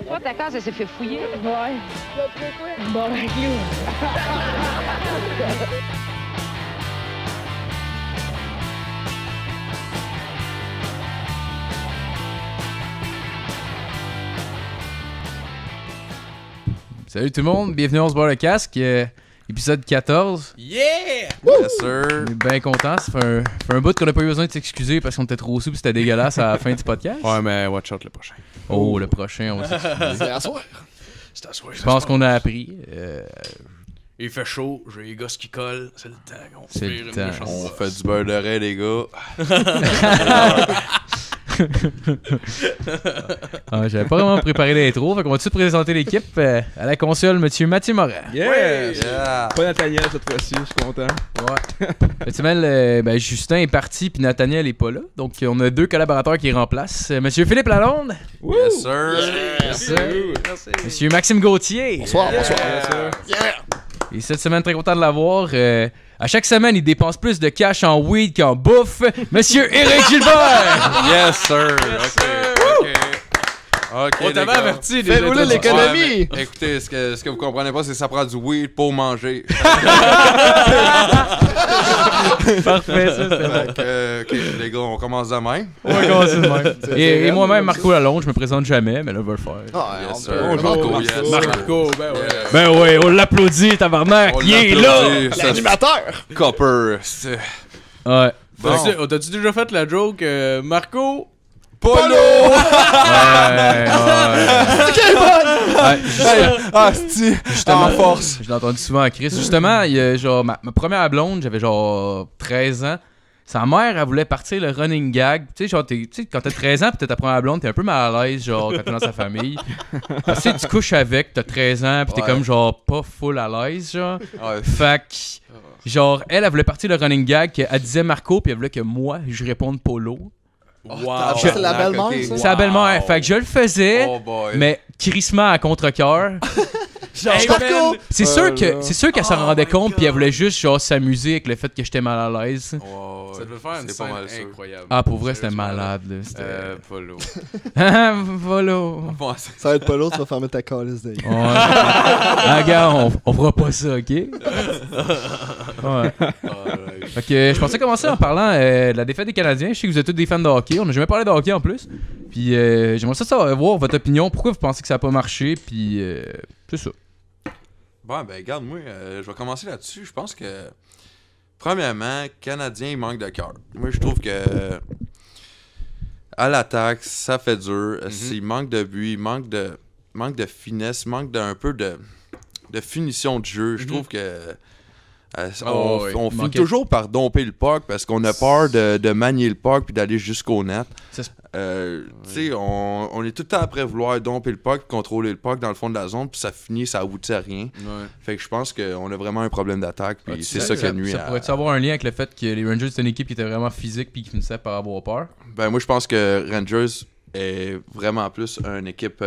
fois, ta case, elle s'est fait fouiller. Ouais. Bon, ben, clou. Salut tout le monde, bienvenue on se boit le casque, épisode 14. Yeah! Yes, sir. On est bien content, ça fait un bout qu'on n'a pas eu besoin de s'excuser parce qu'on était trop sous et c'était dégueulasse à la fin du podcast. Ouais, mais watch out le prochain. Oh, le prochain, on va s'excuser. C'est à soir. C'est à soir. Je pense qu'on a appris. Il fait chaud, j'ai les gosses qui collent, c'est le temps. C'est le temps. On fait du beurre d'oreille, les gars. J'avais pas vraiment préparé l'intro, fait qu'on va tout de suite présenter l'équipe à la console, monsieur Mathieu Morin. Yes! Yeah. Pas Nathaniel cette fois-ci, je suis content. Ouais. Cette semaine, Justin est parti puis Nathaniel est pas là. Donc on a deux collaborateurs qui remplacent. Monsieur Philippe Lalonde. Yes, sir. Merci. Monsieur Maxime Gauthier. Bonsoir, bonsoir. Et cette semaine, très content de l'avoir. À chaque semaine, il dépense plus de cash en weed qu'en bouffe. Monsieur Éric Gilbert! Yes, sir. OK, On t'avait averti Fais déjà. rouler l'économie. Ouais, mais écoutez, ce que vous comprenez pas, c'est que ça prend du weed pour manger. Parfait, ça, c'est bon. OK, les gars, on commence demain. On va commencer de même. Et moi-même, Marco Lalonde, je me présente jamais, mais là, je vais le faire. Yes, sir. Bonjour. Yes, sir. Marco, ben ouais. Ben ouais, on l'applaudit, tabarnak! On Il est là! l'applaudit, ça, L'animateur! Copper. c'est- Ouais. Bon. T'as-tu déjà fait la joke Marco? Polo! Justement, En force. Je l'ai entendu souvent à Chris. Justement, il y a genre ma première blonde, j'avais genre 13 ans. Sa mère, elle voulait partir le running gag. Tu sais, genre, quand t'as 13 ans pis t'as ta première blonde, t'es un peu mal à l'aise, genre, quand t'es dans sa famille. Parce que tu couches avec, t'as 13 ans pis t'es Ouais. comme genre pas full à l'aise, genre. Ouais. Fait que, genre, elle voulait partir le running gag, elle disait Marco pis elle voulait que moi, je réponde Polo. Wow! C'est la belle-mère, Ok. ça? C'est la belle-mère. Fait que je le faisais, Oh boy. mais crissement à contre-cœur. Hey, man! C'est sûr qu'elle s'en rendait my compte God. puis elle voulait juste genre s'amuser avec le fait que j'étais mal à l'aise. Ouais, Ça devait faire une c'est pas scène mal ça. incroyable. Ah, pour vrai, c'était Sérieusement, malade, là. C'était... Polo. Voilà. Bon, c'est- Ça va être pas l'autre, tu vas fermer ta calice de Ouais. Ah, gars, on fera pas ça, ok? Ouais. Fait que je pensais commencer en parlant de la défaite des Canadiens. Je sais que vous êtes tous des fans de hockey. On n'a jamais parlé de hockey en plus. Puis j'aimerais ça savoir voir votre opinion. Pourquoi vous pensez que ça n'a pas marché? Puis c'est ça. Bon, ben, regarde, moi, je vais commencer là-dessus. Je pense que, premièrement, Canadien, il manque de cœur. Moi, je trouve que, à l'attaque, ça fait dur. Il manque de but, il manque de finesse, il manque d'un peu de finition de jeu. Je trouve que, on ouais. on finit Manquait- toujours par domper le puck parce qu'on a peur de manier le puck puis d'aller jusqu'au net. Ça se- Tu sais, on est tout le temps après vouloir domper le puck, contrôler le puck dans le fond de la zone, puis ça finit, ça aboutit à rien. Ouais. Fait que je pense qu'on a vraiment un problème d'attaque, puis c'est ça qui a nuit Ça à... pourrait-tu avoir un lien avec le fait que les Rangers c'était une équipe qui était vraiment physique puis qui finissait par avoir peur? Ben moi je pense que Rangers est vraiment plus une équipe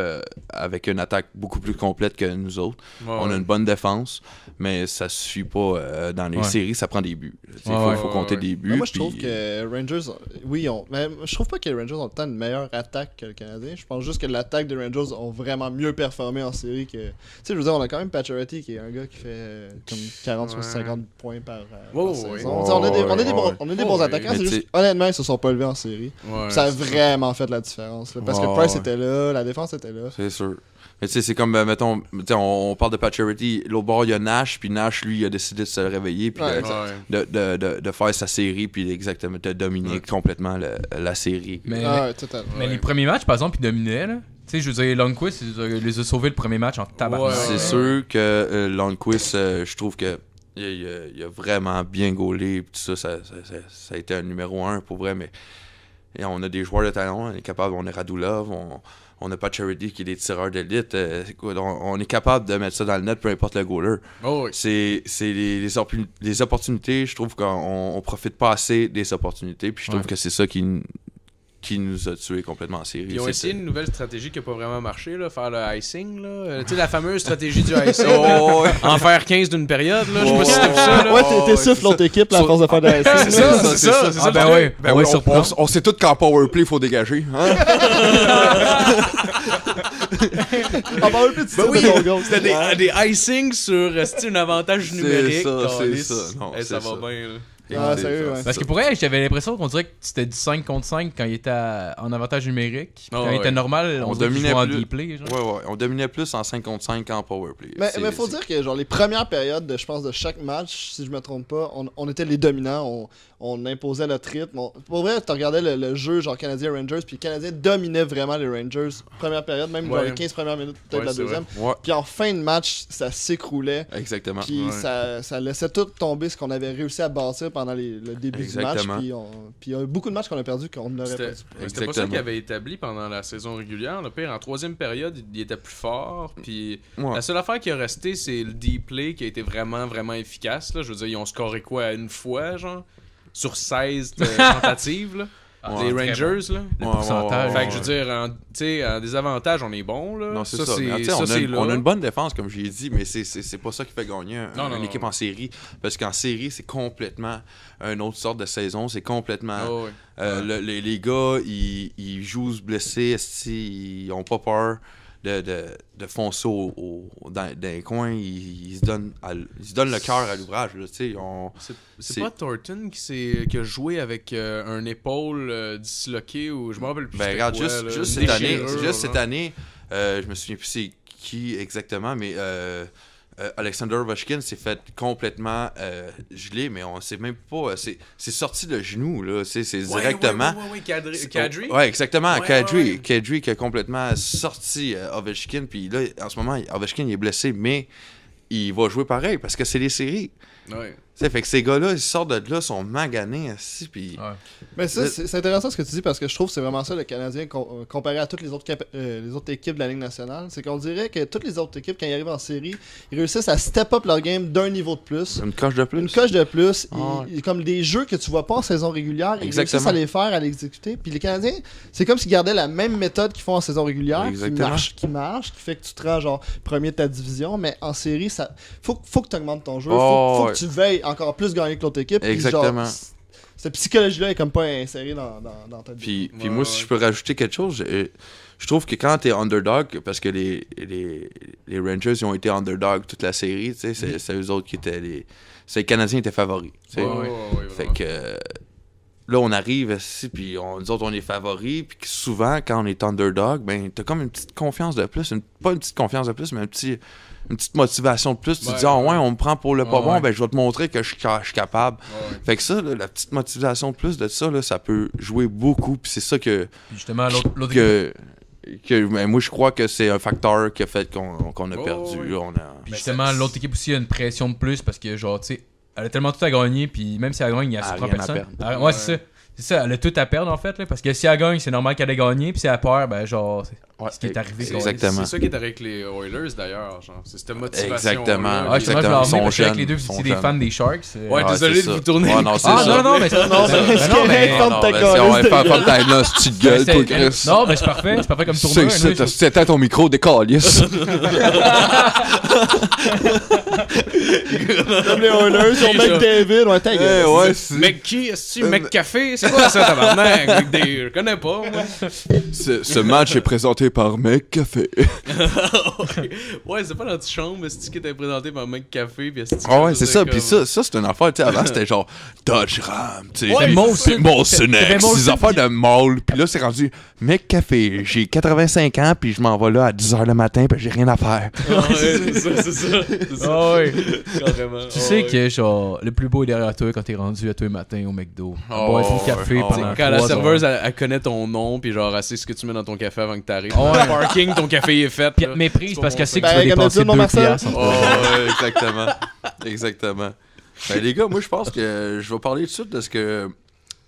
avec une attaque beaucoup plus complète que nous autres. On a une bonne défense, mais ça suffit pas dans les Ouais. séries, ça prend des buts. Il Ouais, faut compter ouais. des buts. Moi, je trouve puis- que Rangers, mais je trouve pas que les Rangers ont tant une meilleure attaque que le Canadien. Je pense juste que l'attaque des Rangers ont vraiment mieux performé en série que. Tu sais, je veux dire, on a quand même Pacioretty qui est un gars qui fait comme 40 ou 50 points par Ouais, saison. ouais. Tu sais, on a des bons, Ouais. on a des bons Ouais. attaquants. Mais C'est tu juste, sais- honnêtement, ils se sont pas levés en série. Ouais, Ça a c'est vraiment fait la différence. Là, parce que Ouais, Price ouais. était là, la défense était là. C'est sûr. Mais tu sais, c'est comme, mettons, tu sais, on parle de Pacioretty, l'autre bord, il y a Nash, puis Nash, lui, il a décidé de se réveiller, puis Ouais, de faire sa série, puis exactement, de dominer complètement la série. Mais, Ah, ouais, totalement. mais les premiers matchs, par exemple, ils dominaient, là. Tu sais, je veux dire, Lundqvist, il les a sauvés le premier match en tabac. Ouais. C'est sûr que Lundqvist, je trouve que il a vraiment bien gaulé, puis tout ça, ça a été un numéro 1 pour vrai, mais et on a des joueurs de talent, on est capable, on a Radulov, on a Pacioretty qui est des tireurs d'élite, écoute, on est capable de mettre ça dans le net, peu importe le goaler. Oh, oui. C'est les opportunités, je trouve qu'on profite pas assez des opportunités, puis je trouve Ouais. que c'est ça qui nous a tués complètement en série. Ils ont C'était- essayé une nouvelle stratégie qui n'a pas vraiment marché, là, faire le icing. Là. Tu sais, la fameuse stratégie du icing. Oh, ouais. En faire 15 d'une période. Là. Je sais pas si Ouais. t'as vu ça. Là. Ouais, Oh, t'es ouais, souffle c'est l'autre équipe là, à Sur- force de faire de la C'est ça, c'est ça. Ah, ben oui. Ben On oui, va surprendre. on sait tous qu'en powerplay, il faut dégager. Hein? On parle plus de Ben oui, ton goal. c'était des icing sur un avantage numérique. C'est câlisse. ça. Non, Hey, ça c'est va ça. bien, là. Ah, sérieux, ouais. Parce que pour elle, j'avais l'impression qu'on dirait que c'était du 5 contre 5 quand il était en avantage numérique. Puis quand il était normal, on dirait qu'il jouait en D-play. Ouais, on dominait plus en 5 contre 5 qu'en powerplay. Mais faut dire que genre les premières périodes de, je pense, de chaque match, si je me trompe pas, on était les dominants, on imposait notre rythme. Pour vrai, tu regardais le jeu genre Canadien-Rangers, puis les Canadiens dominaient vraiment les Rangers. Première période, même dans les 15 premières minutes, peut-être la deuxième. Ouais, Puis en fin de match, ça s'écroulait. exactement. Puis ça laissait tout tomber ce qu'on avait réussi à bâtir pendant le début Exactement. du match. Puis il y a beaucoup de matchs qu'on a perdus qu'on n'aurait pas dû. C'était pas ça Exactement. qu'il avait établi pendant la saison régulière. Le pire, en troisième période, il était plus fort. Puis Ouais. la seule affaire qui a resté, c'est le deep play qui a été vraiment, vraiment efficace. Là. Je veux dire, ils ont scoré quoi une fois, genre sur 16 tentatives. Là. Ouais. Les Rangers, là. Le pourcentage. Fait que je veux dire, en désavantage, on est bon, là. Non, c'est ça. c'est Mais, tu sais, c'est là. on a une bonne défense, comme j'ai dit, mais c'est pas ça qui fait gagner une équipe non. en série. Parce qu'en série, c'est complètement une autre sorte de saison. C'est complètement. Oh, ouais. Les gars, ils jouent blessés, ils ont pas peur de foncer dans les coins. Ils se donnent le cœur à l'ouvrage. Là, tu sais, C'est pas Thornton qui a joué avec un épaule disloquée ou je me rappelle plus. Ben, c'était regarde, quoi, juste là, cette une année, déchirure, cette là. année, je me souviens plus c'est qui exactement, mais Alexander Ovechkin s'est fait complètement gelé, mais on sait même pas. C'est sorti le genou, là. C'est directement. Ouais, Kadri. Ouais, exactement. Ouais, Kadri. ouais. Kadri qui a complètement sorti Ovechkin. Puis là, en ce moment, Ovechkin il est blessé, mais il va jouer pareil parce que c'est les séries. Ouais. T'sais, fait que ces gars-là, ils sortent de là, sont maganés assis. Puis. Ouais. Mais ça, c'est intéressant ce que tu dis parce que je trouve que c'est vraiment ça le Canadien comparé à toutes les autres équipes de la Ligue nationale. C'est qu'on dirait que toutes les autres équipes, quand ils arrivent en série, ils réussissent à step up leur game d'un niveau de plus. Une coche de plus. Une coche de plus. Ah. Comme des jeux que tu vois pas en saison régulière, ils Exactement. réussissent à les faire, à les exécuter. Puis les Canadiens, c'est comme s'ils gardaient la même méthode qu'ils font en saison régulière, Exactement. qui marche, qui fait que tu te rends genre premier de ta division. Mais en série, ça faut que tu augmentes ton jeu. Faut ouais. que tu veilles encore plus gagner que l'autre équipe. Puis Exactement. genre, cette psychologie-là est comme pas insérée dans ta vie. Puis moi, si je peux rajouter quelque chose, je trouve que quand t'es underdog, parce que les Rangers ils ont été underdog toute la série, tu sais, c'est eux autres qui étaient les Canadiens étaient favoris. Tu sais. Ouais, Fait vraiment. que là, on arrive ici, puis nous autres, on est favoris, puis que souvent, quand on est underdog, ben, t'as comme une petite confiance de plus, pas une petite confiance de plus, mais une petite motivation de plus. Tu te dis, on me prend pour le pas bon, ben, je vais te montrer que je suis capable. Ouais. Fait que ça, là, la petite motivation de plus de ça, là, ça peut jouer beaucoup, puis c'est ça que Justement, l'autre ben, moi, je crois que c'est un facteur qui a fait qu'on a perdu. oui. Là, Puis justement, l'autre équipe aussi a une pression de plus parce que, genre, tu sais, elle a tellement tout à gagner, puis même si elle gagne, il y a Elle a surprend rien à personne. perdre. Ouais, c'est ça. C'est ça, elle a tout à perdre en fait, là, parce que si elle gagne, c'est normal qu'elle ait gagné, puis si elle perd, ben genre, c'est ce qui est arrivé. c'est exactement. C'est ça qui est avec les Oilers d'ailleurs, genre. C'est cette motivation. Exactement. Ah, justement, je Exactement. vais en Ils sont venir parce que avec jeunes, les deux, ils sont c'est des jeunes. fans des Sharks. Ouais, désolé c'est de ça. vous tourner. Ouais, non, c'est Ah, ça. non, mais c'est Non, mais non, mais. ferme ta Ben, gueule. ferme ta gueule, là, petite gueule, toi, Chris. Non, mais c'est parfait comme tournoi. C'était ton micro des calices. Comme les Oilers, ils ont McDavid, ouais, ta gueule. ouais, Mec qui? Est-ce que Mec Café? C'est quoi ça, tabarnak? Je connais pas, moi. Ce match est présenté par Mec Café. Ouais, c'est pas l'antichambre, c'est qui était présenté par Mec Café. Puis Ah ouais, c'est ça. Puis ça, c'est une affaire. Tu sais, avant, c'était genre Dodge Ram. Tu sais, Ouais, Molson. Molson C'était X. Molson, Des affaires puis- de mall. Puis là, c'est rendu Mec Café. J'ai 85 ans, puis je m'en vais là à 10h le matin, puis j'ai rien à faire. c'est ça. Ah ouais. Carrément. Tu sais que, genre, le plus beau est derrière toi quand t'es rendu à tous les matins au McDo. Oh, Boire du café ouais. pendant Quand la 3 serveuse, heures. elle connaît ton nom, puis genre, elle sait ce que tu mets dans ton café avant que t'arrives. Ouais. Dans le parking, ton café est fait. Puis là. elle te méprise parce qu'elle sait que tu Ben, vas comme dépenser d'habitude, mon 2 Marcel. piastres. Oh, ouais, exactement. Exactement. Ben, les gars, moi, je pense que je vais parler tout de suite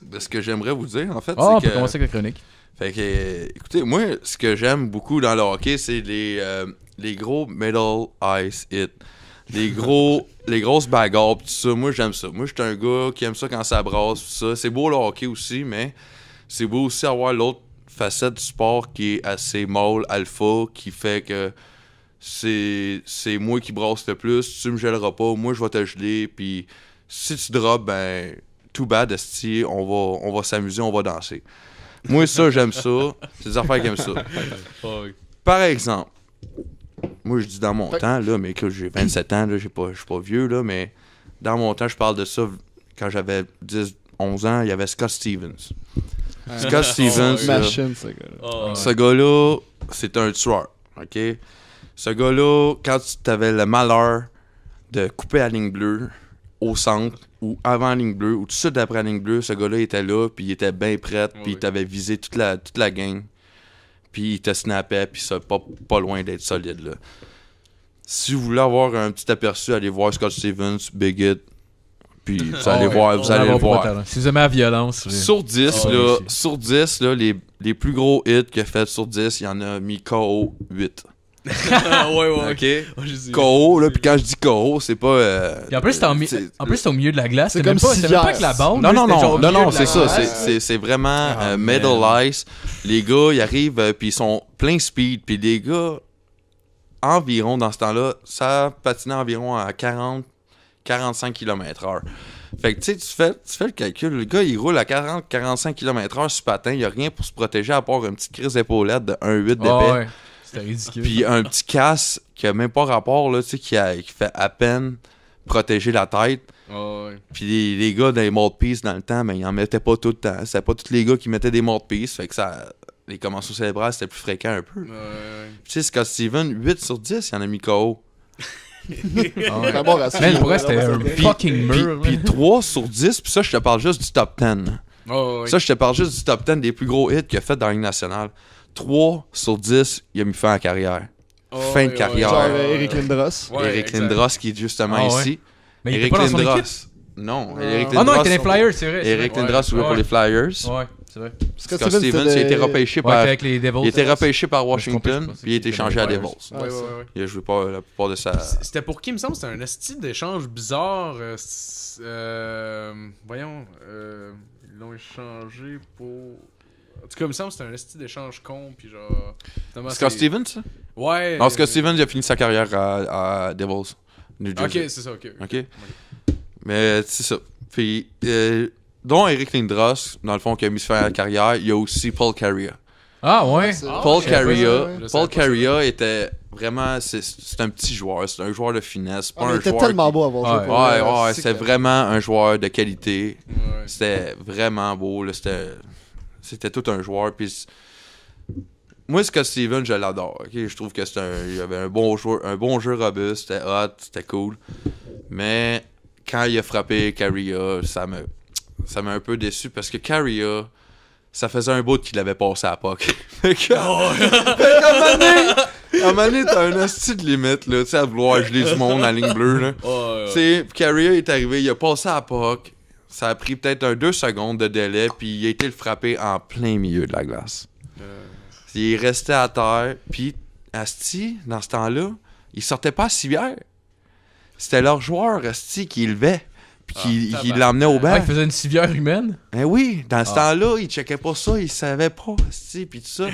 de ce que j'aimerais vous dire, en fait. Ah, on c'est peut que... commencer avec la chronique. Fait que, écoutez, moi, ce que j'aime beaucoup dans le hockey, c'est les gros middle ice hits. Les grosses bagarres, pis tout ça. Moi, j'aime ça. Moi, je suis un gars qui aime ça quand ça brasse, pis ça. C'est beau le hockey aussi, mais c'est beau aussi avoir l'autre facette du sport qui est assez mâle, alpha, qui fait que c'est moi qui brasse le plus. Tu me gèleras pas, moi, je vais te geler, puis si tu drops, ben, too bad, esti, on va s'amuser, on va danser. Moi, ça, j'aime ça. C'est des affaires qui aiment ça. Par exemple, moi je dis dans mon temps, là, mais que j'ai 27 ans, là, je suis pas vieux, là, mais dans mon temps, je parle de ça quand j'avais 11 ans, il y avait Scott Stevens. Scott Stevens, là, Machine, ce gars-là. Oh, ce gars-là, c'est un tueur, ok? Ce gars-là, quand tu avais le malheur de couper la ligne bleue au centre, ou avant la ligne bleue, ou tout de suite après la ligne bleue, ce gars-là était là, puis il était bien prêt, puis il t'avait visé toute la gang. Puis il te snappait, puis ça, pas loin d'être solide, là. Si vous voulez avoir un petit aperçu, allez voir Scott Stevens, Big Hit, puis vous allez voir, vous allez le voir. Si vous aimez la violence. Sur 10, là, sur 10, là, les plus gros hits qu'il a fait sur 10, il y en a mis KO 8. ouais. OK? KO, là, puis quand je dis KO, c'est pas... Puis en plus, c'était au milieu de la glace. C'est comme c'était même pas avec la bande. Non, c'est ça. C'est vraiment Metal Ice. Les gars, ils arrivent, puis ils sont plein speed. Puis les gars, environ, dans ce temps-là, ça patinait environ à 40-45 km/h. Fait que, tu sais, tu fais le calcul. Le gars, il roule à 40-45 km/h sur patin. Il n'y a rien pour se protéger à part une petite crise d'épaulette de 1,8 d'épais. Ouais. C'était ridicule. Puis un petit casque qui a même pas rapport, là, tu sais, qui fait à peine protéger la tête. Oh, ouais. Puis les gars dans les mouthpieces dans le temps, mais ils en mettaient pas tout le temps. C'était pas tous les gars qui mettaient des mouthpieces. Fait que ça, les commensations cérébrales, c'était plus fréquent un peu. Ouais. Tu sais, Scott Steven, 8 sur 10, il en a mis KO. Très bon ratio. Man, pour vrai, c'était un fucking mur. Puis 3 sur 10, puis ça, je te parle juste du top 10. Oh, ouais. Ça, je te parle juste du top 10 des plus gros hits qu'il a fait dans la Ligue nationale. 3 sur 10, il a mis fin à carrière. Fin de carrière. Genre Eric Lindros. Ouais, Eric exact. Lindros qui est justement ici. Mais il était Eric pas dans son Lindros. équipe. Non, Ah. Eric Ah non, il Lindros. était dans les Flyers, c'est vrai. Eric Lindros jouait pour les Flyers. Ouais, c'est vrai. Scott Stevens, il a été repêché Ouais, par... avec les Devils. Il a été repêché par Je Washington, pense que puis il a été c'était échangé les à Flyers. Devils. Ouais, ça. Il a joué pas la plupart de sa... C'était pour qui, il me semble? C'était un esti d'échange bizarre. Voyons. Ils l'ont échangé pour... En tout cas, il me semble que c'était un esti d'échange con, puis genre... Scott Stevens, ça? Ouais. Non, Scott Stevens, il a fini sa carrière à Devils, New Jersey. Ok, c'est ça, ok. OK? Mais c'est ça. Puis, dont Eric Lindros, dans le fond, qui a mis fin à la carrière, il y a aussi Paul Carrier. Ah ouais. Paul je savais pas ça, Carrier, ouais. Je savais Paul pas ça. Carrier était vraiment... C'est un petit joueur, c'est un joueur de finesse, pas Ah, mais un il était joueur tellement qui- beau à voir jouer. pour Ouais, vrai. ouais, c'était vraiment un joueur de qualité. Ouais. C'était vraiment beau, là, c'était tout un joueur. Puis moi, Scott Stevens, je l'adore. Ok, je trouve que il avait un bon jeu robuste, c'était hot, c'était cool. Mais quand il a frappé Carrier, ça m'a un peu déçu parce que Carrier, ça faisait un bout qu'il avait passé à la POC. Fait qu'à un moment donné, t'as un hostie de limite, là, tu sais, à vouloir geler du monde en ligne bleue, là. Tu sais, Carrier est arrivé, il a passé à la POC. Ça a pris peut-être 2 secondes de délai, puis il a été le frapper en plein milieu de la glace. Il est resté à terre, puis Asti, dans ce temps-là, il sortait pas à civière. C'était leur joueur, Asti, qui levait, puis qui l'emmenait au banc. Ouais, il faisait une civière humaine. Ben oui, dans ce temps-là, il checkait pas ça, il savait pas, Asti, puis tout ça.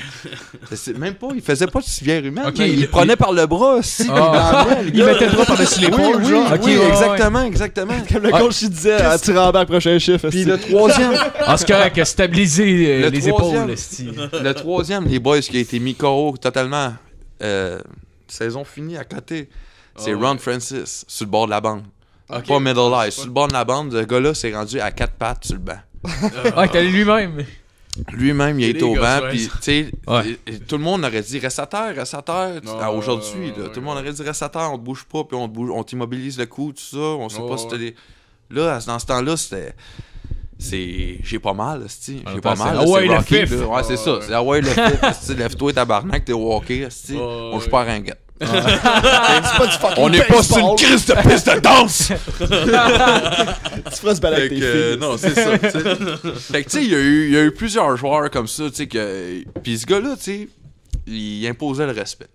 Même pas, il faisait pas de civière humaine. Ok, là. Il il- le prenait par le bras, Asti, puis il Ah. l'emmenait, le Il gars. mettait le bras par-dessus l'épaule, Oui, genre. Ok, oui, ouais, exactement. Comme le coach il disait, à tirer en bas le prochain chiffre. Puis esti. le troisième, En ce cas, que stabiliser Le les troisième. épaules, esti. le troisième, les boys qui a été mis KO totalement, saison finie à côté, c'est Oh, Ron ouais. Francis, sur le bord de la bande. Ok. Pas Middle Ice, sur le bord de la bande, le gars-là s'est rendu à 4 pattes sur le banc. Ah, il est allé lui-même. Lui-même, il a Les été au gars, banc, ouais. puis tu sais, Ouais. tout le monde aurait dit reste à terre. Aujourd'hui, là, ouais, tout le monde aurait dit reste à terre, on te bouge pas, puis on t'immobilise le cou, tout ça, on sait Ouais, pas si t'as ouais. des. Là, dans ce temps-là, j'ai pas mal, esti. En J'ai même pas temps, mal. c'est là, ah ouais, c'est le Rocky, fif. là. Ouais, c'est ça. Ouais. C'est ah ouais, le fif, esti. Lève-toi, tabarnak, t'es walké, esti. Ouais, On joue ouais. pas à ringuette. C'est pas du fucking On n'est pas sur une baseball. crise de piste de danse! Tu feras se balader avec tes filles. Non, c'est ça, tu sais. Fait que, tu sais, il y a eu plusieurs joueurs comme ça, tu sais, que... Puis ce gars-là, tu sais, il imposait le respect.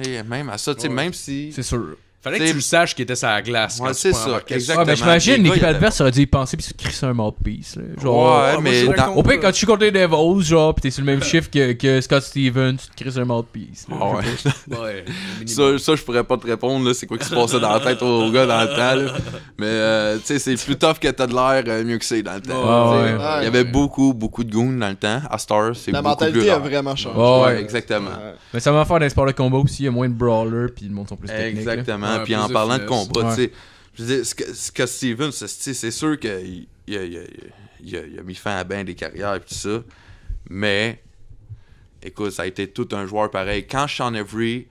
Et même à ça, tu sais, Ouais. même si... C'est sûr. Fallait que tu le saches qu'il était sur la glace. Ouais, quand c'est tu prends ça, embarquer. exactement. Ah, ben j'imagine Les gars, l'équipe il y avait- adverse aurait dû y penser puis se crisser un mouthpiece. Là. Genre, Ouais, moi, mais je dans- raconte- au pire, quand tu suis contre les Devils, genre, pis t'es sur le même chiffre que Scott Stevens, tu te crisses un mouthpiece. là. Ah ouais. Ouais, au minimum. Ça, je pourrais pas te répondre, là, c'est quoi qui se passait dans la tête au gars dans le temps, là. Mais, tu sais, c'est plus tough que t'as de l'air, mieux que c'est dans le temps. Ouais, Tu sais, ouais. Il y avait beaucoup de goons dans le temps. À Star, c'est La beaucoup plus mentalité a rare. vraiment changé. Ouais, exactement. Ouais. Mais ça va faire dans les sports de combat aussi, il y a moins de brawlers puis le monde sont plus techniques. là. Exactement. Ouais, Puis plus en de parlant de finesse. combat, Ouais. tu sais, je veux dire, Scott Stevens, c'est sûr qu'il a mis fin à bien des carrières et tout ça. Mais, écoute, ça a été tout un joueur pareil. Quand Sean Avery,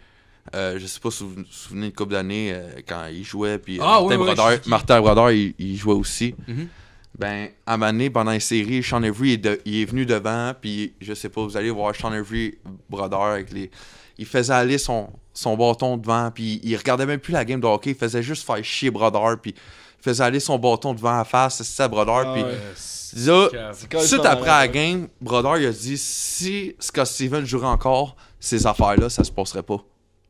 je sais pas si vous vous souvenez une couple d'années, quand il jouait, puis Ah, oui, oui, je sais qui. Martin Brodeur, il jouait aussi. Mhm. Ben, à un moment donné, pendant les séries, Sean Avery il est venu devant, puis je sais pas, vous allez voir Sean Avery Brodeur avec les... Il faisait aller son bâton devant, puis il regardait même plus la game de hockey, il faisait juste faire chier Brodeur, puis il faisait aller son bâton devant la face, c'est ça Brodeur, Ah puis ouais. là, C'est tout de suite après la game, Brodeur il a dit si Scott Stevens jouerait encore, ces affaires-là, ça se passerait pas.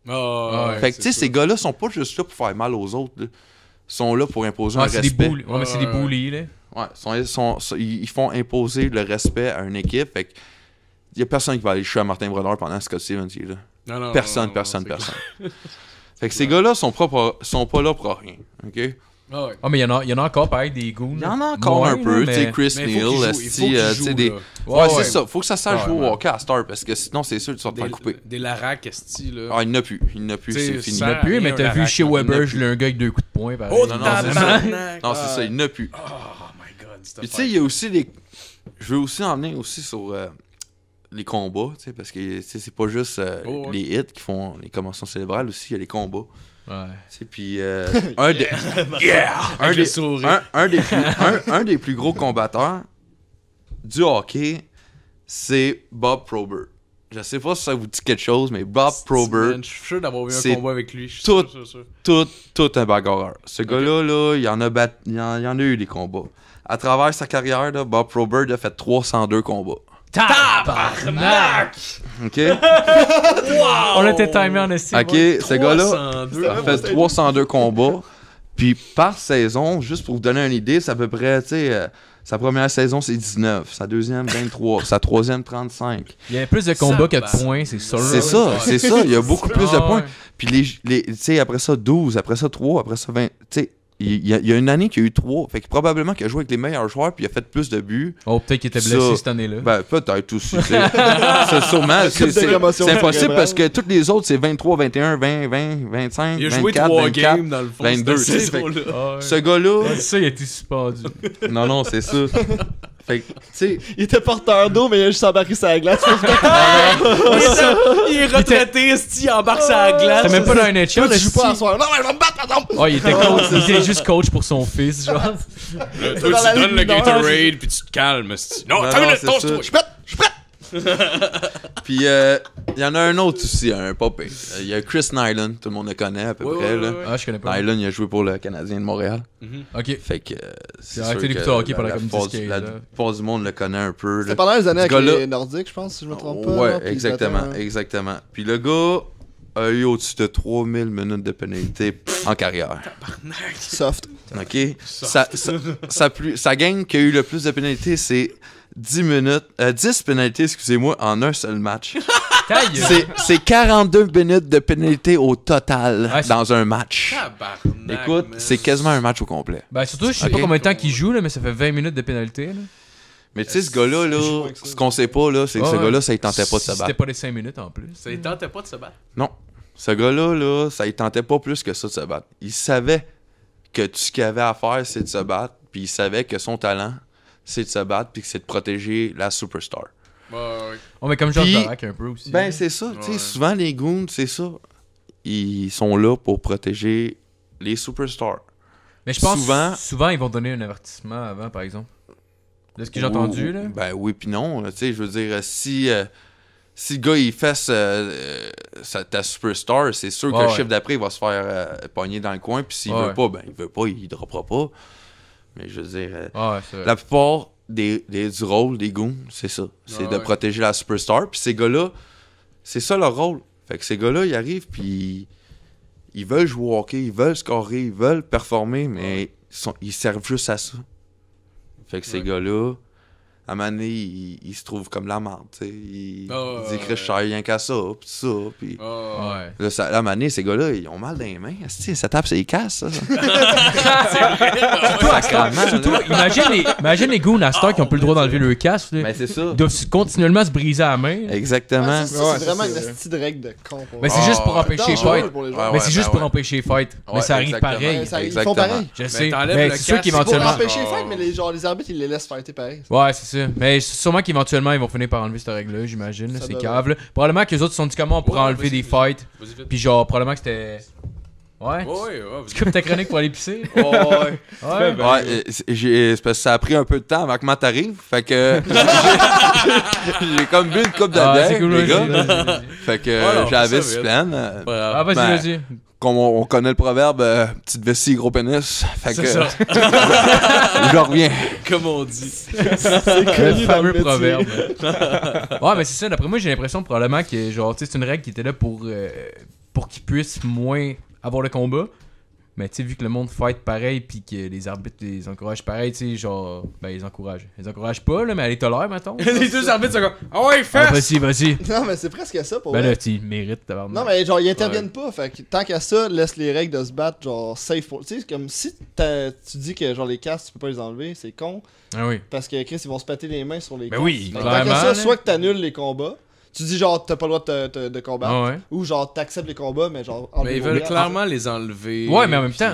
Ah, ouais, Fait que tu sais, c'est ces gars-là sont pas juste là pour faire mal aux autres, là. Ils sont là pour imposer un Ouais, c'est des respect. bullies. Ouais, mais c'est des Ouais, ouais. bullies, là. Ouais, ils font imposer le respect à une équipe. Fait que y a personne qui va aller jouer à Martin Brodeur pendant que Scott Stevens est là. Non, non, Personne. c'est clair. Fait que ces gars-là sont pas là pour rien. OK? Ah ouais. Ah, mais il y en a encore, pareil, des goons. Il y en a encore un peu. Tu sais, Chris Mais il Neal, faut qu'il joue, il faut esti, qu'il tu joue, sais, des... là. Ouais, c'est ça. Faut que ça sache Ouais, jouer ouais. au hockey à Star parce que sinon, c'est sûr que tu vas te faire couper. Des Larac, esti, là. Ah, il n'a plus. Il n'a plus. T'sais, C'est fini. ça- Il n'a plus, mais rien, t'as un vu Larac, chez là. Il n'a Weber, plus. je l'ai un gars avec 2 coups de poing. pareil. Oh, Non, non, c'est ça. tabarnak! Non, c'est ça. Il n'a plus. Oh my god, c'est Puis tu sais, il y a aussi des... Je veux aussi emmener aussi sur les combats, tu sais, parce que tu sais, c'est pas juste Oh, ouais. les hits qui font les commotions cérébrales aussi, il y a les combats. Ouais. Tu sais, puis un des... un, Avec des le sourire. un des plus gros combatteurs du hockey, c'est Bob Probert. Je sais pas si ça vous dit quelque chose, mais Bob Probert, Man, je suis sûr d'avoir vu un c'est combat avec lui. Je suis tout- sûr. tout un bagarreur. Ce gars-là, là, il y en a eu des combats. À travers sa carrière, là, Bob Probert a fait 302 combats. Tabarnak! OK? On était timé en estime. OK, ce gars-là 302. a fait 302 combats. Puis par saison, juste pour vous donner une idée, c'est à peu près, tu sais, sa première saison, c'est 19. Sa deuxième, 23. Sa troisième, 35. Il y avait plus de combats que de Tabarnak. points, c'est sûr. C'est ça, c'est ça. Il y a beaucoup plus de Ah, points. ouais. Puis tu sais, après ça, 12. Après ça, 3. Après ça, 20. Tu sais, il y a une année qu'il y a eu 3. Fait que probablement qu'il a joué avec les meilleurs joueurs puis il a fait plus de buts. Oh, peut-être qu'il était Ça- blessé cette année-là. Ben, peut-être aussi. C'est sûrement. de commotion C'est impossible cérébrale. parce que toutes les autres, c'est 23, 21, 20, 20, 25, Il a 24, joué 3 24. games dans le fond. 22, cette tu sais, saison-là. Ah, ouais. Ce gars-là... Ouais, ça, il a été suspendu. Non, c'est ça. Fait que, tu sais... Il était porteur d'eau, mais il a juste embarqué sur la glace. Il est retraité, esti, il embarque sur la glace. T'es même pas dans un NHL, Toi, tu joues pas à soir. Non, mais je vais me battre, par exemple. Oh, il était juste coach pour son fils, genre. Là, C'est toi, dans la tu donnes le ligue mineure. Gatorade, puis tu te calmes, esti. Non, Non, attends une minute, c'est tonce-toi. ça. Je suis prêt. Puis, il y en a un autre aussi, un popé. Il y a Chris Nyland, tout le monde le connaît à peu Ouais, près. ouais, là. ouais. Ah, je connais pas. Nyland, il a joué pour le Canadien de Montréal. Ok. Fait que c'est arrêté sûr d'écouter que le hockey pendant comme plupart 10-15 la ans. plupart du monde le connaît un peu. C'était là. pendant les années Ce avec gars-là- les Nordiques, je pense, si je me trompe pas. Ouais, là, puis exactement, il se battait, exactement. Puis le gars a eu au-dessus de 3000 minutes de pénalité en carrière. Soft. OK? Sa gang qui a eu le plus de pénalités, c'est 10 pénalités, excusez-moi, en un seul match. Taille! C'est 42 minutes de pénalité au total Ouais, c'est- dans un match. Tabarnak, Écoute, man. c'est quasiment un match au complet. Ben, surtout, je sais Ok. pas combien de temps qu'il joue, là, mais ça fait 20 minutes de pénalité. Là. Mais tu sais, ce gars-là, il joue là, avec ça. ce qu'on sait pas, là, c'est que ce Ouais. gars-là, ça il tentait pas de se C'était battre. pas les 5 minutes en plus. Ça ne tentait pas de se battre. Non. Ce gars-là, là, ça il tentait pas plus que ça de se battre. Il savait que tout ce qu'il avait à faire, c'est de se battre. Puis il savait que son talent, c'est de se battre. Puis que c'est de protéger la superstar. Ouais. Oh, mais comme Jean Puis- Barack un peu aussi. Ben, c'est ça. Tu sais, Ouais. souvent, les goons, c'est ça. Ils sont là pour protéger les superstars. mais je pense souvent- souvent, ils vont donner un avertissement avant, par exemple. De ce que j'ai entendu, là. Ben oui, puis non. Tu sais, je veux dire, si le gars, il fait ta superstar, c'est sûr que Ouais, le ouais. chiffre d'après, il va se faire pogner dans le coin. Puis s'il Ouais. veut pas, ben il veut pas, il droppera pas. Mais je veux dire, Ah, ouais, c'est vrai. la plupart du rôle des goons, c'est ça. C'est Ouais, de ouais. protéger la superstar. Puis ces gars-là, c'est ça leur rôle. Fait que ces gars-là, ils arrivent, puis ils veulent jouer au hockey, ils veulent scorer, ils veulent performer, mais ils servent juste à ça. Fait que ces gars-là, à un moment donné, ils se trouvent comme la merde, tu sais. Ils disent que je sers rien qu'à ça, pis ça, pis... Ouais. Là, à un moment donné, ces gars-là, ils ont mal dans les mains. Asti, ça tape ses casses, ça. Surtout, imagine les goons à Star qui ont plus le droit d'enlever le casque. Là. Mais c'est ça. Ils doivent continuellement se briser la main. Exactement. C'est vraiment une petite règle de con. Mais c'est juste pour empêcher les fights. Mais c'est juste pour ouais. empêcher les fights. Mais Ouais, ça arrive exactement. pareil. Ils font pareil. Je sais. t'enlèves Mais le c'est sûr casque. C'est pour qu'éventuellement. empêcher les fights, mais les arbitres, ils les laissent fighter pareil. Ouais, c'est ça. Mais sûrement qu'éventuellement, ils vont finir par enlever cette règle-là, j'imagine. là, Ça C'est doit cave. Là. Probablement que les autres se sont dit comment on pourrait enlever des fights. Vas-y, vite. Puis genre, probablement que c'était. Ouais. Ouais, Tu coupes ta chronique pour aller pisser. Ouais. Ouais. Ouais, c'est parce que ça a pris un peu de temps avant que Matt arrive. Fait que j'ai comme bu une coupe de Ah, bière, c'est cool, les vas-y, gars. vas-y. Fait que Ouais, non, j'avais c'est ça, ce plan. Ah, vas-y, Ben, vas-y. Comme on connaît le proverbe, petite vessie, gros pénis. Fait que C'est ça. je reviens. Comme on dit. Le connu fameux dans le proverbe. Ouais, mais c'est ça. D'après moi, j'ai l'impression probablement que genre, tu sais, c'est une règle qui était là pour qu'ils puissent moins avoir le combat. Mais tu sais, vu que le monde fight pareil puis que les arbitres les encouragent pareil, tu sais, genre, ben ils encouragent. Ils les encouragent pas, là, mais elle les tolère, mettons. Les deux arbitres sont comme ah ouais, Ah, fesse! vas-y. Non, mais c'est presque ça pour Ben vrai. là, tu mérites d'avoir. Non, mais genre, ils interviennent pas. Fait que tant qu'à ça, laisse les règles de se battre, genre, safe pour. Tu sais, comme si tu dis que, genre, les casques, tu peux pas les enlever, c'est con. Ah oui. Parce que Chris, ils vont se péter les mains sur les Ben casques. oui, Fait que clairement, Tant qu'à ça, là. soit que t'annules les combats, tu dis, genre, t'as pas le droit de combattre. Ah ouais. Ou genre, t'acceptes les combats, mais genre. Mais enlève ils vos veulent gants. clairement les enlever. Ouais, mais en même puis temps,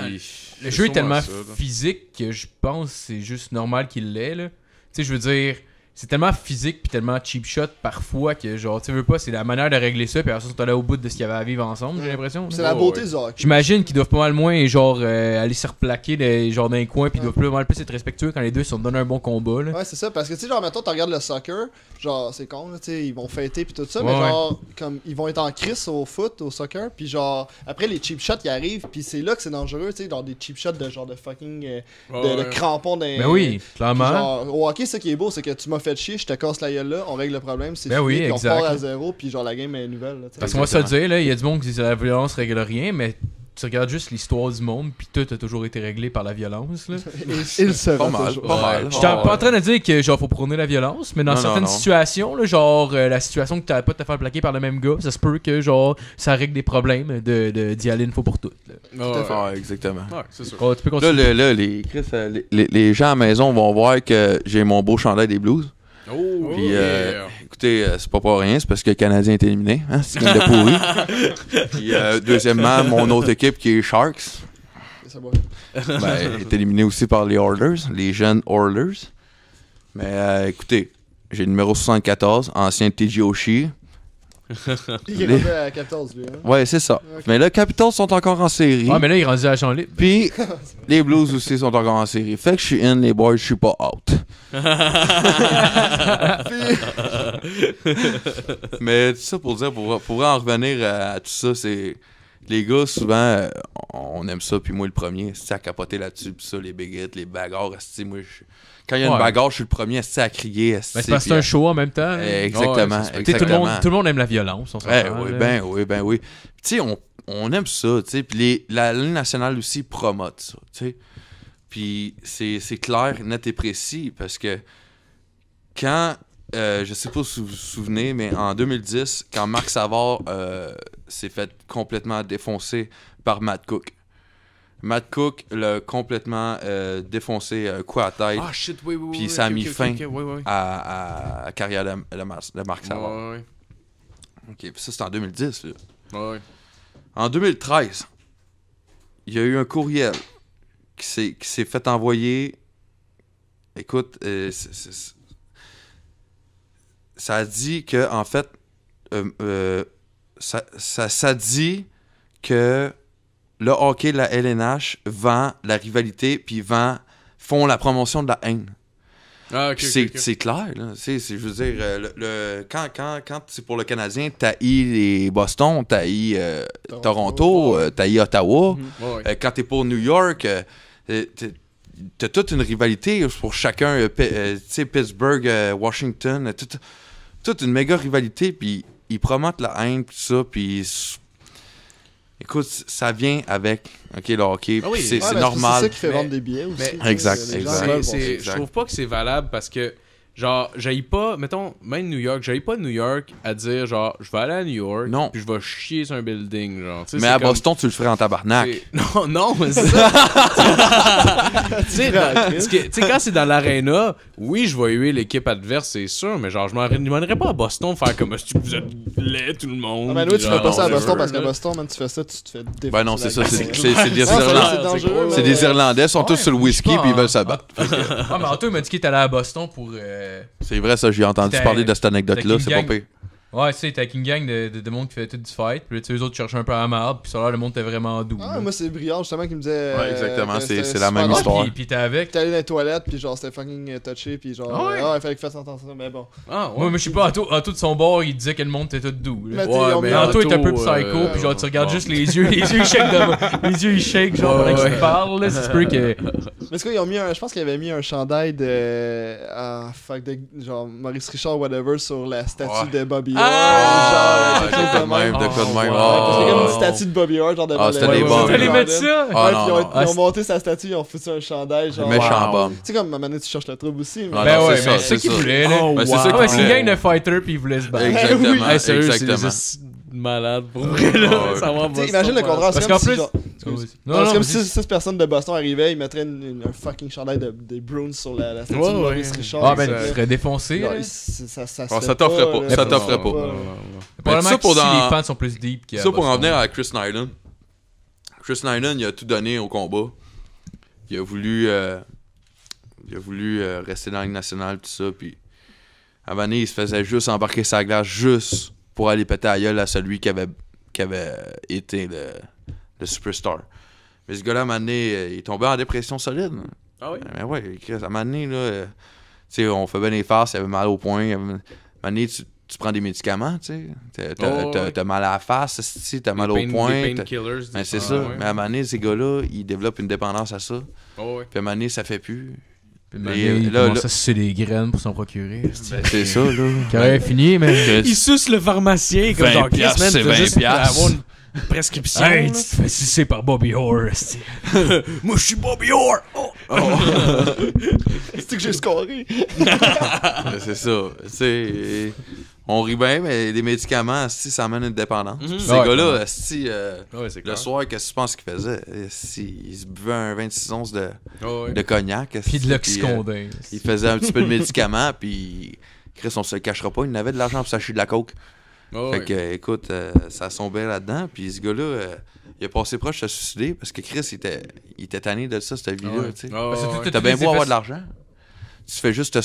Le jeu est tellement ça, là. physique que je pense que c'est juste normal qu'il l'ait, là. Tu sais, je veux dire, c'est tellement physique puis tellement cheap shot parfois que, genre, tu veux pas, c'est la manière de régler ça, puis après ça, ils sont allés au bout de ce qu'il y avait à vivre ensemble, j'ai l'impression. C'est là. la Ouais, beauté ouais. du hockey. J'imagine qu'ils doivent pas mal moins, genre, aller se replaquer, genre, dans les coins, puis ils doivent pas mal plus être respectueux quand les deux se sont donné un bon combat, là. Ouais, c'est ça, parce que tu sais, genre, mettons, tu regardes le soccer, genre, c'est con, là, tu sais, ils vont fêter pis tout ça, Ouais, mais ouais. genre, comme, ils vont être en crise au foot, au soccer, pis genre, après, les cheap shots, ils arrivent, pis c'est là que c'est dangereux, tu sais, genre, des cheap shots de genre de fucking, de crampons d'un. Ben oui, clairement. Genre, au hockey, ce qui est beau, c'est que tu m'as fait chier, je te casse la gueule là, on règle le problème, c'est Ben oui, fini, puis on exact. part à zéro, puis genre, la game est nouvelle, là, tu sais. Parce qu'on va se le dire, là, il y a du monde qui dit que la violence règle rien, mais tu regardes juste l'histoire du monde, puis tout a toujours été réglé par la violence, là. Il sera Pas mal, toujours. pas mal. Je suis pas en train de dire que genre faut prôner la violence, mais dans Non, certaines non. situations, là, genre la situation que t'as pas de te faire plaquer par le même gars, ça se peut que genre ça règle des problèmes d'y aller une fois pour toutes. Là. Ouais, exactement. Ouais, c'est sûr. Oh, tu peux Là, continuer. les gens à la maison vont voir que j'ai mon beau chandail des Blues. Oh, Puis, yeah. écoutez, c'est pas pour rien, c'est parce que le Canadien est éliminé. Hein, c'est une game de pourri. Puis, deuxièmement, mon autre équipe qui est Sharks, Ça va. ben, est éliminée aussi par les Oilers, les jeunes Oilers. Mais écoutez, j'ai le numéro 74, ancien TJ Oshie. Il est rendu à 14, lui, hein. Ouais, c'est ça. Ok. Mais là, Capitals sont encore en série. Ah, mais là il est rendu à la champ libre. Puis, les Blues aussi sont encore en série. Fait que je suis in, les boys, je suis pas out. Mais tout ça pour dire, pour en revenir à tout ça, c'est... Les gars, souvent, on aime ça, puis moi le premier, c'est à capoter là-dessus, puis ça, les bigots, les bagarres, esti, moi, quand il y a une Ouais. bagarre, je suis le premier esti, à crier, esti, Ben, c'est parce que puis c'est un show en même temps. là. Exactement, Ouais, c'est ça. Tu sais, tout exactement. le monde aime la violence, on s'entend. Oui, là. ben oui. Tu sais, on aime ça, tu sais. Puis la Ligue nationale aussi promote ça, tu sais. Puis c'est clair, net et précis, parce que quand, je sais pas si vous vous souvenez, mais en 2010, quand Marc Savard s'est fait complètement défoncer par Matt Cook. Matt Cook l'a complètement défoncé, coup à la tête, Ah shit, oui, oui, Puis oui, ça a ok, mis ok, fin ok, ouais, ouais. à la carrière de Marc Savard. Ouais, ouais. OK, puis ça, c'était en 2010, là. Ouais. En 2013, il y a eu un courriel qui s'est fait envoyer. Écoute, ça a dit que, en fait, ça dit que le hockey de la LNH vend la rivalité puis font la promotion de la haine. Ah, ok, Puis ok, ok. c'est clair, là. Je veux dire, quand c'est pour le Canadien, t'haïs les Boston, t'haïs Toronto, t'haïs Ottawa. Ouais, ouais. Quand t'es pour New York, t'as toute une rivalité pour chacun. Tu sais, Pittsburgh, Washington, toute une méga rivalité. Puis ils promotent la haine, tout ça. Puis Écoute, ça vient avec le hockey. Ah oui. C'est Ouais, mais normal. C'est ça qui fait Mais- vendre des billets aussi. mais- tu sais, Exact, les gens exact. veulent voir ça. Je trouve pas que c'est valable parce que, genre, j'aille pas, mettons, même New York, j'aille pas New York à dire, genre, je vais aller à New York, Non. puis je vais chier sur un building, genre. Tu sais, Mais c'est à comme- Boston, tu le ferais en tabarnak. Non, mais c'est ça. Tu sais, prends, dans- Chris. tu sais, quand c'est dans l'aréna, oui, je vais huer l'équipe adverse, c'est sûr, mais genre, je m'en demanderais pas à Boston faire comme si vous êtes laid, tout le monde. Ah, mais oui, tu genre, fais pas ça à whatever, Boston parce qu'à là. Boston, man, tu fais ça, tu te fais défoncer. Ben non, c'est ça. la C'est gueule. c'est des Non, Irlandais. c'est dangereux. C'est des Irlandais, ils sont tous sur le whisky Ouais, puis ils ouais. veulent se battre. Ah, mais Anto, il m'a dit qu'il était allé à Boston pour. C'est vrai, ça, j'ai entendu C'était- parler de cette anecdote-là, c'était c'est pas King Gang. pire. Ouais, tu sais, t'as une gang de monde qui fait tout du fight. Puis là, tu sais, eux autres cherchaient un peu à la merde. Puis ça a l'air, le monde était vraiment doux. Ah, là. moi, c'est Briard, justement, qui me disait. Ouais, exactement, que c'est c'était la même super histoire. drôle. Puis t'es avec. T'es allé dans les toilettes, puis genre, c'était fucking touché, puis genre. Ah ouais? Il fallait qu'il fasse attention, mais bon. Ah, ouais. Moi, je sais pas, Anto de son bord, il disait que le monde était tout doux. là. Mais t'sais, ils ont mis Mais Anto est un peu psycho, euh, puis genre, tu regardes bon. juste les yeux ils shake les yeux ils shake, genre, pendant Ouais, qu'il parle, là, c'est se peut que. Mais c'est quoi, ils ont mis un. Je pense qu'ils avaient mis un chandail de. Genre, Maurice Richard, whatever, sur la statue Ouais. de Bobby Ah! Orr. Genre, quelque chose de même. De quoi de même. Oh, Parce qu'il y a comme Oh. une statue de Bobby Orr, genre devant Ah, c'était le- des Ouais, bombes. ouais, Vous allez ouais. mettre ça? Ah, Ouais, non, puis non. ils ont monté sa statue, ils ont foutu un chandail, genre. Méchant Wow. bombe. Tu sais, comme à un moment donné, tu cherches le trouble aussi. Mais... Ah, Ben non, ouais, c'est mais ça, c'est ça qu'il c'est ça. voulait, là. Oh, Ben, c'est wow. ça qu'il Ouais, c'est une voulait. gang de fighters, puis ils voulaient se battre. Exactement, Hey, sérieux, c'est exactement. des malades pour vrai, là. Ouais. Ça va Tu sais, imagine le contraire. Parce C'est qu'en comme si, plus. genre- Non, c'est comme vas-y. si 6 personnes de Boston arrivaient, ils mettraient un fucking chandail des Bruins sur la statue Ouais, de Maurice ouais. Richard. Ah, ben, ça- tu serais défoncé, genre, là. ça se Ah, fait ça t'offrait pas, là. ça t'offrait pas. Probablement ça que pour si dans- les fans sont plus deep qu'à Ça pour en Boston. venir à Chris Nyland. Chris Nyland, il a tout donné au combat. Il a voulu rester dans la Ligue nationale, tout ça. Puis à un moment donné, il se faisait juste embarquer sa glace juste pour aller péter à gueule à celui qui avait été le superstar. Mais ce gars-là, à un moment donné, il est tombé en dépression solide. Ah oui? Mais ouais, Chris, à un moment donné, là, tu sais, on fait bien les faces, il avait mal au poing. À un moment donné, tu prends des médicaments, tu sais. T'as mal à la face, t'as mal au poing. Des t'as- painkillers. Ben, c'est Ah, ça. ouais. Mais à un moment donné, ces gars-là, ils développent une dépendance à ça. Oh, ouais. Puis à un moment donné, ça fait plus. Puis Et, il là, commence là- à sucer des graines pour s'en procurer. C'est ça, là. Carrière finie, mais. Il suce le pharmacien comme 20 genre Chris, piastres, man, c'est t'as 20 juste piastres. avoir une prescription. Hey, là. tu te fais sucer par Bobby Orr, esti. Moi, je suis Bobby Orr! Oh. C'est que j'ai scoré. Ben, c'est ça. Tu sais, on rit bien, mais les médicaments, asti, ça amène une dépendance. Mhm. Ces Ouais, gars-là, asti, Ouais, c'est le clair. soir, qu'est-ce que tu penses qu'ils faisaient? Asti, ils se buvaient un 26 onces de Oh, ouais. de cognac. asti, Puis de l'oxycondin. il faisait un petit peu de médicaments, puis Chris, on se le cachera pas, il avait de l'argent pour s'acheter de la coke. Oh, Fait ouais. que, écoute, ça sombrait là-dedans. Puis ce gars-là, il a passé proche de se suicider parce que Chris, il était tanné de ça, cette vie-là. Ouais. tu sais. Oh, Parce que ouais. tout- T'as bien les beau avoir effets- de l'argent. Tu fais juste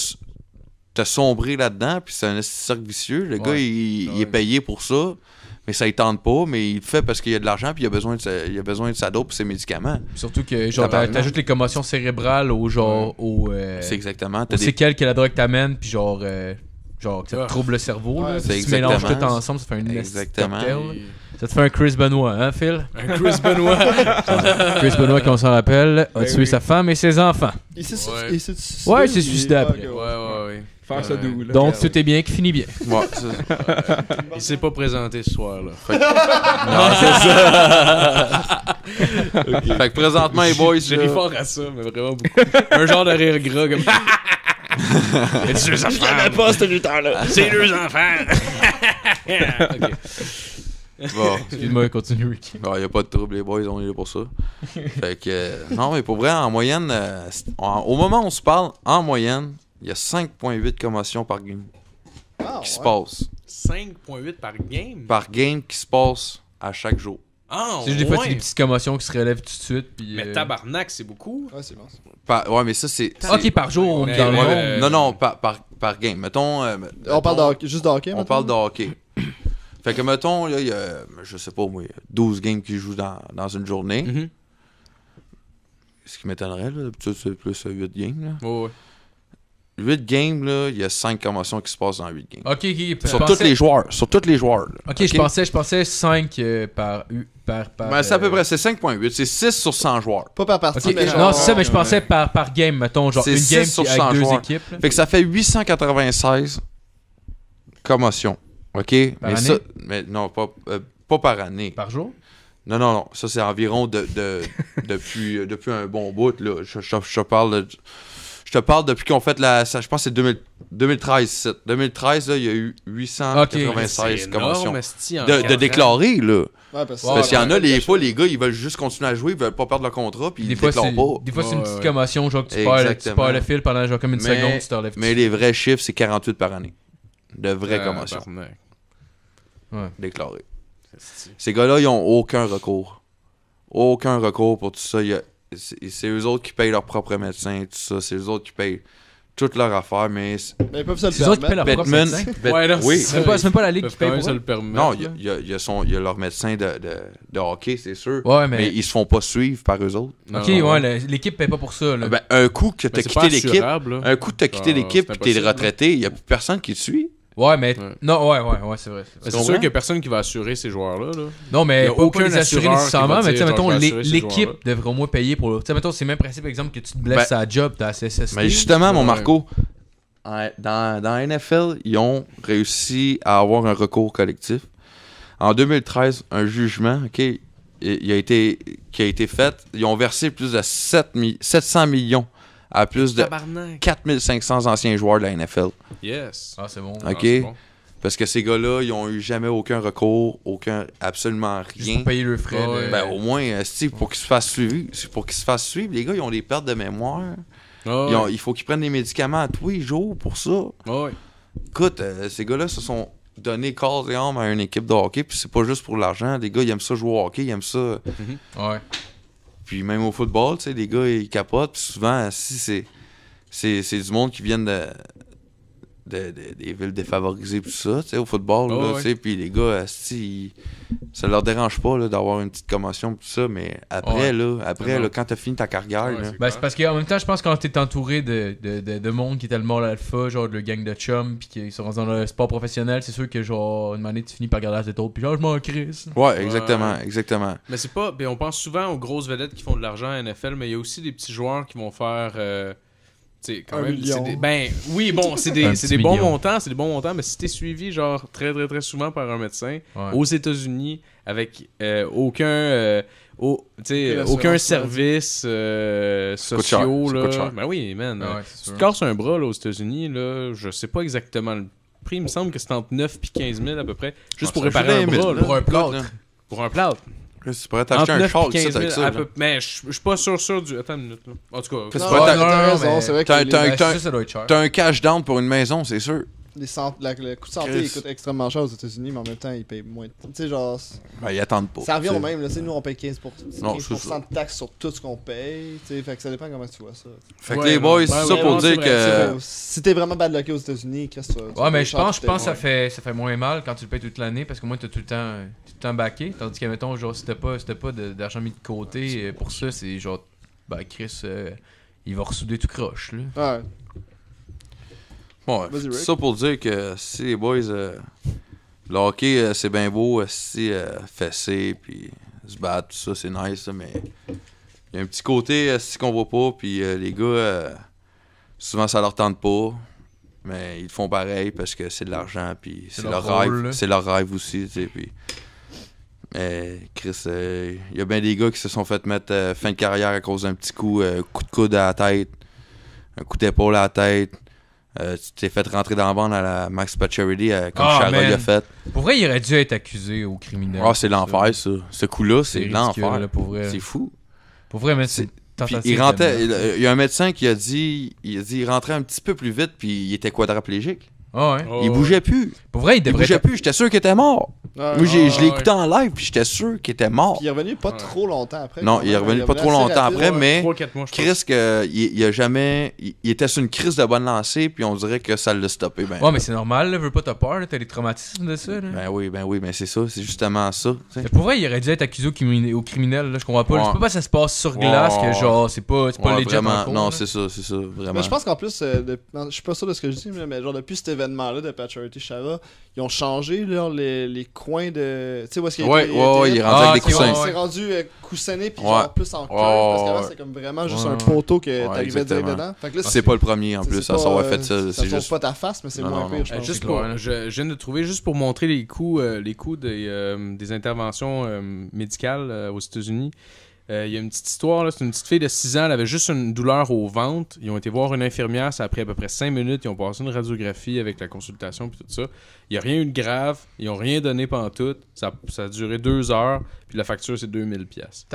te sombrer là-dedans, puis c'est un cercle vicieux. Le gars, il Ouais. est payé pour ça, mais ça il tente pas, mais il le fait parce qu'il a de l'argent, puis il a besoin de sa dope et ses médicaments. Surtout que, genre, Tabarnak. t'ajoutes les commotions cérébrales au genre. C'est exactement. Aux T'as des... séquelles que la drogue t'amène, puis genre que ça te Ah. trouve le cerveau. Ouais, là. c'est Si tu mélanges exactement tout ensemble, ça fait un esti de Exactement. cocktail, là. Ça te fait un Chris Benoit, hein, Phil? Un Chris Benoit. Chris Benoit, qu'on s'en rappelle, a Ben tué oui. sa femme et ses enfants. Il s'est Ouais. suicidé. Ouais, il s'est suicidé après. Ouais, ouais, ouais. Faire ça doux, là. Donc, tout est bien qui finit bien. Ouais, ça- Il s'est pas présenté ce soir-là. Fait que présentement, les boys, J'ai là, ri fort à ça, mais vraiment beaucoup. Un genre de rire gras comme. C'est deux enfants. pas ce lutteur-là. C'est deux enfants. Ok. bon, Excuse-moi, continue, Ricky. il n'y a pas de trouble, les boys, on est là pour ça. Fait que, non, mais pour vrai, en moyenne, au moment où on se parle, en moyenne, il y a 5,8 commotions par game qui se passent. 5.8 par game. Par game qui se passe à chaque jour. Ah, C'est juste des fois, c'est ouais. des petites commotions qui se relèvent tout de suite. Puis, Mais tabarnak, c'est beaucoup. Ouais, c'est bon. Ouais, mais ça, c'est. Ok, par jour, Ouais, dans le ouais, monde. Non, par game. Mettons. On parle de hockey, juste de hockey, On maintenant? parle de hockey. Fait que, mettons, là, il y a, je sais pas, moi, il y a 12 games qui jouent dans une journée. Mhm. Ce qui m'étonnerait, là. D'habitude, c'est plus 8 games, là. Ouais, ouais. 8 games, là, il y a 5 commotions qui se passent dans 8 games. Ok, ok. Sur tous les joueurs. Sur tous les joueurs. Là. Ok, je pensais 5 par. Ben, c'est à peu près, c'est 5.8. C'est 6 sur 100 joueurs. Pas par partie, Ok, mais genre... non, c'est ça, mais je pensais par game, mettons, genre C'est une 6 game sur avec 100 deux joueurs. équipes. là. Fait que ça fait 896 commotions. OK? Par mais année? ça. Mais non, pas par année. Par jour? Non. Ça, c'est environ depuis un bon bout, là. Je te parle depuis qu'on fait je pense que c'est 2013. 2013, là, il y a eu 896 commotions. De déclarer, là. Ouais, parce qu'il y en a, les gars, ils veulent juste continuer à jouer, ils veulent pas perdre le contrat, puis ils déclarent pas. Des fois, c'est une petite commotion, genre que tu perds le fil pendant genre comme une seconde, tu te relèves. Mais les vrais chiffres, c'est 48 par année. De vraies commotions. Déclarées. Ces gars-là, ils ont aucun recours. Aucun recours pour tout ça. C'est eux autres qui payent leur propre médecin, tout ça. C'est eux autres qui payent toutes leurs affaires, mais ils peuvent se le c'est eux autres qui payent leur propre médecin. Oui. C'est même pas la ligue qui paye pour eux. Non, il y a leur médecin de hockey, c'est sûr. Ouais, mais ils se font pas suivre par eux autres. Ok, ouais, l'équipe paye pas pour ça. Là. Ben, un coup que t'as quitté l'équipe, et t'es retraité, il y a plus personne qui te suit. Ouais, mais. Non, ouais, c'est vrai. C'est sûr qu'il y a personne qui va assurer ces joueurs-là. Là. Non, mais pas aucun les assurer nécessairement, mais tu sais, mettons, l'équipe devrait devrait au moins payer pour. Tu sais, mettons, c'est le même principe, exemple, que tu te blesses à la job, t'as CSST. Mais justement, mon Marco, dans la NFL, ils ont réussi à avoir un recours collectif. En 2013, un jugement, qui a été fait, ils ont versé plus de 700 millions à plus de 4500 anciens joueurs de la NFL. Yes. Ah, c'est bon. OK? Parce que ces gars-là, ils ont eu jamais aucun recours, absolument rien. Juste pour payer leurs frais. Ben, au moins, pour qu'ils se fassent suivre. Les gars, ils ont des pertes de mémoire. Il faut qu'ils prennent des médicaments à tous les jours pour ça. Écoute, ces gars-là se sont donné corps et âme à une équipe de hockey, puis c'est pas juste pour l'argent. Les gars, ils aiment ça jouer au hockey, ils aiment ça. Ouais. Puis même au football, tu sais, les gars, ils capotent. Puis souvent, si c'est du monde qui viennent des villes défavorisées, tout ça, tu sais, au football, là, tu sais, puis les gars, ça leur dérange pas là, d'avoir une petite commotion, tout ça, mais après, quand t'as fini ta carrière, là, c'est parce qu'en même temps, je pense que quand t'es entouré de monde qui est tellement l'alpha, genre le gang de chums, puis qui sont rendus dans le sport professionnel, c'est sûr que genre une année tu finis par garder la tête haute, puis genre je m'en crisse. Ouais, exactement. Mais c'est pas, on pense souvent aux grosses vedettes qui font de l'argent à NFL, mais il y a aussi des petits joueurs qui vont faire quand même, oui, bon, c'est des bons montants, mais si t'es suivi genre très très très souvent par un médecin aux États-Unis avec aucun service sociaux là. Ben oui, man. Tu te casses un bras là, aux États-Unis là, je sais pas exactement le prix, il me semble que c'est entre 9 et 15 000 à peu près, juste pour réparer un bras là, pour un plâtre. Tu pourrais t'acheter un char avec ça. Mais je suis pas sûr du. Attends une minute. Là. En tout cas, c'est vrai que t'as un cash down pour une maison, c'est sûr. Le coût de santé il coûte extrêmement cher aux États-Unis, mais en même temps, ils payent moins. Tu sais, genre. Ben, ils attendent pas. Ça revient au même. Là, nous, on paye 15% de taxes sur tout ce qu'on paye. Fait que ça dépend comment tu vois ça. Fait que les boys, c'est ça pour dire que. Si t'es vraiment bad lucké aux États-Unis, qu'est-ce que tu vas. Ouais, mais je pense que ça fait moins mal quand tu le payes toute l'année parce que moi, t'as tout le temps backé. Tandis que, mettons, genre, si t'as pas d'argent mis de côté pour ça, c'est genre. Ben, Chris, il va ressouder tout croche, là. Ouais. Ouais, c'est ça pour dire que si les boys, le hockey, c'est bien beau, fesser, puis se battre, tout ça, c'est nice, mais il y a un petit côté qu'on voit pas, puis les gars, souvent ça leur tente pas, mais ils le font pareil parce que c'est de l'argent, puis c'est leur rêve, c'est leur rêve aussi, tu sais, puis... Chris, il y a bien des gars qui se sont fait mettre fin de carrière à cause d'un petit coup de coude à la tête, un coup d'épaule à la tête. Tu t'es fait rentrer dans la bande à la Max Pacioretty comme Chara l'a fait. Pour vrai, il aurait dû être accusé au criminel. Ah, c'est l'enfer, ça. Ce coup-là, c'est l'enfer. Là, pour vrai. C'est fou. Pour vrai, mais c'est... Puis il y a un médecin qui a dit il rentrait un petit peu plus vite, puis il était quadraplégique. Ah ouais. Il bougeait plus. Pour vrai, il bougeait plus. J'étais sûr qu'il était mort. Moi, je l'ai écouté en live, puis j'étais sûr qu'il était mort. Puis il est revenu pas trop longtemps après. Non, il est revenu pas trop longtemps après, mais 3-4 mois, Chris, il a jamais... Il était sur une crise de bonne lancée, puis on dirait que ça l'a stoppé. Ben, ouais, mais c'est normal, là, veux pas t'as peur, t'as des traumatismes de ça. Là. Ben oui, mais c'est ça, c'est justement ça. Pour vrai, il aurait dû être accusé au criminel, là, je comprends pas. Ouais. C'est pas parce que ça se passe sur glace que genre, c'est pas legit encore. Non, c'est ça, vraiment. Mais je pense qu'en plus, je suis pas sûr de ce que je dis, mais genre depuis cet événement-là de Pacioretty Chara, ils ont changé là, les coins coin de. Tu sais, où est-ce qu'il Ouais, il est rendu avec des coussins. C'est rendu coussinné puis Ouais. genre plus en curve parce qu'avant c'était comme vraiment juste un poteau que t'arrivais direct dedans. Fait que là, C'est pas le premier en plus à savoir fait ça. Ça C'est sauve juste. pas ta face, mais c'est moins pire, je pense. Juste pour, je viens de trouver, juste pour montrer les coûts des interventions médicales aux États-Unis. Il y a une petite histoire, là, c'est une petite fille de 6 ans, elle avait juste une douleur au ventre. Ils ont été voir une infirmière, ça a pris à peu près 5 minutes. Ils ont passé une radiographie avec la consultation puis tout ça. Il n'y a rien eu de grave, ils n'ont rien donné pantoute. Ça a duré 2 heures, puis la facture c'est 2000$.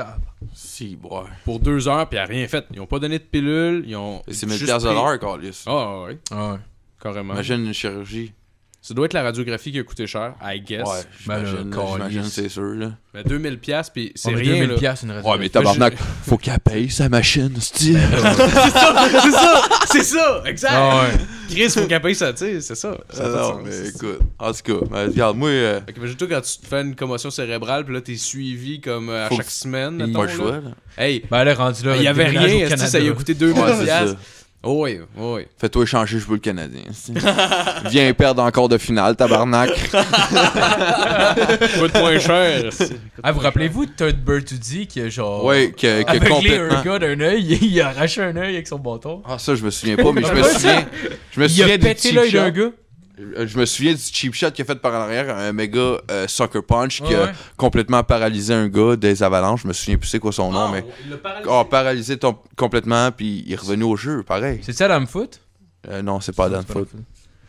Si, ouais. Pour 2 heures, puis elle n'a rien fait. Ils n'ont pas donné de pilule, ils ont. Et c'est juste 1000$ pris- à l'heure, Carlis. Ah ouais, Ah ouais. carrément. Imagine une chirurgie. Ça doit être la radiographie qui a coûté cher, I guess. Ouais, j'imagine, c'est sûr, là. Mais 2000$, puis c'est On a rien. 2000$, Là. une raison. Ouais, mais tabarnak, faut qu'elle paye sa machine, c'est C'est ça, exact. Ah ouais. Chris, faut qu'elle paye ça, tu sais, c'est ça. Ça a pas de Non, sens. mais écoute, en tout cas, regarde, moi, Fait que imagine-toi quand tu te fais une commotion cérébrale, puis là, t'es suivi comme à Faut chaque semaine. il- mettons, pas le là. choix, là. Hey, Ben là, rendu là. il y avait déménage au rien, Canada. ça y a coûté 2000$. Ouais, c'est ça. Oh oui, oh oui. Fais-toi échanger, je veux le Canadien. Viens perdre encore de finale, tabarnak. Coûte moins cher. Ah, vous rappelez-vous de Todd Bertuzzi qui a genre. Ouais, que aveuglé complètement. un gars d'un œil, il a arraché un œil avec son bâton. Ah, ça, je me souviens pas, mais je me souviens. Je me Il a souviens du pété cheap l'œil d'un shot. gars. Je me souviens du cheap shot qu'il a fait par en arrière, un méga sucker punch qui Ouais, a ouais. complètement paralysé un gars des avalanches. Je me souviens plus c'est quoi son nom, mais. Paralysé complètement, puis il est revenu au jeu, pareil. C'est ça, Adam Foot? Non, c'est pas Dan Foot.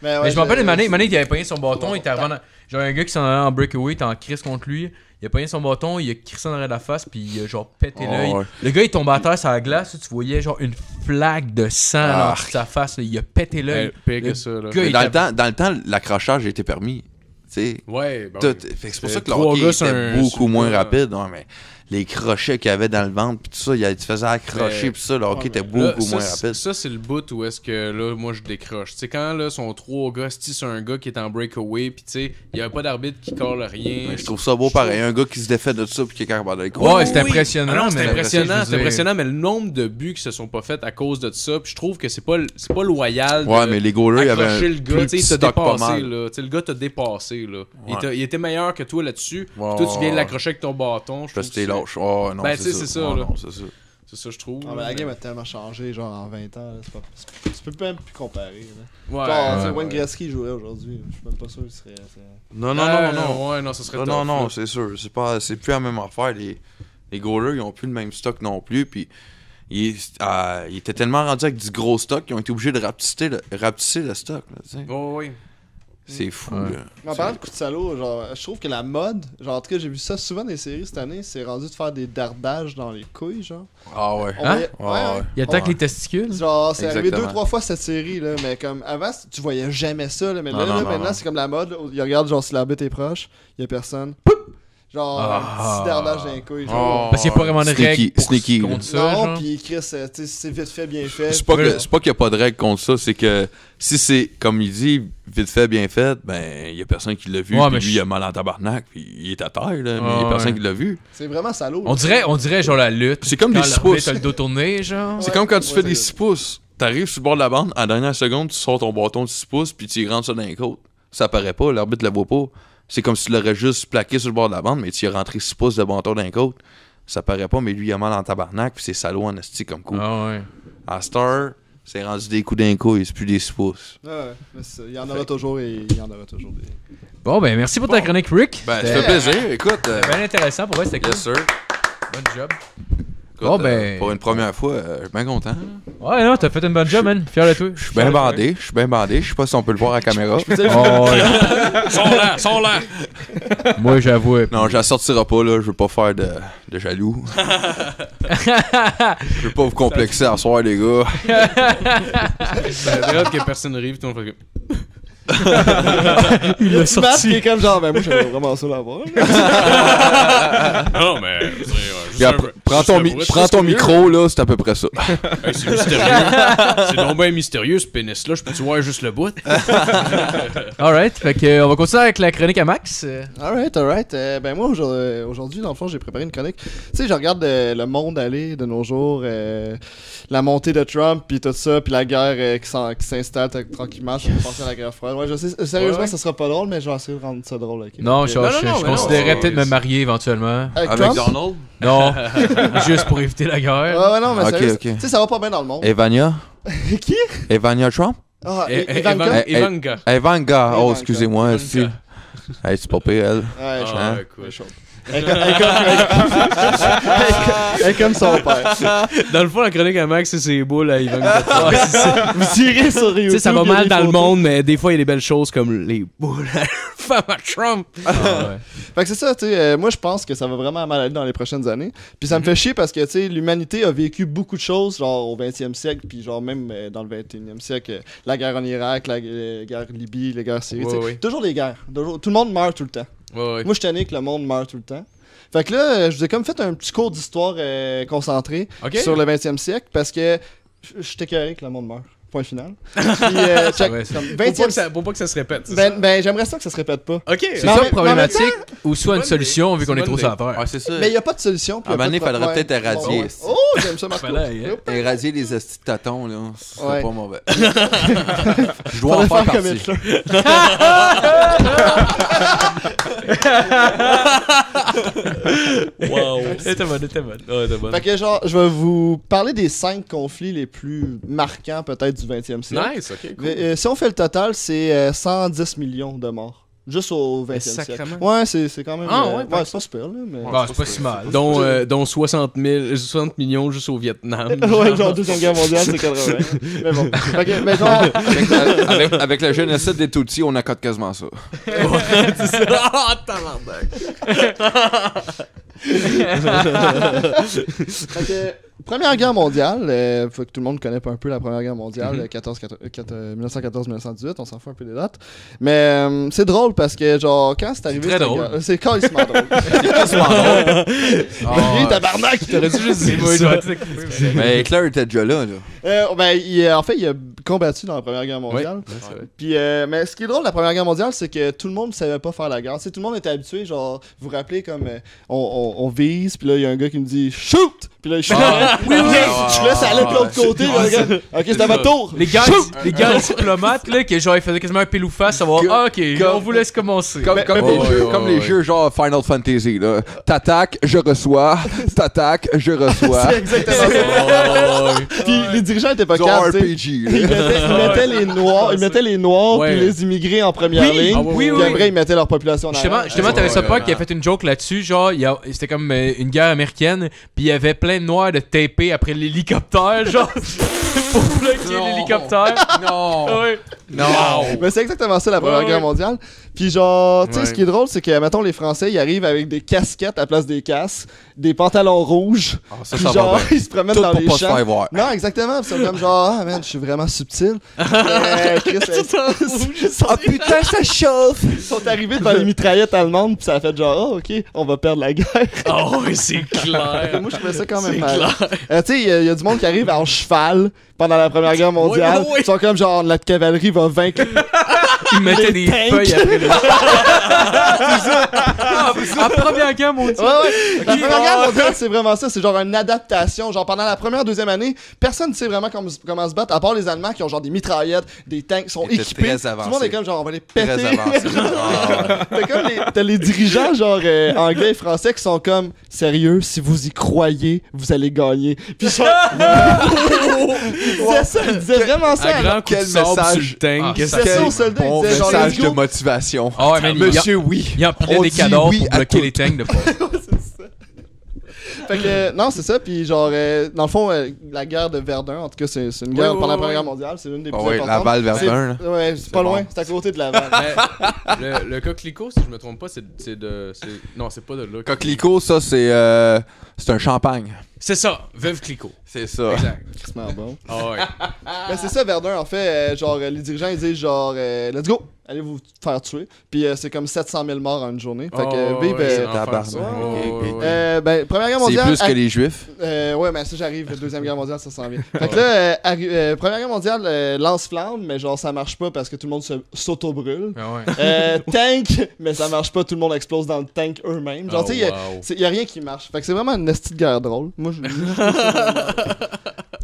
Mais Mais je me rappelle une année, il avait pogné son bâton, il était avant. Genre un gars qui s'en allait en breakaway, il était en crise contre lui. Il a pogné son bâton, il a crissé en arrière de la face, puis il a genre pété Oh, l'œil. ouais. Le gars il tombait à terre sur la glace, tu voyais genre une flaque de sang là, Ah. sur sa face, là, il a pété l'œil. Pire que Le ça, là. gars, Mais il dans le temps, l'accrochage était permis. Tu sais. Ouais, ben Tout. oui. Fait que c'est pour C'est ça que le trois hockey gars sur était un- beaucoup moins sur- rapide. Ouais, mais les crochets qu'il y avait dans le ventre, puis tout ça, il se faisait accrocher, Mais- puis ça, le hockey était Là, beaucoup ça, moins rapide. Ça, c'est le bout où est-ce que là, moi, je décroche. Tu sais, quand là, sont 3 gars, c'est un gars qui est en breakaway, pis tu sais, il y a pas d'arbitre qui colle rien. Mais je trouve ça beau pareil. Un gars qui se défait de ça, puis qui est capable d'aller Ouais, c'est impressionnant. Ah non, mais c'est après ça, impressionnant, je veux c'est dire- impressionnant, mais le nombre de buts qui se sont pas faits à cause de ça, puis je trouve que c'est pas loyal. Ouais, de mais les goalers, il y avait accrocher un le gars, plus tu sais, il petit t'a stock pas dépassé, mal. là. Tu sais, le gars t'a dépassé, là. Ouais. Il était meilleur que toi là-dessus. Ouais, Puis toi, tu viens de ouais. l'accrocher avec ton bâton. Je Parce trouve que t'es que lâche. Oh, non, Ben, tu sais, c'est ça, Ouais, là. non, c'est ça. c'est ça, je trouve. Ah, mais la game a tellement changé, genre en 20 ans. Là, tu peux même plus comparer. Là. Ouais. Genre, ouais, Wayne Gretzky jouait aujourd'hui. Je suis même pas sûr qu'il serait. Non, non, non, non. Ouais, non, ça serait Non, tough, non, non, là. c'est sûr. C'est plus la même affaire. Les goalers, ils ont plus le même stock non plus. Puis, ils étaient tellement rendus avec du gros stock qu'ils ont été obligés de rapetisser le stock. Là, tu sais. Oh, oui. C'est fou, Ouais. là. Mais en parlant de coup de salaud, genre, je trouve que la mode, genre, en tout cas, j'ai vu ça souvent dans les séries cette année, c'est rendu de faire des dardages dans les couilles, genre. Ah ouais. On Hein? voyait- Ouais. Il attaque Ouais. les testicules. Genre, c'est arrivé Exactement. 2-3 fois cette série, là, mais comme avant, tu voyais jamais ça, là, mais Non, là, non, non, maintenant, non. c'est comme la mode, là, où il regarde, genre, si l'arbitre est proche, il y a personne. Poup! Genre, Ah. un petit dardage dans les couilles, genre. Parce qu'il n'y a pas vraiment de Sneaky- règles pour sneaky, contre là. ça. Non, genre. pis Chris, tu sais, c'est vite fait, bien fait. C'est pas qu'il n'y a pas de règle contre ça, c'est que si c'est, comme il dit, vite fait, bien fait, ben, il y a personne qui l'a vu, Ouais, puis mais lui, il a mal en tabarnak, puis il est à terre, là, mais il y a Ouais, personne ouais. qui l'a vu. C'est vraiment salaud. On dirait genre la lutte. C'est comme quand des 6 l'arbitre pouces. a le dos tourné, genre. C'est Ouais, comme quand tu ouais, fais c'est des ça. 6 pouces. T'arrives sur le bord de la bande, en dernière seconde, tu sors ton bâton de 6 pouces, puis tu y rentres ça dans les côtes. Ça paraît pas, l'arbitre le voit pas. C'est comme si tu l'aurais juste plaqué sur le bord de la bande, mais tu y as rentré 6 pouces de bâton dans les côtes. Ça paraît pas, mais lui, il a mal en tabarnak, puis c'est salaud en esti comme coup. Ah ouais. À Star, c'est rendu des coups d'un coup, c'est plus des 6 pouces. Ouais, mais il y en aura toujours et il y en aura toujours des. Bon, ben merci pour ta chronique, Rick. Ben, ça C'était fait plaisir. Écoute, bien intéressant pour moi, c'était cool. yes sir. Bon job. Écoute, Bon, ben- pour une première fois, je suis bien content. Ouais, non, t'as fait une bonne job, man. Fier de toi. Je suis bien bandé, je sais pas si on peut le voir à la caméra. Oh, ouais. Sont là! Moi, j'avoue. Non, je la sortira pas, là, je veux pas faire de jaloux. Je veux pas vous complexer à soir, les gars. C'est drôle que personne rive, tout le monde fait comme- Il l'a Matt qui est comme genre, ben moi j'aimerais vraiment ça l'avoir. Non, mais. je veux dire, juste Regarde, un- prends juste ton, un bruit, prends c'est ton mieux. micro, là, c'est à peu près ça. Hey, c'est mystérieux. C'est donc bien mystérieux, ce pénis-là. Je peux-tu voir juste le bout? Alright, fait que on va continuer avec la chronique à Max. Alright. Ben moi aujourd'hui, dans le fond, j'ai préparé une chronique. Tu sais, je regarde le monde aller de nos jours, la montée de Trump, puis tout ça, puis la guerre qui s'installe tranquillement. Je suis pensé à la guerre froide. Ouais, je sais. Sérieusement, ça sera pas drôle, mais je vais essayer de rendre ça drôle. Okay. Non, Ok. je considérerais peut-être me marier éventuellement. Avec Avec Trump? Donald? Non, juste pour éviter la guerre. Ouais, non, mais Ok, sérieux, ok. tu sais, ça va pas bien dans le monde. Evania? Qui? Evania Trump? Ah, Ivanka? Ivanka. Evanga. Oh, Ivanka. excusez-moi. Ivanka. Si. Hey, c'est pas pire, elle. Ouais, je Ah, Hein? écoute. Elle est comme son père. Dans le fond, la chronique à Max, c'est ses boules à Ivanka. Vous tirez sur YouTube. Tu sais, ça va il y a mal des dans le photos. monde, mais des fois, il y a des belles choses comme les boules à la femme à Trump. Ah, ouais. Fait que c'est ça, tu sais, moi je pense que ça va vraiment mal aller dans les prochaines années. Puis ça me fait chier parce que, tu sais, l'humanité a vécu beaucoup de choses, genre au 20e siècle, puis genre même dans le 21e siècle, la guerre en Irak, la guerre Libye, la guerre Syrie, tu sais. Ouais, ouais. Toujours des guerres. Tout le monde meurt tout le temps. Ouais, ouais. Moi je suis tanné que le monde meurt tout le temps. Fait que là, je vous ai comme fait un petit cours d'histoire concentré Ok. sur le 20e siècle parce que je suis écœuré que le monde meurt. Point final. Puis, check, Ouais, c'est- comme Pour 20e pas que ça se répète. c'est ça? ben, j'aimerais ça que ça se répète pas. Ok. C'est Mais en ça même- problématique mais en ou soit une bonne solution idée. vu qu'on C'est est une trop bonne sur la terre? Ouais, c'est ça. Mais il n'y a pas de solution. puis À un y a moment donné, pas de- faudrait ouais. peut-être éradier. Ouais. Oh, j'aime ça, Marco. Fallait, hein. Éradier les estis de tâtons, là. Ce serait Ouais. pas mauvais. Je dois en Faudrait faire comme partie. Hitler. Wow. C'était bonne, c'était bonne. Ouais, t'es bonne. Fait que genre, je vais vous parler des 5 conflits les plus marquants peut-être du 20e siècle. Nice, ok, cool. Mais, si on fait le total, c'est 110 millions de morts. Juste au 20e siècle. sacrément. Ouais, c'est quand même... Ah, ouais, ouais, c'est pas super, là, mais... Bon, c'est pas si mal. Dont 60 millions juste au Vietnam. ouais, genre, Deuxième Guerre mondiale, c'est 80. Mais bon. Fait que, mais genre... Avec le génocide des Tutsis, on accote quasiment ça. C'est ça. Ah, tabarnak. Fait que, Première Guerre mondiale, faut que tout le monde connaisse un peu la Première Guerre mondiale, 1914-1918, on s'en fout un peu des dates. Mais c'est drôle parce que, genre, quand c'est arrivé... très cette drôle. guerre- C'est carrément drôle. Ah, Tabarnak! T'aurais dû juste dire ça. Mais Hitler était déjà là. Ben, en fait, il a combattu dans la Première Guerre mondiale. Puis, mais ce qui est drôle de la Première Guerre mondiale, c'est que tout le monde ne savait pas faire la guerre. Tu sais, tout le monde était habitué, genre, vous vous rappelez, comme on vise, puis là, il y a un gars qui me dit shoot! Puis là, il shoot. Oui, oui! Puis là, ça allait de l'autre côté. là, le gars. Ok, c'est à votre tour. Les gars diplomates, là, que genre, ils faisaient quasiment un pile ou face, savoir, ah, ok, on vous laisse commencer. Comme les jeux genre Final Fantasy. Là. T'attaques, je reçois. T'attaques, je reçois. C'est exactement ça. Puis les dirigeants étaient pas Genre capables, tu sais. RPG. Ils mettaient les noirs Ouais. puis les immigrés en première ligne. Ah, oui, Puis après, ils mettaient leur population en arrière. Justement, t'avais ça pas qui a fait une joke là-dessus, genre, c'était comme une guerre américaine, puis il y avait plein de noirs de tapés après l'hélicoptère, genre, pour bloquer l'hélicoptère. Non. Ouais. Non. Mais c'est exactement ça la Première Ouais, Guerre ouais. mondiale. Puis genre, tu sais, Ouais. ce qui est drôle, c'est que, mettons, les Français, ils arrivent avec des casquettes à la place des casques, des pantalons rouges, Ça, puis ça genre, va bien. ils se promènent Tout dans pour les pas se champs. faire voir. Non, exactement. Puis c'est comme genre, ah man, je suis vraiment subtil. Chris, Ah putain, ça chauffe. ils sont arrivés devant les mitraillettes allemandes, puis ça a fait genre, oh ok, on va perdre la guerre. Oh, oui, c'est clair. Moi, je trouvais ça quand même C'est mal. clair. Tu sais, il y a du monde qui arrive en cheval pendant la Première Guerre mondiale. Oui, oui. Ils sont comme genre, notre cavalerie va vaincre. Ils mettaient Les des tanks. feuilles après le. En première guerre mondiale. Ouais. La Première Guerre mondiale, c'est vraiment ça. C'est genre une adaptation. Genre, pendant la première, deuxième année, personne ne sait vraiment comment se battre, à part les Allemands qui ont genre des mitraillettes, des tanks, qui sont Ils étaient équipés. très Tout le monde est comme genre, on va les péter. Très avancé. T'as les dirigeants, genre anglais et français, qui sont comme, sérieux, si vous y croyez, vous allez gagner. Puis genre, ils disaient vraiment ça. Un grand coup de Quel sable message. sur le tank. Ah, C'est ça aux soldats. Bon Ils disaient genre, message let's de go. motivation. Ah ouais, mais Monsieur, oui. il empilait On des dit cadavres oui pour à bloquer tout. les tanks de force. Fait que, non, c'est ça. Puis, genre, dans le fond, la guerre de Verdun, en tout cas, c'est une guerre oui, pendant la oui, Première oui. Guerre mondiale. C'est l'une des Ah plus ouais, importantes. Laval-Verdun, là. Ouais, c'est pas bon. loin. C'est à côté de Laval. Mais le coquelicot, si je me trompe pas, non, c'est pas de là. Coquelicot, ça, c'est un champagne. C'est ça, Veuve Clicquot. C'est ça. Exact. C'est vraiment bon. Ah ouais. Ben, c'est ça, Verdun, en fait. Genre, les dirigeants, ils disent, genre, let's go, allez vous faire tuer. Puis, c'est comme 700 000 morts en une journée. Fait que, Oh, vive. ouais, c'est tabarnak. l'enfer, ça. Ok, Ouais, ok. ouais, ouais. Ben, Première Guerre C'est mondiale. plus que les Juifs. Ouais, mais ça, j'arrive. Deuxième Guerre mondiale, ça s'en vient. Fait que là, Première Guerre mondiale, lance-flamme, mais genre, ça marche pas parce que tout le monde s'auto-brûle. Ah ouais. Tank, mais ça marche pas, tout le monde explose dans le tank eux-mêmes. Genre, Oh, tu sais, wow. y a rien qui marche. Fait que c'est vraiment une petite guerre drôle. Moi, je.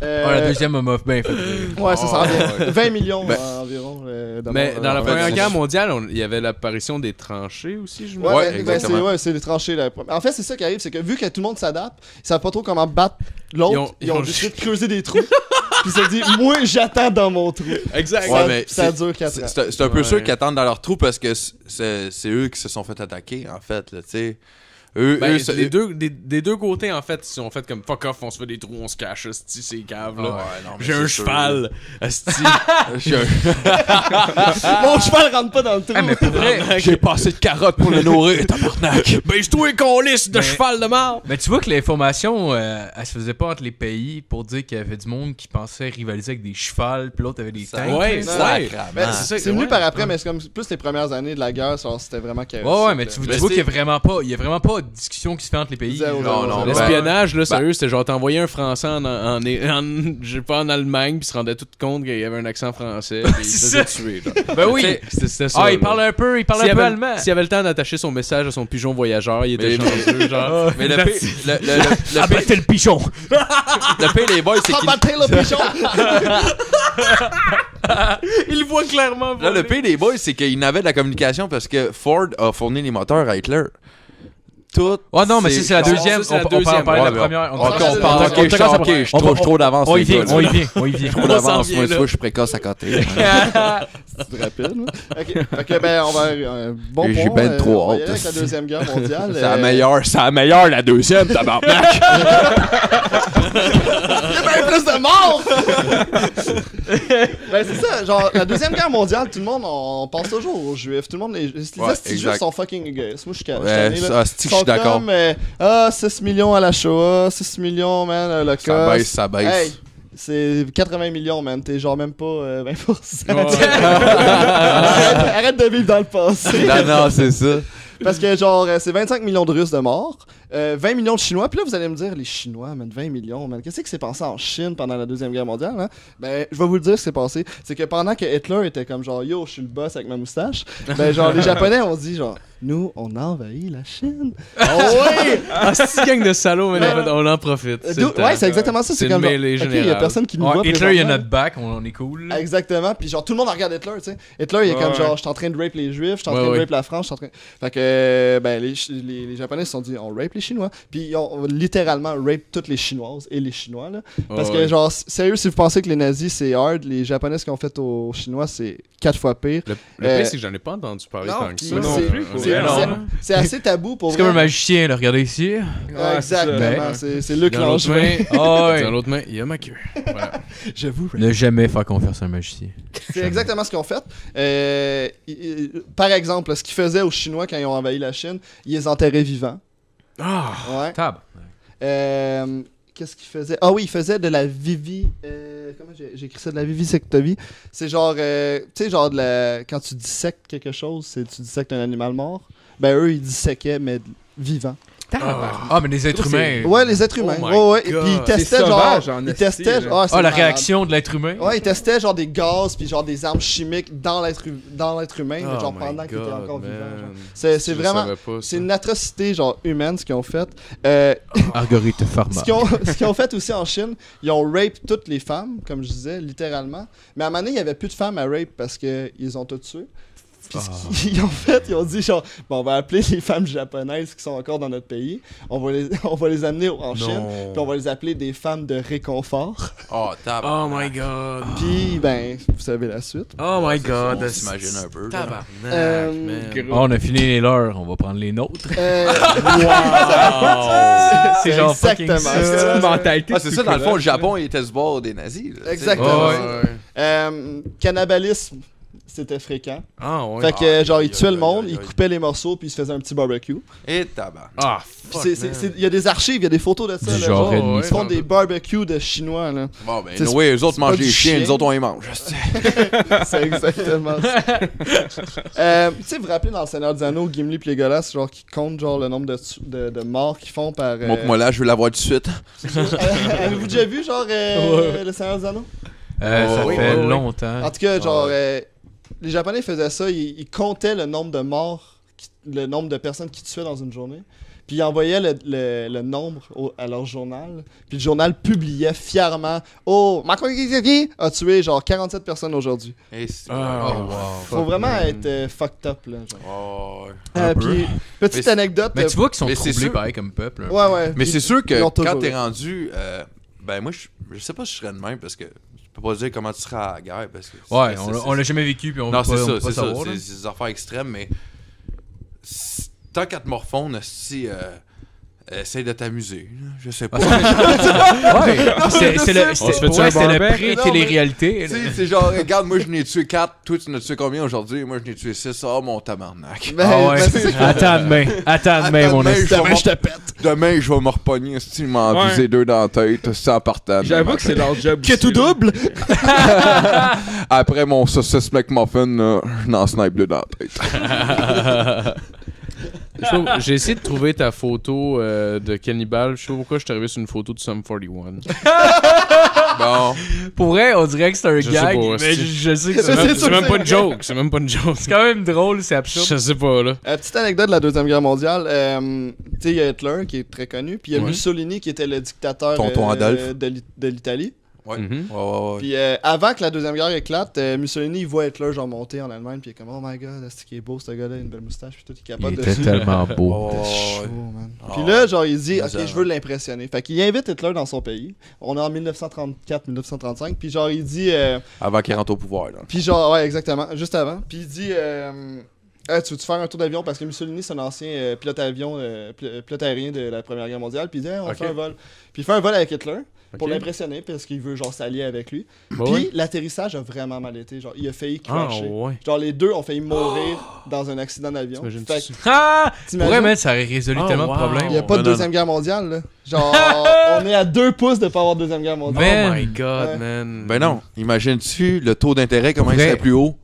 Ah, la deuxième m'a bien fait. Ouais, ça s'en vient. 20 millions Ben- environ. Mais dans la en fait, Première c'est- Guerre mondiale, il y avait l'apparition des tranchées aussi, je me Ouais, ben, exactement. c'est les tranchées. Là. En fait, c'est ça qui arrive, c'est que vu que tout le monde s'adapte, ils savent pas trop comment battre l'autre, ils ont décidé de creuser des trous. Puis ils se disent, moi, j'attends dans mon trou. Exact. Ouais, mais ça dure 4 ans. C'est un peu Ouais. sûr qu'ils attendent dans leur trou parce que c'est eux qui se sont fait attaquer, en fait, là, tu sais. Eux, Des deux côtés, en fait, ils sont fait comme fuck off, on se fait des trous, on se cache, asti, c'est cave, là. Ouais, non, mais J'ai c'est un sûr, cheval, asti. Mon cheval rentre pas dans le trou. Ah, mais pour vrai, J'ai pas assez de carottes pour le nourrir, tabarnak. Baisse-toi, câlisse de Mais- cheval de mort! mais tu vois que l'information, elle se faisait pas entre les pays pour dire qu'il y avait du monde qui pensait rivaliser avec des chevals, puis l'autre avait des Ça- tanks. Ouais, tu sais. ouais. Ben, c'est ça, c'est venu ouais. par après, mais c'est comme plus les premières années de la guerre, genre, c'était vraiment chaotique. Ouais, mais tu Mais vois qu'il y c'est- a vraiment pas de discussion qui se fait entre les pays. Zéro, genre. zéro, zéro. L'espionnage, là, sérieux, c'était genre t'envoyais un Français je sais pas, en Allemagne, puis il se rendait tout compte qu'il y avait un accent français, puis il se C'est faisait tuer, genre. Ben oui. C'était ça. Ah, il là. parle un peu S'il avait, allemand. S'il avait le temps d'attacher son message à son pigeon voyageur, il était Mais- chanceux, genre. Mais le Ah, ben c'est le pigeon. pire, les boys, c'est Ah, qu'ils. bah, t'es le pigeon! Il voit clairement. Là, le pire des boys, c'est qu'ils n'avaient de la communication parce que Ford a fourni les moteurs à Hitler. Tout. Ouais, non, mais c'est la genre- deuxième. ça, c'est la On parle deuxième. de la Ouais, première. Ok, on on parle- parle. ok, Ok, je suis trop d'avance. On y les vient, gars, on y là. vient, on y vient. Trop On s'en d'avance. vient, Moi, tu là. vois, je suis précoce à côté. C'est rapide, là. Ok, ben, on va. Bon J'ai point, ben trop on va y hâte, aller avec la aussi. Deuxième Guerre mondiale. C'est la meilleure, la deuxième, tabarnak. Il y a bien plus de morts! Ben, c'est ça, genre, la Deuxième Guerre mondiale, tout le monde, on pense toujours aux Juifs. Tout le monde, les Ouais, juifs exact. sont fucking égoïstes. Moi, je suis Ouais, tanné, là. ça, c'est que je suis Ils sont d'accord. comme, 6 millions à la Shoah, 6 millions, man, à l'Holocauste. Ça baisse. Hey, c'est 80 millions, man. T'es genre même pas 20%. Ouais. Arrête de vivre dans le passé. Non, c'est ça. Parce que, genre, c'est 25 millions de Russes de morts, 20 millions de Chinois. Puis là, vous allez me dire, les Chinois, man, 20 millions, man. Qu'est-ce qui s'est passé en Chine pendant la Deuxième Guerre mondiale, hein? Ben, je vais vous le dire ce qui s'est passé. C'est que pendant que Hitler était comme, genre, yo, je suis le boss avec ma moustache, ben, genre, les Japonais ont dit, genre, nous, on a envahi la Chine. Oh, ouais! Ah, c'est gang de salauds, mais en fait, on en profite. C'est le temps. Ouais, c'est exactement ça. C'est comme, une genre, mêlée ok, il y a générale. personne qui nous Ouais, voit. Hitler, il y a présentement. notre back, on est cool. là. Exactement, puis genre tout le monde regarde Hitler, tu sais. Hitler, il est comme Ouais. genre, je suis en train de rape les Juifs, je suis en train Ouais, de ouais. rape la France, je suis en train. Fait que, ben, les Japonais se sont dit, on rape les Chinois. Puis ils ont littéralement rape toutes les Chinoises et les Chinois, là. Parce que, Ouais. genre, sérieux, si vous pensez que les nazis c'est hard, les Japonais, ce qu'ils ont fait aux Chinois, c'est 4 fois pire. Le pire, c'est que j'en ai pas entendu parler Non, tant que puis ça. c'est- Non plus. c'est- Ouais, non. c'est assez tabou pour C'est comme un vrai. magicien, là, regardez ici. Ouais, exactement, Ben. c'est Luc Dans l'autre Langevin. main, Ah dans ouais. l'autre main, il y a ma queue. Voilà. J'avoue. Ne jamais faire confiance à un magicien. C'est exactement ce qu'ils ont fait. Par exemple, ce qu'ils faisaient aux Chinois quand ils ont envahi la Chine, ils les enterraient vivants. Ah! Ouais. Tab. Qu'est-ce qu'il faisait? Ah oui, il faisait de la comment j'ai écrit ça? De la vivisectomie. C'est genre, tu sais, genre quand tu dissectes quelque chose, tu dissectes un animal mort. Ben eux, ils disséquaient, mais vivant. Ah, mais les êtres humains. Ouais, les êtres humains. Oh my ouais, ouais. Et God. puis ils C'est testaient sauvage, genre. en Ils esti, testaient. là. Ah, c'est Ah, la malade. réaction de l'être humain. Ouais, ils testaient genre des gaz puis genre des armes chimiques dans l'être humain, mais genre Oh pendant my qu'il était God, encore vivant. man. genre. C'est Je vraiment. savais pas, ça. C'est une atrocité genre humaine ce qu'ils ont fait. Marguerite Pharma. Ce qu'ils ont fait aussi en Chine, ils ont rape toutes les femmes, comme je disais, littéralement. Mais à un moment donné, il n'y avait plus de femmes à rape parce qu'ils ont toutes tuées. Puis ce qu'ils ont fait, ils ont dit genre, bon, on va appeler les femmes japonaises qui sont encore dans notre pays, on va les amener en Chine, puis on va les appeler des femmes de réconfort. Oh, Oh tabarnak. my god. Puis, ben, vous savez la suite. Oh my On god. s'imagine un peu. là. Tabarnak, Euh, man. Ah, on a fini les leurs, on va prendre les nôtres. Wow. C'est genre fucking exactement ça. ça. une mentalité. Ah, c'est ça, dans le fond, le Japon, il était ce bord des nazis. là, Exactement. Ouais. Cannibalisme, c'était fréquent. Ah ouais. Fait que, genre, aïe, ils tuaient aïe, le monde, aïe, ils aïe. coupaient les morceaux, puis ils se faisaient un petit barbecue. Et tabarnak. Ah, Puis fuck, il y a des archives, il y a des photos de ça. Du là, genre genre, ennemi. ils font des barbecues de chinois, là. Bon, ben, C'est- oui, eux autres c'est mangent pas des du chiens, chien. nous autres, on les mange. C'est exactement ça. Tu sais, vous vous rappelez dans le Seigneur des Anneaux, Gimli et Legolas, genre, qui comptent genre le nombre de morts qu'ils font par. Montre-moi là, je veux l'avoir tout de suite. Avez-vous déjà vu, genre, le Seigneur des Anneaux? Ça oui, fait oui, oui. longtemps. En tout cas, genre, les Japonais faisaient ça, ils comptaient le nombre de morts, le nombre de personnes qu'ils tuaient dans une journée. Puis ils envoyaient le nombre à leur journal. Puis le journal publiait fièrement « Oh, Macron a tué genre 47 personnes aujourd'hui. » Faut vraiment être fucked up, là. Genre. Puis, petite anecdote. Mais tu vois qu'ils sont mais c'est troublés sûr. pareil comme peuple. Ouais. Mais Puis, c'est sûr que ils l'ont quand toujours t'es eu. rendu. Ben, moi, je sais pas si je serais de même parce que je peux pas dire comment tu seras à la guerre. Parce que Ouais, on l'a jamais vécu, puis on Non, peut c'est pas ça, savoir. là. c'est des affaires extrêmes, mais tant qu'à te morfondre, si essaye de t'amuser, là, je sais pas. Ouais, c'était le On se fait-tu un c'était le barbecue? pré-télé-réalité. Tu sais, c'est genre, regarde, moi je n'ai tué 4, toi tu n'as tué combien aujourd'hui? Moi je n'ai tué 6, oh mon tabarnak. Ben, Ah ouais. ben, c'est ça. Attends demain, mon Demain, esti. Je te pète. Demain, je vais me repogner, si m'en Ouais. viser 2 dans la tête, sans partant. J'avoue que c'est leur job. Que aussi, tout là. double. Après mon saucisse McMuffin, là, je n'en snipe 2 dans la tête. J'ai essayé de trouver ta photo de cannibale. Je sais pas pourquoi je suis arrivé sur une photo de Sum 41. Bon. Pour vrai, on dirait que c'est un Je sais gag, pas, mais c'est- je sais que C'est c'est sûr C'est même que pas c'est une joke. C'est même pas une joke. c'est quand même drôle, c'est absurde. Je sais pas, là. Petite anecdote de la Deuxième Guerre mondiale. Tu sais, il y a Hitler qui est très connu, puis il y a Ouais. Mussolini qui était le dictateur Tonton Adolphe. de l'Italie. Ouais. Mhm. Ouais. Puis avant que la Deuxième Guerre éclate, Mussolini il voit Hitler genre monter en Allemagne, puis il est comme oh my god, c'est qui est beau ce gars-là, il a une belle moustache, puis tout, il capote Il était dessus. tellement beau. Chaud, man. Ah. Puis là, genre, il dit, Mais ok, ça- je veux l'impressionner. Fait qu'il invite Hitler dans son pays. On est en 1934-1935. Puis genre, il dit, Avant qu'il rentre au pouvoir, là. puis genre, ouais, exactement, juste avant. Puis il dit, hey, tu veux-tu faire un tour d'avion? Parce que Mussolini, c'est un ancien pilote aérien de la Première Guerre mondiale. Puis il dit, hey, on Ok. fait un vol. Puis il fait un vol avec Hitler. Pour Ok. l'impressionner, parce qu'il veut genre s'allier avec lui. Bah Puis ouais. l'atterrissage a vraiment mal été. Genre, il a failli Ah, crasher. ouais. Genre, les deux ont failli mourir dans un accident d'avion. T'imagines Fait ça? que, Ah! Pour t'imagines- vrai, man, ça aurait résolu Oh, tellement wow. de problèmes. il n'y a pas de Non, non, Deuxième Guerre mondiale, là. Genre, on est à 2 pouces de pas avoir de Deuxième Guerre mondiale. Ben, Oh my god, Ouais. man. Ben non, imagines-tu le taux d'intérêt, comment il Vrai. serait plus haut?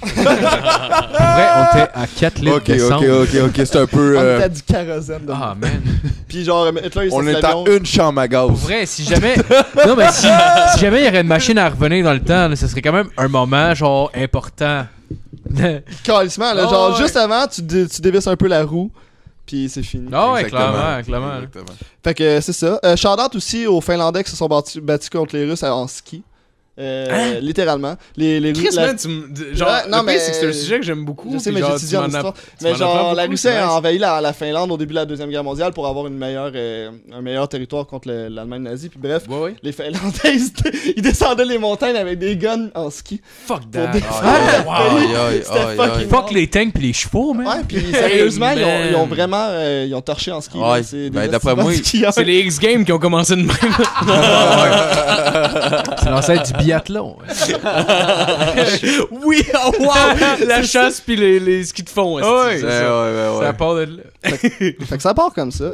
Pour vrai, on était à 4 litres Ok, d'essence. ok, c'est un peu... On était à du kérosène. de Ah, man. Puis genre, Hitler, il on sortit est à l'avion. une chambre à gaz. Pour vrai, si jamais. Non, mais si jamais il y aurait une machine à revenir dans le temps, là, ce serait quand même un moment, genre, important. Calissement, là. Ah, Genre, ouais. juste avant, tu dévisses un peu la roue. Puis c'est fini. Ah, ouais, Exactement. clairement. Exactement. Fait que c'est ça. Shout-out aussi aux Finlandais qui se sont battus contre les Russes en ski. Littéralement. Les Chris, la- man, genre, Ouais, non, le pire, mais- c'est que c'est un sujet que j'aime beaucoup. Je sais, puis mais genre, j'étudie en tu m'en as- histoire. tu Mais m'en genre, apprends la beaucoup, Russie c'est a nice. envahi la Finlande au début de la Deuxième Guerre mondiale pour avoir un meilleur territoire contre l'Allemagne nazie. Puis bref, Ouais, ouais. les Finlandais, ils descendaient les montagnes avec des guns en ski. Fuck Pour that. des- C'était fucking Fuck les tanks pis les chevaux, man. Ouais, puis sérieusement, man. ils ont vraiment ils ont torché en ski. Ouais, là. C'est des ben, d'après estimants moi, skieurs. C'est les X-Games qui ont commencé de même. C'est l'ancêtre du biathlon. Oui, oh, wow! La chasse pis les skis de fond. est-ce que Ouais, c'est ça. ouais. Ça part de là. Fait que ça part comme ça.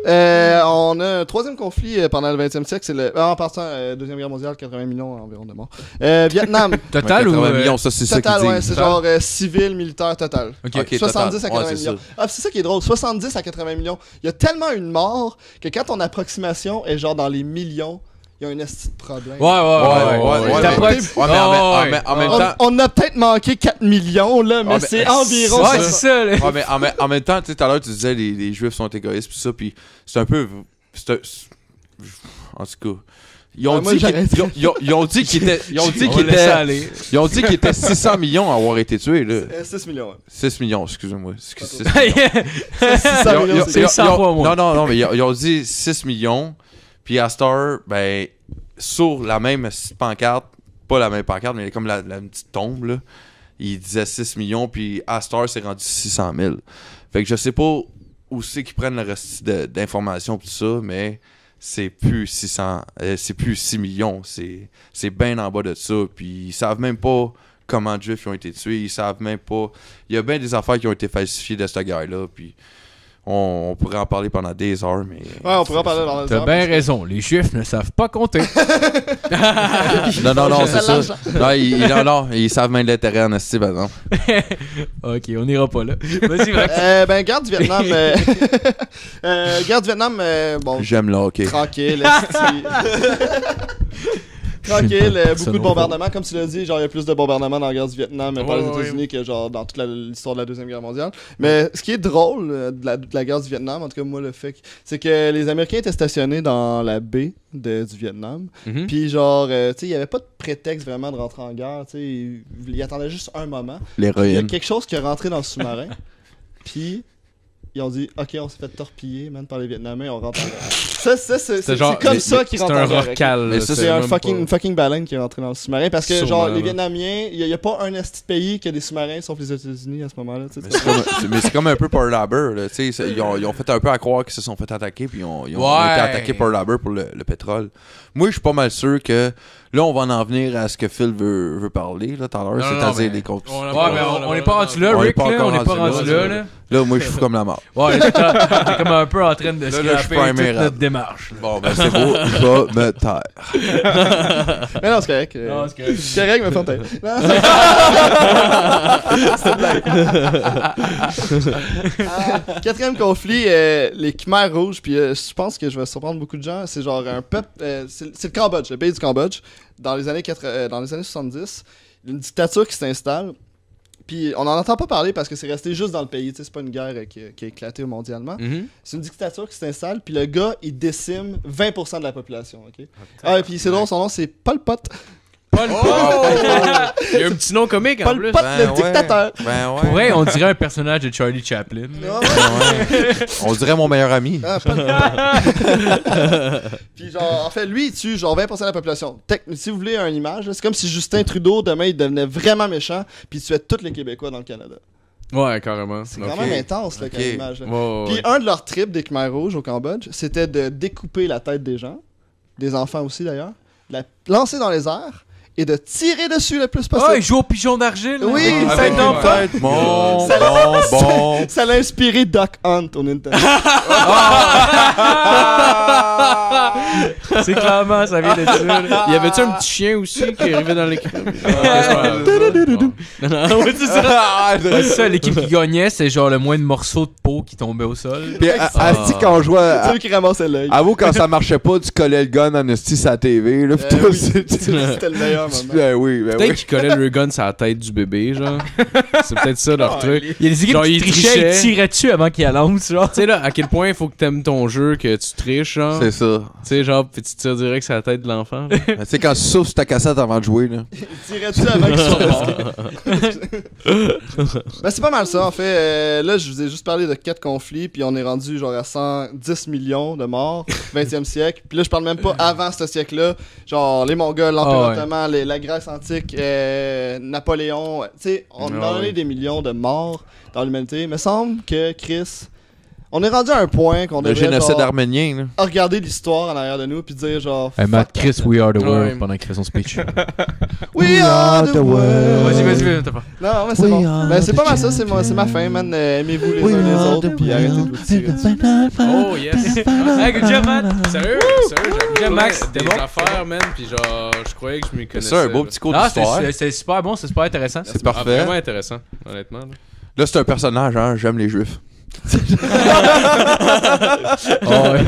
On a un troisième conflit pendant le 20e siècle, c'est le. En partant, Deuxième Guerre mondiale, 80 millions environ de morts. Vietnam, Total ou. 80 millions, ça c'est ça total, qu'ils ouais, disent. c'est genre civil, militaire, total. Ok. 70 à 80 Ouais, c'est millions. Ah, pis c'est ça qui est drôle, 70 à 80 millions. Il y a tellement une mort que quand ton approximation est genre dans les millions, il y a un esti de problème. Ouais, T'approches- Ouais, mais en même temps... On a peut-être manqué 4 millions, là, mais Ah, mais c'est environ Ouais, ça. c'est ça, là. Ouais, mais en même temps, tu sais, tout à l'heure, tu disais les Juifs sont égoïstes, pis ça, pis c'est un peu. En tout cas. Ils ont moi, dit j'arrête. ils ont dit qu'ils étaient. Ils ont dit On qu'ils laisse étaient. aller. Ils ont dit qu'ils étaient 600 millions à avoir été tués, là. 6 millions, ouais. 6 millions, excusez-moi. 6 600 millions, c'est 100 fois moins. Non, mais ils ont dit 6 millions, puis à Star, ben, sur la même pancarte, pas la même pancarte, mais comme la petite tombe, là, il disait 6 millions, puis à Star, c'est rendu 600 000. Fait que je sais pas où c'est qu'ils prennent le reste d'informations pis tout ça, mais c'est plus 6 millions, c'est bien en bas de ça, puis ils savent même pas comment les Juifs ont été tués, ils savent même pas, il y a bien des affaires qui ont été falsifiées de cette guerre-là, puis on pourrait en parler pendant des heures, mais... Ouais, on pourrait en parler dans le T'as bien raison, les Juifs ne savent pas compter. Non, c'est ça. l'argent. Non, ils savent même l'intérêt en esti, par exemple. Ok, on n'ira pas là. Vas-y, Max. Ben, guerre du Vietnam. Guerre du Vietnam, bon, J'aime le hockey. tranquille, esti. tranquille, beaucoup de xénophobe. bombardements. Comme tu l'as dit, genre, il y a plus de bombardements dans la guerre du Vietnam par les Ouais, États-Unis que genre dans toute l'histoire de la Deuxième Guerre mondiale. Mais ce qui est drôle de la guerre du Vietnam, en tout cas, moi, le fait, c'est que les Américains étaient stationnés dans la baie du Vietnam. Mhm. Puis, genre, tu sais, il n'y avait pas de prétexte vraiment de rentrer en guerre. Tu sais, ils attendaient juste un moment. Il y a L'héroïne. quelque chose qui est rentré dans le sous-marin. Puis, ils ont dit, OK, on s'est fait torpiller, man, par les Vietnamiens, on rentre en guerre. C'est genre- comme ça qu'ils C'est rentrent un en guerre. ok? rorcal. Mais là, ça, C'est même une fucking baleine qui est rentrée dans le sous-marin. Parce que, Sûrement, genre, les là. Vietnamiens, il n'y a pas un esti de pays qui a des sous-marins sauf les États-Unis à ce moment-là. Tu sais. Mais c'est comme un peu Pearl Harbor. Là, tu sais, ils ont fait un peu à croire qu'ils se sont fait attaquer, puis ils ont été Ouais. attaqués Pearl Harbor pour le pétrole. Moi, je suis pas mal sûr que là, on va en venir à ce que Phil veut parler là, tout à l'heure, Non, c'est-à-dire mais- les comptes. On a Ouais, pas- mais on on a n'est pas- pas rendu là, on est Rick, pas là. encore On n'est pas rendu rendu là. là. Là, moi, je suis fou comme la mort. Ouais, t'es comme un peu en train de Là, je suis scraper pas un toute mérable. notre démarche. Bon, ben c'est beau, je vais me taire. Mais non, c'est correct. Non, c'est correct. C'est correct, mais Fontaine. Non, c'est une blague. Quatrième conflit, les Khmers rouges, puis je pense que je vais surprendre beaucoup de gens. C'est genre un peuple. C'est le Cambodge, le pays du Cambodge. Dans les années 70, une dictature qui s'installe. Puis on n'en entend pas parler parce que c'est resté juste dans le pays. Tu sais, c'est pas une guerre qui a éclaté mondialement. Mhm. C'est une dictature qui s'installe, puis le gars, il décime 20% de la population, ok? Ah, et puis c'est drôle, son nom, c'est Pol Pot. Paul Pot! Il y a un petit nom comique en Pol plus. Pot, Ben le ouais. dictateur. Ben ouais. Pour vrai, on dirait un personnage de Charlie Chaplin. On dirait mon meilleur ami. Ah, Pol Pot. Puis genre, en fait, lui, il tue genre 20% de la population. Si vous voulez une image, là, c'est comme si Justin Trudeau, demain, il devenait vraiment méchant, puis il tuait tous les Québécois dans le Canada. Ouais, carrément. C'est quand même intense, là, comme Ok. image. là. Ouais, Puis ouais. un de leurs trips des Khmers rouges au Cambodge, c'était de découper la tête des gens, des enfants aussi d'ailleurs, la lancer dans les airs et de tirer dessus le plus Oh, possible. il joue au pigeon d'argile. Oui, avec une avec tête une d'enfant. tête. Bon, Ça bon. Ça l'a inspiré Duck Hunt au Nintendo. C'est clairement, ça vient de ça. là. Y avait-tu un petit chien aussi qui arrivait dans l'équipe? Ouais, c'est ça. Ouais, c'est ça, l'équipe qui gagnait, c'est genre le moins de morceaux de peau qui tombaient au sol. Puis, Asti, quand on jouait. C'est lui qui ramassait l'œil. Avoue, quand ça marchait pas, tu collais le gun en Asti sur la TV. Là, pis tout, Oui, c'était le meilleur moment. Ben oui, ben Peut-être oui. qu'ils collaient le gun sur la tête du bébé, genre. C'est peut-être ça leur truc. Il y a des équipes Genre, qui ils trichaient, ils trichaient. tiraient dessus avant qu'il lance, genre. Tu sais, là, à quel point il faut que t'aimes ton jeu, que tu triches, genre. C'est ça. Tu sais, genre, puis tu tires direct sur la tête de l'enfant. là. Tu sais, quand tu souffles sur ta cassette avant de jouer, là. Il tirait dessus avant qu'il soit Ben, c'est pas mal ça, en fait. Là, je vous ai juste parlé de 4 conflits, puis on est rendu genre à 110 millions de morts, 20e siècle. Puis là, je parle même pas avant ce siècle-là. Genre, les Mongols, l'Empire Ah ouais. ottoman, la Grèce antique, Napoléon. Tu sais, on a Ah donné ouais. des millions de morts dans l'humanité. Il me semble que, Chris, on est rendu à un point qu'on Le devrait génocide genre, arménien, là. regarder l'histoire en arrière de nous, puis dire genre... Hey, Matt, fuck Chris, we are the world Ouais. pendant qu'il fait son speech. We are the world. Vas-y, t'as pas. Non, mais c'est bon. Ben, c'est pas mal ça, c'est ma fin, man. Aimez-vous les uns les autres, puis arrêtez de vous tirer dessus. Oh, yes. Hey, good job, Matt. Sérieux, Good job, Max. Des C'était bon. affaires, man, puis genre, je croyais que je m'y C'est connaissais. ça, un beau là. petit cours Ah, d'histoire. c'est super bon, c'est super intéressant. C'est Ah, parfait. vraiment intéressant, honnêtement. là. Là, c'est un personnage, hein. J'aime les juifs. Oh, ouais.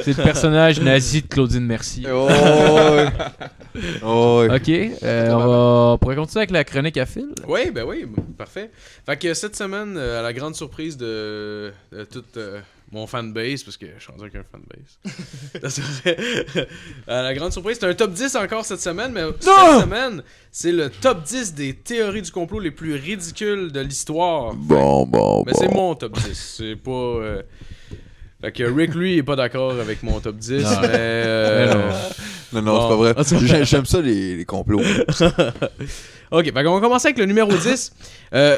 C'est le personnage nazi de Claudine Mercier. Oh, ouais. Oh, ouais. Ok, on pourrait continuer avec la chronique à fil. Oui, ben oui, parfait. Fait que cette semaine, à la grande surprise de toute mon fanbase, parce que je suis rendu avec un fanbase. C'est vrai. À la grande surprise, c'est un top 10 encore cette semaine, mais cette semaine, c'est le top 10 des théories du complot les plus ridicules de l'histoire. Bon. Mais c'est mon top 10, c'est pas... Fait que Rick, lui, il est pas d'accord avec mon top 10, Non. mais... Non, Bon. c'est pas vrai. J'aime ça, les complots. Ok, fait qu'on va commencer avec le numéro 10.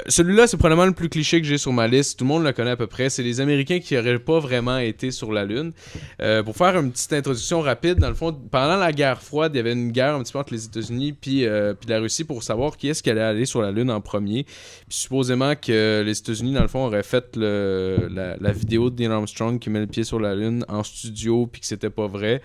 Celui-là, c'est probablement le plus cliché que j'ai sur ma liste. Tout le monde le connaît à peu près. C'est les Américains qui n'auraient pas vraiment été sur la Lune. Pour faire une petite introduction rapide, dans le fond, pendant la guerre froide, il y avait une guerre un petit peu entre les États-Unis puis la Russie pour savoir qui est-ce qui allait aller sur la Lune en premier. Puis supposément que les États-Unis, dans le fond, auraient fait la vidéo de Neil Armstrong qui met le pied sur la Lune en studio puis que c'était pas vrai.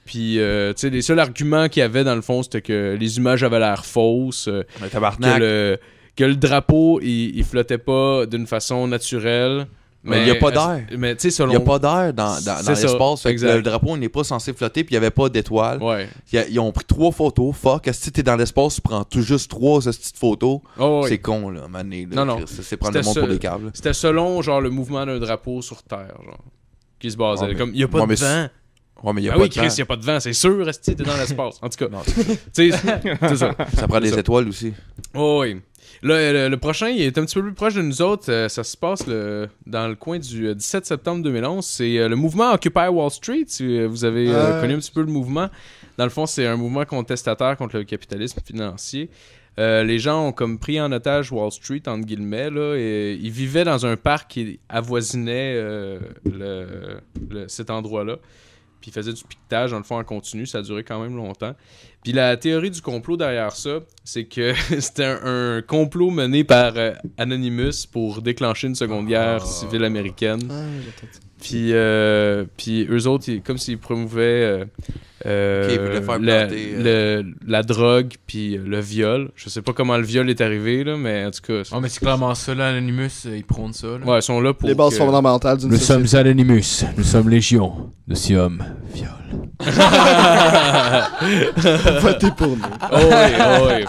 Puis, tu sais, les seuls arguments qu'il y avait, dans le fond, c'était que les images avaient l'air fausses, Mais tabarnak. que le drapeau, il flottait pas d'une façon naturelle, Mais il n'y a pas d'air. Mais tu sais, selon. Il n'y a pas d'air dans l'espace. Fait que le drapeau n'est pas censé flotter, puis il n'y avait pas d'étoiles. Ouais. Ils ont pris 3 photos. Fuck, si t'es dans l'espace, tu prends tout juste 3 petites photos. Oh, oui. C'est con, là, mané. Non. C'est prendre le monde pour des câbles. C'était selon, genre, le mouvement d'un drapeau sur Terre, genre. Qui se basait. Ouais, comme, il n'y a pas de vent. Ouais, mais il n'y a Ah pas oui, de Chris, vent. il n'y a pas de vent, c'est sûr, Esti, t'es dans l'espace. En tout cas, tu sais, c'est ça. Ça prend des étoiles aussi. Oh, oui. Là, le prochain, il est un petit peu plus proche de nous autres. Ça se passe dans le coin du 17 septembre 2011. C'est le mouvement Occupy Wall Street. Si vous avez connu un petit peu le mouvement. Dans le fond, c'est un mouvement contestataire contre le capitalisme financier. Les gens ont comme pris en otage Wall Street, entre guillemets. Là, et ils vivaient dans un parc qui avoisinait cet endroit-là. Puis ils faisaient du piquetage, dans le fond, en continu. Ça a duré quand même longtemps. Puis la théorie du complot derrière ça, c'est que c'était un complot mené par Anonymous pour déclencher une seconde guerre civile américaine. Puis eux autres, comme s'ils promouvaient ils voulaient faire planter, la drogue puis le viol. Je sais pas comment le viol est arrivé, là, mais en tout cas... Oh, mais c'est clairement ça, là, Anonymous, ils prônent ça. Là. Ouais, ils sont là pour... Les bases fondamentales d'une Nous société. sommes Anonymous, nous sommes Légion, nous sommes viol. Votez pour nous. Oh oui.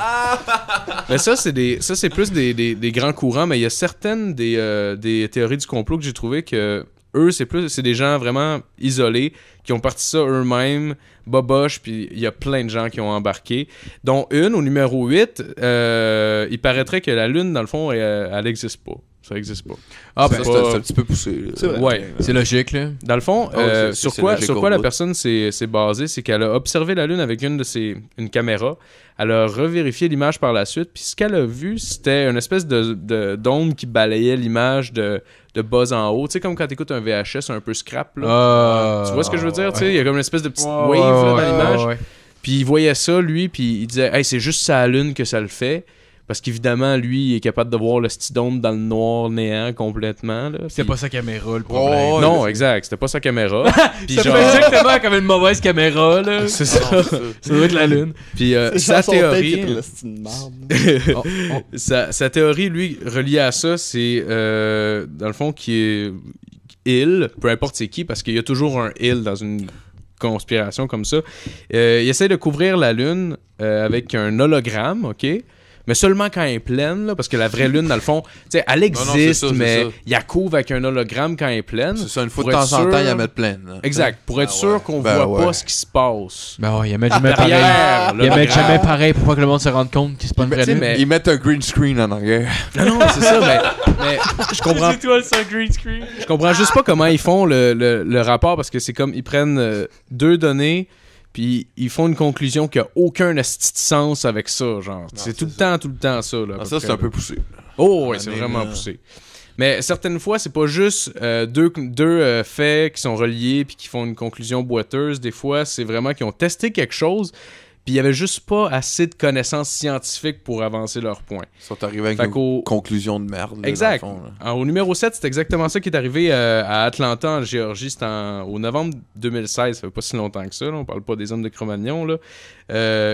Mais ça, c'est plus des grands courants, mais il y a certaines des théories du complot que j'ai trouvé que eux, c'est des gens vraiment isolés qui ont parti ça eux-mêmes, boboche, puis il y a plein de gens qui ont embarqué. Dont une, au numéro 8, il paraîtrait que la Lune, dans le fond, elle n'existe pas. Ça n'existe pas. Ah, C'est un petit peu poussé. C'est vrai. Ouais. C'est logique, là. Dans le fond, sur c'est quoi logique au la bout. personne s'est basée, c'est qu'elle a observé la Lune avec une caméra. Elle a revérifié l'image par la suite. Puis ce qu'elle a vu, c'était une espèce d'onde qui balayait l'image de bas en haut. Tu sais, comme quand tu écoutes un VHS un peu scrap. Là. Tu vois ce que je veux dire? Tu sais, il y a comme une espèce de petite wave là, dans l'image. Ouais. Puis il voyait ça, lui, puis il disait « Hey, c'est juste sa Lune que ça le fait. » Parce qu'évidemment, lui, il est capable de voir le stydome dans le noir néant complètement. Là. C'était Puis- pas sa caméra, le problème. Ouais, Non, exact. C'était pas sa caméra. Puis Ça genre... fait exactement comme une mauvaise caméra, là. C'est ça. Ça doit être la Lune. Puis C'est sa genre son tête qui est théorie... le style de marde. sa théorie, lui, reliée à ça, c'est dans le fond qui est il, peu importe c'est qui, parce qu'il y a toujours un il dans une conspiration comme ça. Il essaie de couvrir la Lune avec un hologramme, OK? Mais seulement quand elle est pleine, là, parce que la vraie Lune, dans le fond, tu sais, elle existe, c'est ça, c'est mais ça. il la couvre avec un hologramme quand elle est pleine. C'est ça, une fois Pour de être temps en sûr- temps, ils la mettent pleine. là. Exact, pour être sûr qu'on voit pas ce qui se passe. Ben ouais, il y a même jamais pareil. Derrière, Il y a même l'hologramme. jamais pareil pour pas que le monde se rende compte qu'il se pas une vraie tu sais, Lune. mais- Ils mettent un green screen en arrière. Non, c'est ça, mais je comprends. étoiles sur un green screen. Je comprends juste pas comment ils font le rapport parce que c'est comme ils prennent deux données puis ils font une conclusion qui a aucun esti de sens avec ça, genre. C'est tout le temps ça. Là, à peu Ça, près, c'est un peu là. poussé. Oh, ouais, c'est Année, vraiment là. poussé. Mais certaines fois, c'est pas juste deux faits qui sont reliés puis qui font une conclusion boiteuse. Des fois, c'est vraiment qu'ils ont testé quelque chose puis il y avait juste pas assez de connaissances scientifiques pour avancer leur point. Ils sont arrivés avec Fait une qu'au- conclusion de merde. là, Exact. dans le fond, là. Alors, au numéro 7, c'est exactement ça qui est arrivé à Atlanta, en Géorgie. C'était au novembre 2016. Ça fait pas si longtemps que ça. Là. On parle pas des hommes de Cro-Magnon. Là.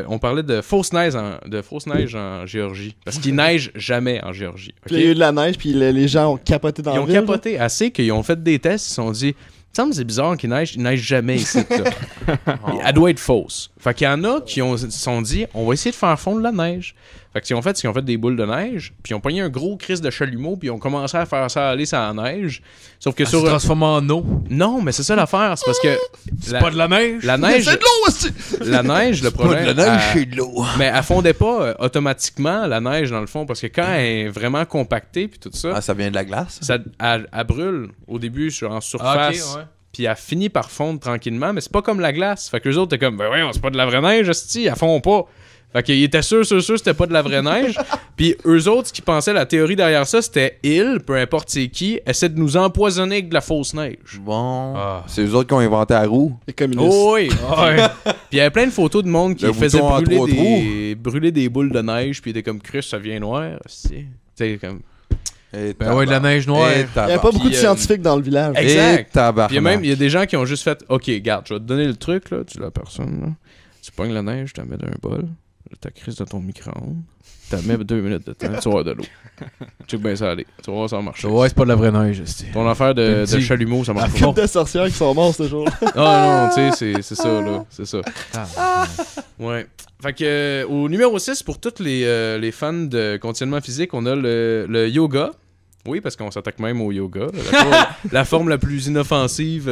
On parlait de fausse neige en Géorgie. Parce qu'il neige jamais en Géorgie. ok? Puis il y a eu de la neige, puis les gens ont capoté dans Ils la ont ville. capoté assez qu'ils ont fait des tests. Ils se sont dit, il me semble que c'est bizarre qu'il neige. Il neige jamais ici. Là. Elle doit être fausse. Fait qu'il y en a qui se sont dit, on va essayer de faire fondre la neige. Fait qu'ils ont fait des boules de neige, puis ils ont pogné un gros crise de chalumeau, puis ils ont commencé à faire ça aller sur la neige. Sauf que Se sur... transforme en eau. Non, mais c'est ça l'affaire, c'est parce que... C'est pas de la neige. La Mais neige, c'est de l'eau aussi! la neige, le Pas problème... de la neige, elle- c'est de l'eau. mais elle fondait pas automatiquement, la neige, dans le fond, parce que quand elle est vraiment compactée, puis tout ça, Ah, ça vient de la glace? elle brûle au début en surface. Ah, ok, ouais. Puis elle finit par fondre tranquillement, mais c'est pas comme la glace. Fait que les autres étaient comme, ben ouais, c'est pas de la vraie neige, hostie, elle fond pas. Fait qu'ils étaient sûrs, c'était pas de la vraie neige. Puis eux autres, ce qu'ils pensaient, la théorie derrière ça, c'était ils, peu importe c'est qui, essaient de nous empoisonner avec de la fausse neige. Bon. Ah. C'est eux autres qui ont inventé la roue. Les communistes. Oh oui! Puis il y avait plein de photos de monde qui Le faisaient bouton en brûler des boules de neige, puis ils étaient comme, Chris, ça vient noir, hostie. Tu sais, comme... Ben ouais, de la neige noire. Il n'y avait pas beaucoup de Puis, scientifiques dans le village. Exact. Tabarnak. Puis il y a des gens qui ont juste fait OK, garde, je vais te donner le truc, là, tu la personne, là. Tu pognes la neige, tu la mets dans un bol. ta crise de ton micro-ondes. T'as même 2 minutes de temps, tu vas avoir de l'eau. Check bien ça aller. Tu vas voir, ça va marcher. Ouais, c'est pas de la vraie neige. c'est- Ton affaire de chalumeau, ça marche pas. Comme des sorcières qui sont morts ce jour. Ah non, tu sais, c'est ça, là. C'est ça. Ah, Ouais. Fait que, au numéro 6, pour tous les fans de conditionnement physique, on a le yoga. Oui, parce qu'on s'attaque même au yoga. La forme la plus inoffensive.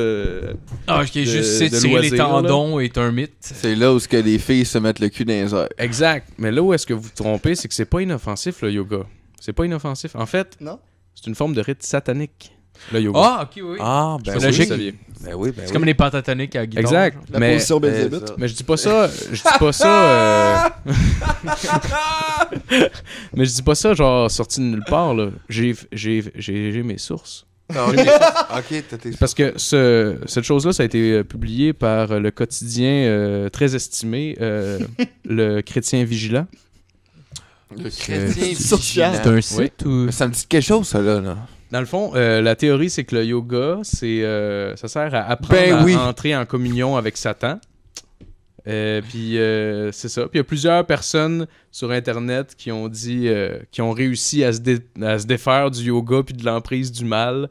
ok, juste de tirer les loisir, tendons est un mythe. C'est là où ce que les filles se mettent le cul dans les airs. Exact. Mais là où est-ce que vous vous trompez, c'est que c'est pas inoffensif, le yoga. C'est pas inoffensif. En fait, Non? c'est une forme de rite satanique, le yoga. Ah, ok, oui. Ah, Je ben sais pas logique. si vous saviez. Ben oui, ben C'est comme les pentatoniques à la guitare. Exact. genre. La Mais, position Belzébuth. ça. mais je dis pas ça. Je dis pas ça. Mais je dis pas ça, genre, sorti de nulle part, là. J'ai mes sources. Ah, ok, t'as tes... Parce que cette chose-là, ça a été publié par le quotidien très estimé, le Chrétien Vigilant. Le chrétien social. C'est un site ou. Mais ça me dit quelque chose, ça, là. Dans le fond, la théorie, c'est que le yoga, ça sert à apprendre Ben à oui. entrer en communion avec Satan. Puis c'est ça. Puis il y a plusieurs personnes sur Internet qui ont dit, qui ont réussi à se défaire du yoga puis de l'emprise du mal,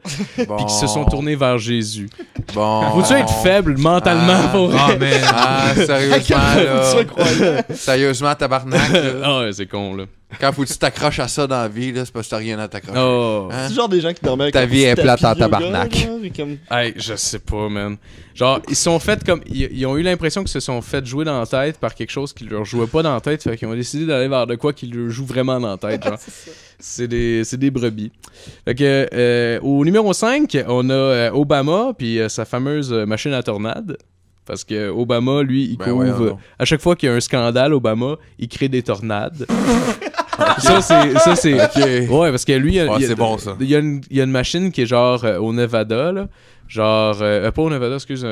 Bon. puis qui se sont tournés vers Jésus. Bon. Faut-tu être faible mentalement pour... Ah, man. Ah, sérieusement, là. Sérieusement, tabarnak, là. Ah ouais, c'est con, là. Quand faut que tu t'accroches à ça dans la vie, là, c'est parce que t'as rien à t'accrocher. Oh. Hein? C'est genre des gens qui dormaient avec Ta un vie petit est plate tapis en yoga, tabarnak. genre, et comme... Hey, je sais pas, man. Genre, ils se sont fait comme... Ils ont eu l'impression qu'ils se sont fait jouer dans la tête par quelque chose qui leur jouait pas dans la tête, fait qu'ils ont décidé d'aller vers de quoi qui leur joue vraiment dans la tête, genre. C'est des brebis. Fait que, au numéro 5, on a Obama, puis sa fameuse machine à tornade. Parce que Obama, lui, il Ben voyons couvre... donc. À chaque fois qu'il y a un scandale, Obama, il crée des tornades. Ça, c'est... Ok. Ouais, parce que lui, Ah, c'est bon, ça. il y a une machine qui est genre au Nevada, là. Genre, pas au Nevada, excuse,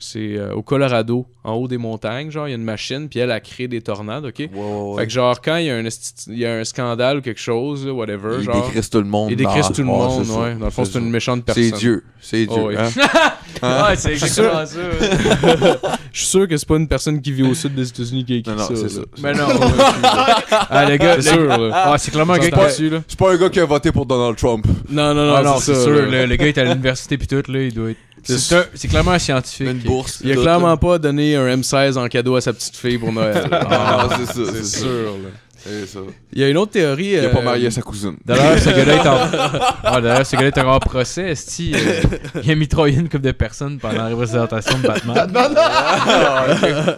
c'est au Colorado, en haut des montagnes, genre, il y a une machine, puis elle a créé des tornades, ok? Ouais. Fait que genre, quand il y a un scandale ou quelque chose, là, whatever, Il genre... décrisse tout le monde. Il décrisse dans- tout le Ouais, monde, c'est ça. ouais. Dans le fond, c'est une ça. méchante personne. C'est Dieu. C'est Dieu. Oh, ouais. Hein? Ouais, c'est exactement ça. Je suis sûr que c'est pas une personne qui vit au sud des États-Unis qui a écrit Non, non, ça. c'est là. ça. Mais non. Ah, le gars, C'est sûr, là. Ah, c'est clairement un gars S'entend qui. dessus, là. C'est pas un gars qui a voté pour Donald Trump. Non, non, non, Ah non, c'est c'est ça, sûr. là. Le gars est à l'université pis tout, là, il doit être. C'est clairement un scientifique. Une bourse. Il a tout, clairement pas donné un M16 en cadeau à sa petite fille pour Noël. Ah, c'est ça. C'est C'est sûr, ça. là. C'est ça. Il y a une autre théorie. Il a pas marié sa cousine. D'ailleurs, ce gars-là est en. Ah, d'ailleurs, ce gars-là est encore en procès. Esti, il a mitraillé une couple de personnes pendant la représentation de Batman.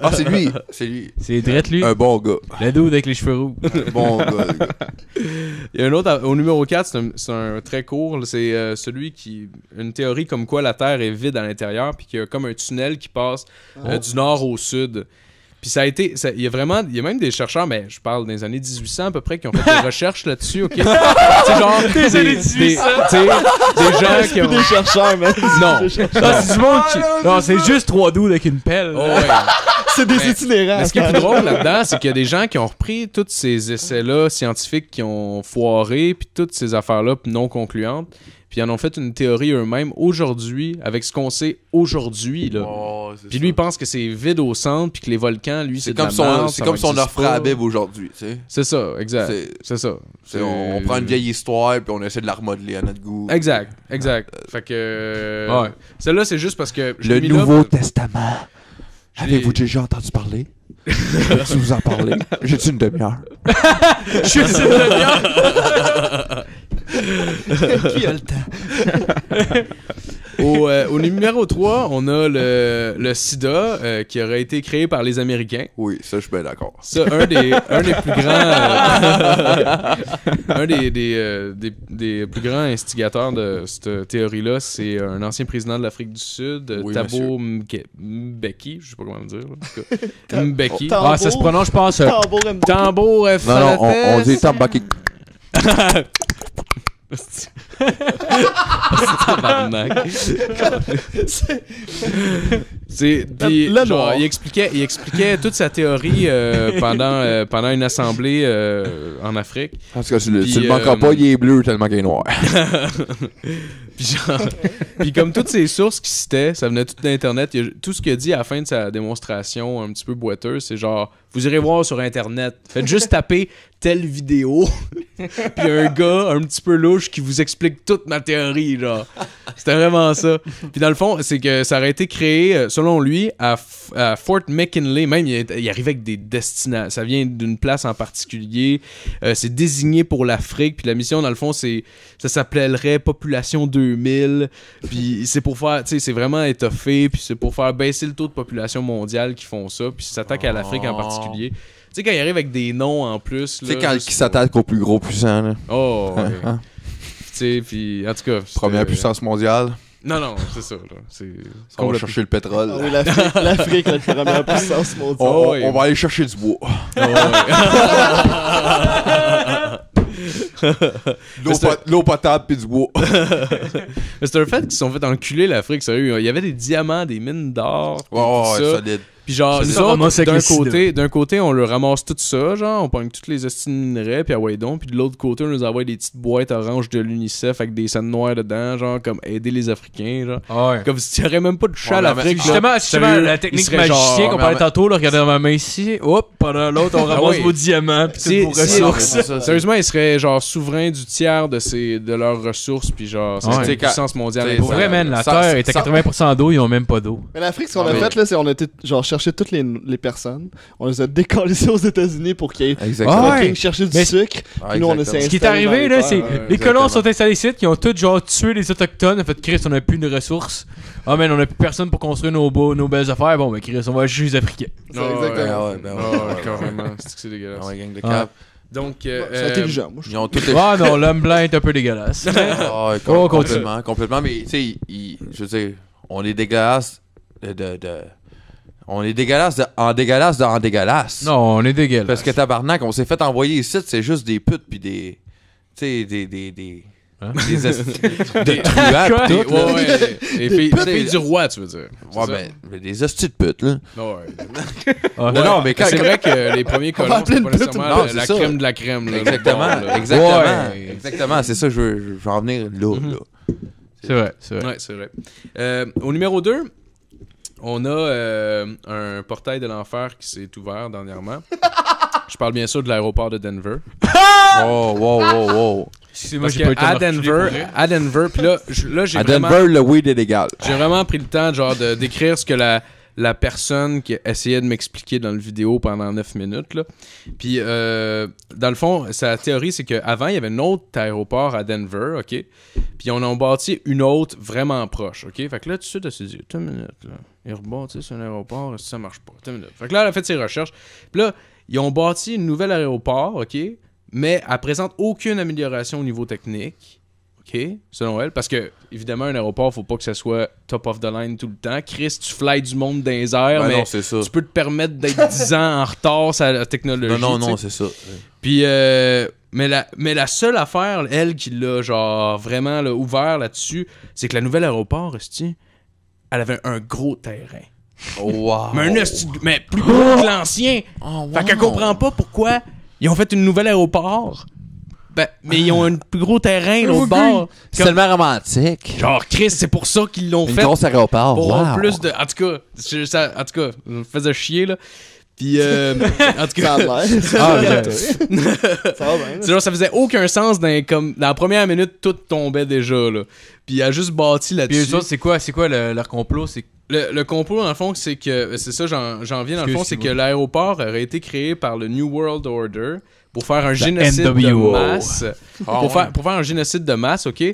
Ah, c'est lui. C'est lui. C'est Drette, lui. Un bon gars. Le dude avec les cheveux roux. Un bon gars, le gars. Il y a un autre, au numéro 4, c'est un très court. Là, c'est celui qui. Une théorie comme quoi la Terre est vide à l'intérieur, puis qu'il y a comme un tunnel qui passe du nord au sud. Puis ça a été. Il y a même des chercheurs, mais je parle des années 1800 à peu près, qui ont fait des recherches là-dessus, ok? Tu sais, genre. Des années 1800! Des gens qui ont. Des chercheurs, man. Non! Ah, c'est du monde qui. Non, c'est juste 3 dudes avec une pelle. Oh, ouais. C'est des Mais- itinérants. Mais ce qui est plus drôle là-dedans, c'est qu'il y a des gens qui ont repris tous ces essais-là scientifiques qui ont foiré, puis toutes ces affaires-là non concluantes, puis ils en ont fait une théorie eux-mêmes aujourd'hui, avec ce qu'on sait aujourd'hui, là. Oh, c'est Puis ça. lui, il pense que c'est vide au centre, puis que les volcans, lui, c'est C'est de la comme son, merde, c'est ça comme son existe offre à pas. la Bible aujourd'hui, tu sais. C'est ça, exact. C'est- C'est ça. On prend une vieille histoire puis on essaie de la remodeler à notre goût. Exact. Fait que... Ouais. Celle-là, c'est juste parce que... je Le l'ai mis là, Nouveau puis- Testament. je l'ai- Avez-vous déjà entendu parler? Peux-tu vous en parler? J'ai-tu une demi-heure? Je suis une demi-heure. Qui a le temps? Au numéro 3, on a le sida qui aurait été créé par les Américains. Oui, ça, je suis bien d'accord. Ça, un des plus grands... un des plus grands instigateurs de cette théorie-là, c'est un ancien président de l'Afrique du Sud, Oui, Thabo Mbeki, je sais pas comment le dire. En tout cas. Mbeki. Tambour. Ah, ça se prononce, je pense. Tambour M. Tambour Non, non, on dit Tambaki. Tabarnak. Puis, Le genre, noir. il expliquait toute sa théorie pendant une assemblée en Afrique. Parce que tu Puis, le manqueras pas, il est bleu tellement qu'il est noir. Puis genre, puis comme toutes ces sources qu'il citait, ça venait tout d'Internet. Tout ce qu'il a dit à la fin de sa démonstration un petit peu boiteuse, c'est genre, vous irez voir sur Internet. Faites juste taper telle vidéo. Puis un gars un petit peu louche qui vous explique toute ma théorie, genre. C'était vraiment ça. Puis dans le fond, c'est que ça aurait été créé, selon lui, à Fort McKinley. Même, il arrivait avec des destinations. Ça vient d'une place en particulier. C'est désigné pour l'Afrique. Puis la mission, dans le fond, ça s'appellerait Population 2000. Puis c'est pour faire, tu sais, c'est vraiment étoffé. Puis c'est pour faire baisser le taux de population mondiale qui font ça. Puis ça s'attaque à l'Afrique en particulier. Tu sais, quand il arrive avec des noms en plus. Tu sais, quand il s'attaque au plus gros puissant, là. Oh, ouais. Tu sais, puis en tout cas. Première puissance mondiale. Non, c'est ça, là. On va chercher le pétrole. Ah oui, l'Afrique est la première puissance mondiale. On va aller chercher du bois. L'eau potable pis du bois. Mais c'est un fait qu'ils se sont fait enculer l'Afrique, sérieux. Il y avait des diamants, des mines d'or. Ouais, tout ça. solide. Puis genre, nous autres, d'un côté, on le ramasse tout ça, genre, on pogne toutes les hosties de minerais, puis à Waydon, puis de l'autre côté, on nous envoie des petites boîtes oranges de l'UNICEF avec des scènes noires dedans, genre, comme aider les Africains, genre. Ah ouais. Comme si tu aurais même pas de chat à l'Afrique. Justement, Sérieux, la il technique serait magicien genre- qu'on parlait tantôt, là, regardez dans ma main ici, hop, pendant l'autre, on ramasse oui. vos diamants, pis Si- toutes vos si- ressources. Sérieusement, ils seraient genre souverains du tiers de leurs ressources, puis genre, Ouais. c'est une puissance mondiale. Pour vrai, man, la Terre est à 80% d'eau, ils ont même pas d'eau. Mais l'Afrique, ce qu'on a fait, là, c'est on a été genre chercher toutes les personnes. On les a décalissés aux États-Unis pour qu'ils Exactement. Ah ouais. chercher du Mais- sucre. Puis nous, on exactement. essaie Ce qui est arrivé, là, c'est les colons exactement. sont installés ici, qui ont tous genre tué les autochtones. En fait, Chris, on a plus de ressources. Ah, man, on a plus personne pour construire nos belles affaires. Bon, ben, Chris, on va juste les Africains. Exactement. Ouais, ben ouais. Ouais, carrément. C'est dégueulasse. Ouais, gang de Ouais. cap. Donc, C'est intelligent, moi, je Ils ont toutes les. Ah non, l'homme blanc est un peu dégueulasse. Ah, ouais, Oh, complètement. Mais tu sais, je veux dire, on est dégueulasse on est dégueulasse en dégueulasse. Non, on est dégueulasse. Parce que tabarnak, on s'est fait envoyer ici, c'est juste des putes pis des. Tu sais, des. Hein? Des Quoi? truands pis tout, là. Ouais, les filles du roi, tu veux dire. Ouais, mais des hosties de putes, là. Ouais. Ah, Non, mais quand. C'est vrai que les premiers colons, appeler c'est pas une pute, nécessairement non, la c'est ça. crème de la crème. Là, Exactement, le bord, là. exactement, c'est ça, je veux en venir là, Mhm. là. C'est vrai, c'est vrai. Ouais, c'est vrai. Au numéro 2, on a un portail de l'enfer qui s'est ouvert dernièrement. Je parle bien sûr de l'aéroport de Denver. Oh, wow. Excusez-moi, Parce j'ai pas eu le temps qu'à de reculer pour Denver, vrai. puis là, j'ai À vraiment... Denver, le weed est légal. J'ai vraiment pris le temps genre de décrire ce que la personne qui essayait de m'expliquer dans la vidéo pendant 9 minutes. Là. Puis, dans le fond, sa théorie, c'est qu'avant, il y avait un autre aéroport à Denver, OK? Puis, on en bâti une autre vraiment proche, OK? Fait que là, tout de suite, elle s'est dit, attends une minute, là. Ils rebâtissent un aéroport, ça marche pas. Attends une minute. Fait que là, elle a fait ses recherches. Puis là, ils ont bâti une nouvelle aéroport, OK? Mais elle présente aucune amélioration au niveau technique. OK, selon elle, parce que évidemment un aéroport, faut pas que ça soit top of the line tout le temps. Chris, tu fly du monde dans les airs, Ben mais non, c'est ça. tu peux te permettre d'être 10 ans en retard sur la technologie. Non, tu sais. c'est ça. Puis mais la seule affaire, elle qui l'a genre vraiment là, ouvert là-dessus, c'est que la nouvelle aéroport, esti, elle avait un gros terrain. Wow. Mais plus gros que l'ancien. Oh, wow. Fait qu'elle comprend pas pourquoi ils ont fait une nouvelle aéroport. Ben, mais ils ont un plus gros terrain l'autre bord. C'est tellement romantique. Genre, Chris, c'est pour ça qu'ils l'ont Une fait. grosse aéroport. Pour Wow. plus de. En tout cas, ça me faisait chier, là. Puis, en tout Ça a cas. l'air. Ah, Ça va bien. C'est genre, ça faisait aucun sens dans la première minute, tout tombait déjà, là. Puis, il a juste bâti Puis là-dessus. eux autres, c'est quoi leur complot? C'est Le complot, dans le fond, c'est que. C'est ça, j'en viens, dans le fond, c'est que Excuse-moi. l'aéroport aurait été créé par le New World Order pour faire un génocide NWO. de masse. Pour faire un génocide de masse, OK?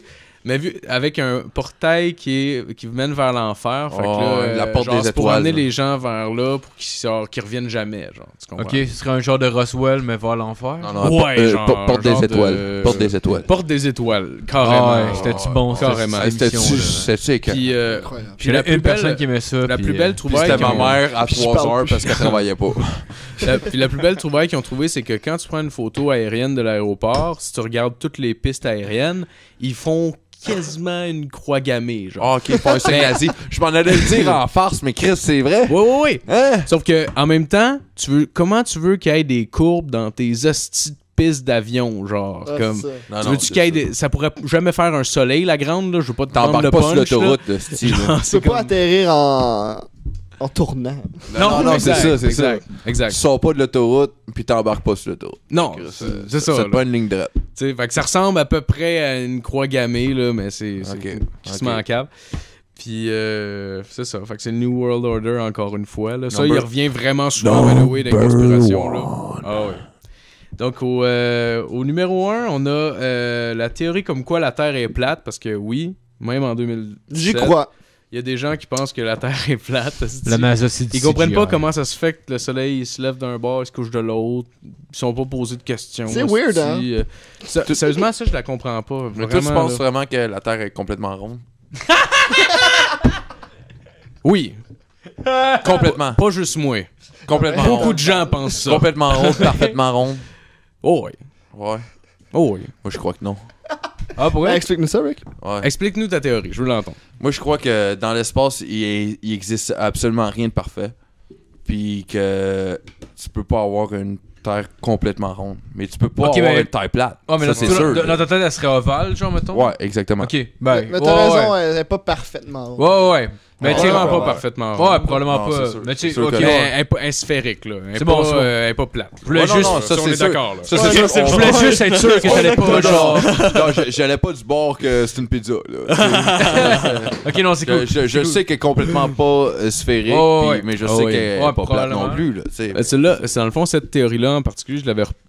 Mais vu avec un portail qui mène vers l'enfer. Fait que là, la porte genre, des c'est pour étoiles, amener là. les gens vers là pour qu'ils reviennent jamais, genre. Tu comprends? Ok, ce serait un genre de Roswell, mais vers l'enfer. Non, Ouais, genre, porte genre des étoiles. de- Porte des étoiles. Porte des étoiles, carrément. Ah ouais, c'était-tu bon, ça? Carrément. cette émission-là? C'était que. Puis, Incroyable. puis la plus une personne belle... qui aimait ça. La puis, plus belle Puis trouvaille c'était qu'ils ma ont- mère à Puis je 3 parle heures plus. parce qu'elle travaillait pas. Puis la plus belle trouvaille qu'ils ont trouvée, c'est que quand tu prends une photo aérienne de l'aéroport, si tu regardes toutes les pistes aériennes, ils font quasiment une croix gammée, genre. Ah, ok, pas un signe nazi. Je m'en allais le dire en farce, mais Chris, c'est vrai. Oui. Hein? Sauf que en même temps, comment tu veux qu'il y ait des courbes dans tes hosties de pistes d'avion, genre, comme... Ça. Non, Tu veux-tu qu'il y ait des... Ça pourrait jamais faire un soleil, la grande, là? Je veux pas te prendre le T'embarques pas punch, sur l'autoroute, là. de style. Genre, Tu peux pas atterrir en tournant. Non, c'est ça, c'est ça. Exact. Tu sors pas de l'autoroute, puis t'embarques pas sur l'autoroute. Non, c'est ça. C'est pas une ligne droite. Tu sais, fait que ça ressemble à peu près à une croix gammée, là, mais c'est quasiment en cave. Puis, c'est ça. Fait que c'est le New World Order, encore une fois. Là. Ça, il revient vraiment souvent, by the way, des conspirations. Là. Ah oui. Donc, au numéro 1, on a la théorie comme quoi la Terre est plate, parce que oui, même en 2017... J'y crois. Il y a des gens qui pensent que la Terre est plate. La NASA, c'est Ils comprennent pas comment ça se fait que le soleil il se lève d'un bord, il se couche de l'autre. Ils sont pas posés de questions. C'est weird, hein? Sérieusement, ça, je la comprends pas. Mais toi, tu Vraiment, penses là. vraiment que la Terre est complètement ronde? Oui. Complètement. Pas juste moi. Complètement Beaucoup ronde. de gens pensent ça. Complètement ronde, parfaitement ronde. Oh oui. Ouais. Oh oui. Moi, je crois que non. Ah, pour Ouais, vrai? explique-nous ça, Rick. Ouais. Explique-nous ta théorie, je veux l'entendre. Moi, je crois que dans l'espace, il existe absolument rien de parfait. Puis que tu peux pas avoir une Terre complètement ronde. Mais tu peux pas Ok, avoir mais- une Terre plate. Ah, mais ça, là, c'est sûr. dans ta tête, elle serait ovale, genre, mettons? Ouais, exactement. Ok, ben. Mais t'as raison, elle est pas parfaitement ronde. Ouais. Mais tu sais, Vraiment pas ouais. parfaitement. ouais, probablement Non, pas. c'est sûr. Mais tu sais, C'est sûr ok. que Mais non. elle est pas sphérique, là. Elle est C'est pas, bon, c'est bon. elle est pas plate. Je voulais Ouais, non, juste. non, ça, on c'est est sûr. d'accord, là. Ça, Ouais, c'est ça, sûr. Je voulais juste être sûr que t'allais pas, genre. Non, j'allais pas du bord que c'est une pizza. Là. Ok, non, c'est cool. Je sais qu'elle est complètement pas sphérique, Oh, ouais. mais je Oh, sais ouais. qu'elle est Ouais, pas plate probablement. non plus. Là, tu sais. Celle-là, c'est dans le fond, cette théorie-là en particulier,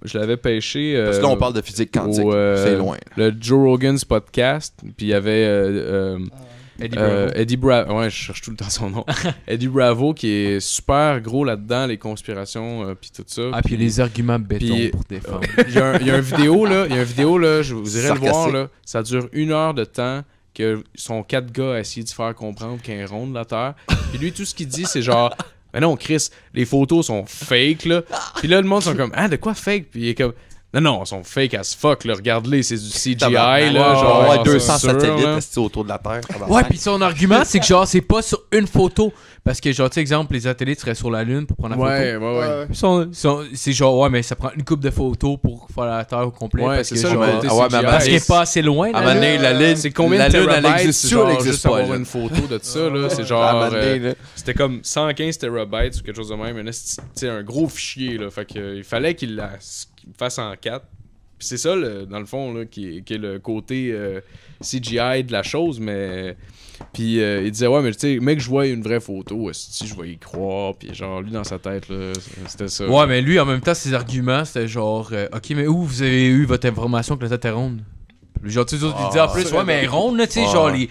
je l'avais pêché. Parce que là, on parle de physique quantique. C'est loin. Le Joe Rogan's podcast, puis il y avait Eddie Bravo. Ouais, je cherche tout le temps son nom. Eddie Bravo, qui est super gros là-dedans, les conspirations, puis tout ça. Ah, puis les arguments béton puis- pour défendre. Il y a une vidéo, là, je vous irai le voir, Sarcastique. là. Ça dure 1 heure de temps que sont 4 gars à essayer de faire comprendre qu'elle est ronde, la Terre. Puis lui, tout ce qu'il dit, c'est genre... Mais non, Chris, les photos sont fake, là. Puis là, le monde sont comme, ah, de quoi fake? Puis il est comme, non, ils sont fake as fuck, là. Regarde-les, c'est du CGI, là. Genre, ouais, 200 c'est sûr, satellites là. restés autour de la Terre. Ouais, puis son argument, c'est que genre, c'est pas sur une photo. Parce que, genre, tu sais, exemple, les satellites seraient sur la Lune pour prendre la photo. Ouais. C'est genre, ouais, mais ça prend une couple de photos pour faire la Terre au complet. Ouais, parce c'est que, ça, genre, le côté ah ouais, mais CGI. parce qu'elle est pas assez loin. À un la moment donné, Lune. la Lune, C'est combien la de Lune, elle terabytes? existe C'est sur, elle genre existe juste pas. avoir là. une photo de ça, là. C'est À un genre... moment donné, là. C'était comme 115 terabytes ou quelque chose de même. Un gros fichier, là. Fait que, il fallait qu'il fasse en 4. Puis c'est ça, dans le fond, là, qui est le côté CGI de la chose, mais... Puis il disait, ouais, mais tu sais, mec, je vois une vraie photo, si je vais y croire. Puis genre, lui, dans sa tête, là, c'était ça. Ouais, mais lui, en même temps, ses arguments, c'était genre, ok, mais où vous avez eu votre information que la Terre est ronde? Genre, tu sais, ils disaient en plus, ouais, mais elle est ronde, là, tu sais, Ouais. genre, tu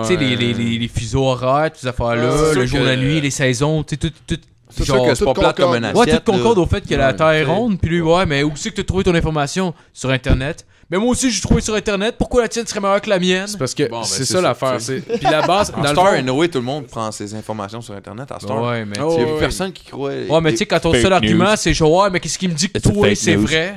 sais, les fuseaux horaires, toutes ces affaires-là, c'est le sûr jour, la que- nuit, les saisons, tu sais, tout. C'est genre, sûr que c'est pas tout plate comme concorde. un Ouais, assiette. tout concorde là. au fait que la Ouais, Terre est tu sais. ronde, puis lui, ouais, mais où c'est que t'as trouvé ton information? Sur Internet. Mais moi aussi, j'ai trouvé sur Internet, pourquoi la tienne serait meilleure que la mienne? C'est parce que Bon, ben, c'est c'est ça ça, l'affaire. c'est- Puis la base, En dans le Star, fond... anyway, tout le monde prend ses informations sur Internet à Star. Ouais, mais Oh, Il y a ouais, plus ouais. personne qui croit. Ouais, mais tu sais, quand ton Fake seul argument, news. c'est genre, ouais, mais qu'est-ce qui me dit que It's a toi, fake c'est news. vrai?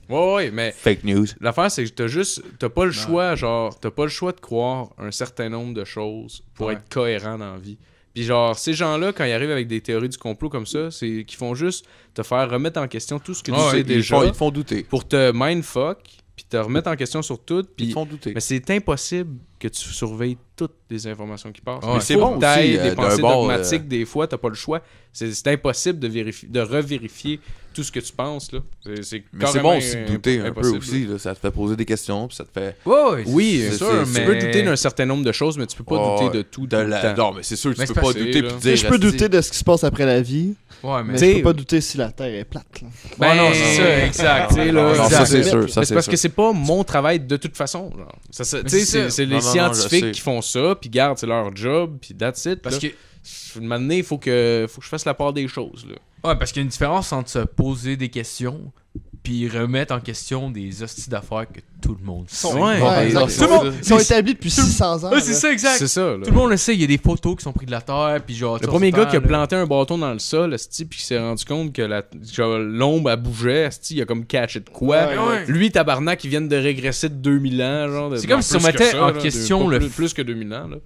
Ouais, mais Fake news. l'affaire, c'est que t'as pas le choix, genre, t'as pas le choix de croire un certain nombre de choses pour Ouais. être cohérent dans la vie. Puis genre, ces gens-là, quand ils arrivent avec des théories du complot comme ça, c'est qu'ils font juste te faire remettre en question tout ce que tu sais Ils déjà ils te font douter. pour te mindfuck, puis te remettre en question sur tout, Ils puis... te font douter. Mais c'est impossible que tu surveilles toutes les informations qui passent. Ouais. Mais c'est faut bon que t'ailles aussi, des d'un pensées bord, dogmatiques, des fois, t'as pas le choix. C'est impossible de revérifier tout ce que tu penses, là. C'est Mais c'est carrément bon aussi de douter un peu impossible, aussi. Là. Ça te fait poser des questions, puis ça te fait. Ouais, Oui, C'est c'est sûr, sûr, mais- tu peux douter d'un certain nombre de choses, mais tu peux pas Oh, douter de tout de le la... temps. Non, mais c'est sûr, tu Mais peux c'est pas passé, douter là. puis Tu sais, dire. je peux asti. douter de ce qui se passe après la vie, Ouais, mais. mais T'sais- je peux pas douter si la Terre est plate. Là. Ben, non, c'est ça, exact. Tu sais, là, Non, exact. ça c'est sûr. Mais Ça c'est c'est parce sûr. que c'est pas mon travail de toute façon. Genre. Tu sais, c'est ça. c'est les Non, non, non, je scientifiques sais. qui font ça, puis garde, c'est leur job, puis that's it. Parce là. que. Une matinée, il faut que je fasse la part des choses. Là. Ouais, parce qu'il y a une différence entre se poser des questions puis ils remettent en question des hosties d'affaires que tout le monde sait. Ils sont établis depuis 600 ans. Ouais, c'est ça, exact. C'est ça, là. Tout le monde le sait, il y a des photos qui sont prises de la terre, puis genre... Le premier gars qui a planté un bâton dans le sol, esti, puis qui s'est rendu compte que l'ombre, elle bougeait, esti, il a comme catché de quoi. Ouais. Lui, tabarnak, ils viennent de régresser de 2000 ans, genre. C'est comme si on mettait en question le... Plus que 2000 ans, là.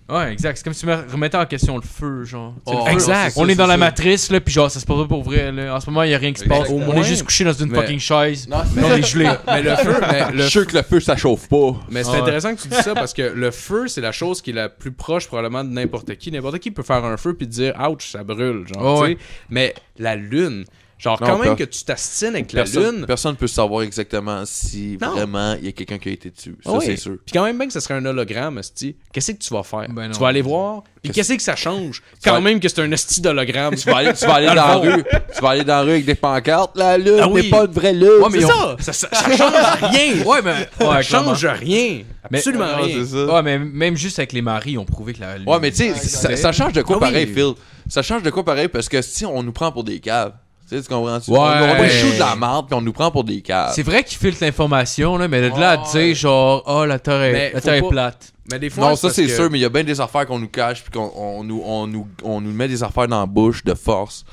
Ouais, exact. C'est comme si tu remettais en question le feu, genre. Exact. On est dans la matrice, là, puis genre, ça se passe pas pour vrai, là. En ce moment, il y a rien qui se passe. On est juste couché dans une fucking chaise. Non, On est gelé. Mais le feu, je suis sûr que le feu, ça chauffe pas. Mais c'est intéressant que tu dis ça parce que le feu, c'est la chose qui est la plus proche probablement de n'importe qui. N'importe qui peut faire un feu puis dire ouch, ça brûle, genre, tu sais. Mais la lune, genre, quand même que tu t'astines avec la lune. Personne ne peut savoir exactement si vraiment il y a quelqu'un qui a été dessus. Ça, c'est sûr. Puis quand même bien que ça serait un hologramme, esti, qu'est-ce que tu vas faire? Ben non. Tu vas aller voir. Puis qu'est-ce que ça change? Quand même que c'est un esti d'hologramme. Tu vas aller dans la rue. Tu vas aller dans la rue avec des pancartes. La lune n'est pas une vraie lune. Ouais, mais ça change rien. Ouais, mais... Ça change rien. Absolument rien. C'est ça. Ouais, mais même juste avec les maris, on prouvait que la lune... Ouais, mais tu sais, ça change de quoi pareil, oui. Phil? Ça change de quoi pareil parce que si on nous prend pour des caves. Tu sais, tu comprends-tu? Ouais. On joue de la merde puis on nous prend pour des caves. C'est vrai qu'ils filtrent l'information, là, mais de là à dire, genre, oh, la terre est plate. Mais des fois, Non, ça c'est sûr, mais il y a bien des affaires qu'on nous cache puis qu'on nous met des affaires dans la bouche de force.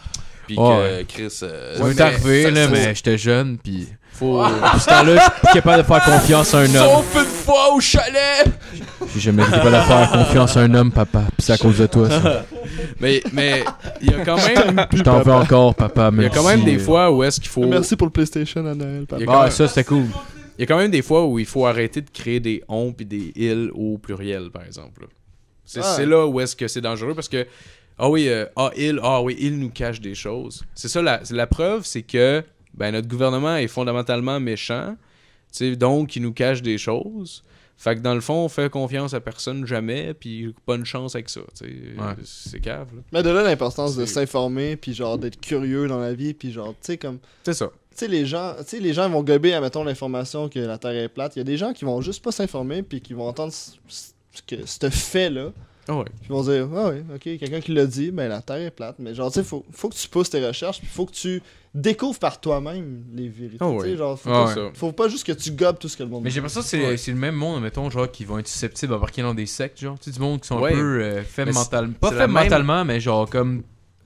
Puis que Chris. Ça m'est arrivé, là, mais j'étais jeune, puis. Pour ce temps-là, je suis plus capable de faire confiance à un homme. Sauf une fois au chalet! J'ai jamais été capable de faire confiance à un homme, papa. Pis c'est à cause de toi, ça. Mais il y a quand même. Je t'en veux encore, papa. Il y a quand même des fois où est-ce qu'il faut. Merci pour le PlayStation à Noël, papa. Ah, ça, c'était cool. Il y a quand même des fois où il faut arrêter de créer des on pis des il au pluriel, par exemple. C'est là où est-ce que c'est dangereux parce que. Il nous cache des choses. C'est ça, la preuve, c'est que notre gouvernement est fondamentalement méchant, donc il nous cache des choses. Fait que dans le fond, on fait confiance à personne jamais, puis pas une chance avec ça. C'est cave. Là. Mais de là l'importance de s'informer, puis genre d'être curieux dans la vie, puis genre, tu sais, comme. C'est ça. Tu sais, les gens vont gober, admettons, l'information que la Terre est plate. Il y a des gens qui vont juste pas s'informer, puis qui vont entendre ce fait-là. Oh ouais. Puis ils vont dire, ok, quelqu'un qui l'a dit, la Terre est plate. Mais genre, tu sais, faut que tu pousses tes recherches, puis faut que tu découvres par toi-même les vérités. Oh ouais. Genre, ça. faut pas juste que tu gobes tout ce que le monde Mais j'ai l'impression que c'est le même monde, mettons, genre, qui vont être susceptibles d'embarquer dans des sectes, genre. Tu sais, du monde qui sont un peu faibles mentalement. Pas faibles mentalement, mais genre, comme.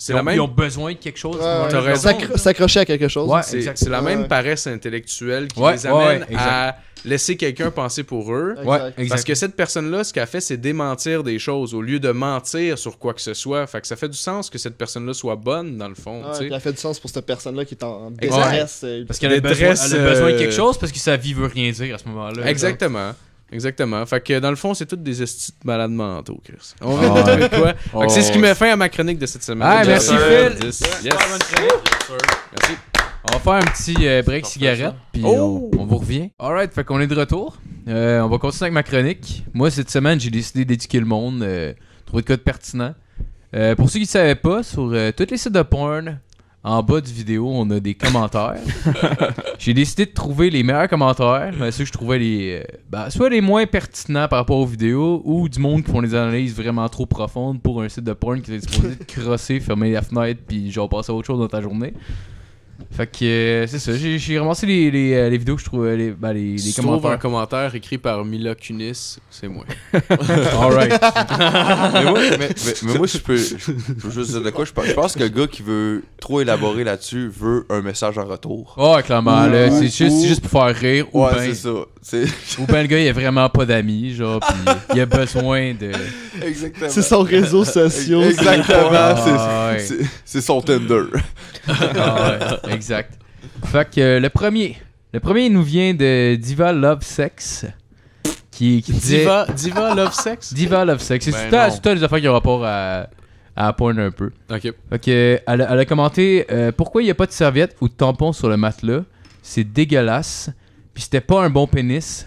Ils ont besoin de quelque chose. T'as raison. S'accrocher à quelque chose. Ouais, c'est la même paresse intellectuelle qui les amène à laisser quelqu'un penser pour eux. Exact. Parce que cette personne-là, ce qu'elle fait, c'est démentir des choses au lieu de mentir sur quoi que ce soit. Fait que ça fait du sens que cette personne-là soit bonne, dans le fond. Ouais, ça fait du sens pour cette personne-là qui est en détresse. Parce qu'elle a besoin de quelque chose parce que sa vie veut rien dire à ce moment-là. Exactement. Fait que dans le fond, c'est toutes des estis de malades mentaux, Chris. On vient de trouver quoi. Fait que c'est ce qui met fin à ma chronique de cette semaine. Ah, merci Phil. Yes. Merci. On va faire un petit break cigarette, puis on vous revient. Alright, fait qu'on est de retour. On va continuer avec ma chronique. Moi, cette semaine, j'ai décidé d'éduquer le monde, trouver de code pertinent. Pour ceux qui ne savaient pas, sur tous les sites de porn, en bas du vidéo, on a des commentaires. J'ai décidé de trouver les meilleurs commentaires, ceux que je trouvais soit les moins pertinents par rapport aux vidéos, ou du monde qui font des analyses vraiment trop profondes pour un site de porn qui est disposé de crosser, fermer la fenêtre, puis genre passer à autre chose dans ta journée. Fait que c'est ça, j'ai ramassé les vidéos que je trouvais, les commentaires. Un commentaire écrit par Mila Kunis, c'est moi. Alright. mais moi, je peux juste dire de quoi. Je pense que le gars qui veut trop élaborer là-dessus veut un message en retour. Oh, clairement, là, c'est juste pour faire rire. Ou c'est ça. Ou ben le gars, il a vraiment pas d'amis, genre, pis il a besoin de. Exactement. C'est son réseau social. Exactement. C'est son Tinder. Exact. Fait que le premier nous vient de Diva Love Sex. Qui disait... Diva Love Sex? Diva Love Sex. C'est tout les affaires qui ont rapport à porn un peu. Ok. Fait que elle a commenté pourquoi il n'y a pas de serviette ou de tampon sur le matelas. C'est dégueulasse. Puis c'était pas un bon pénis.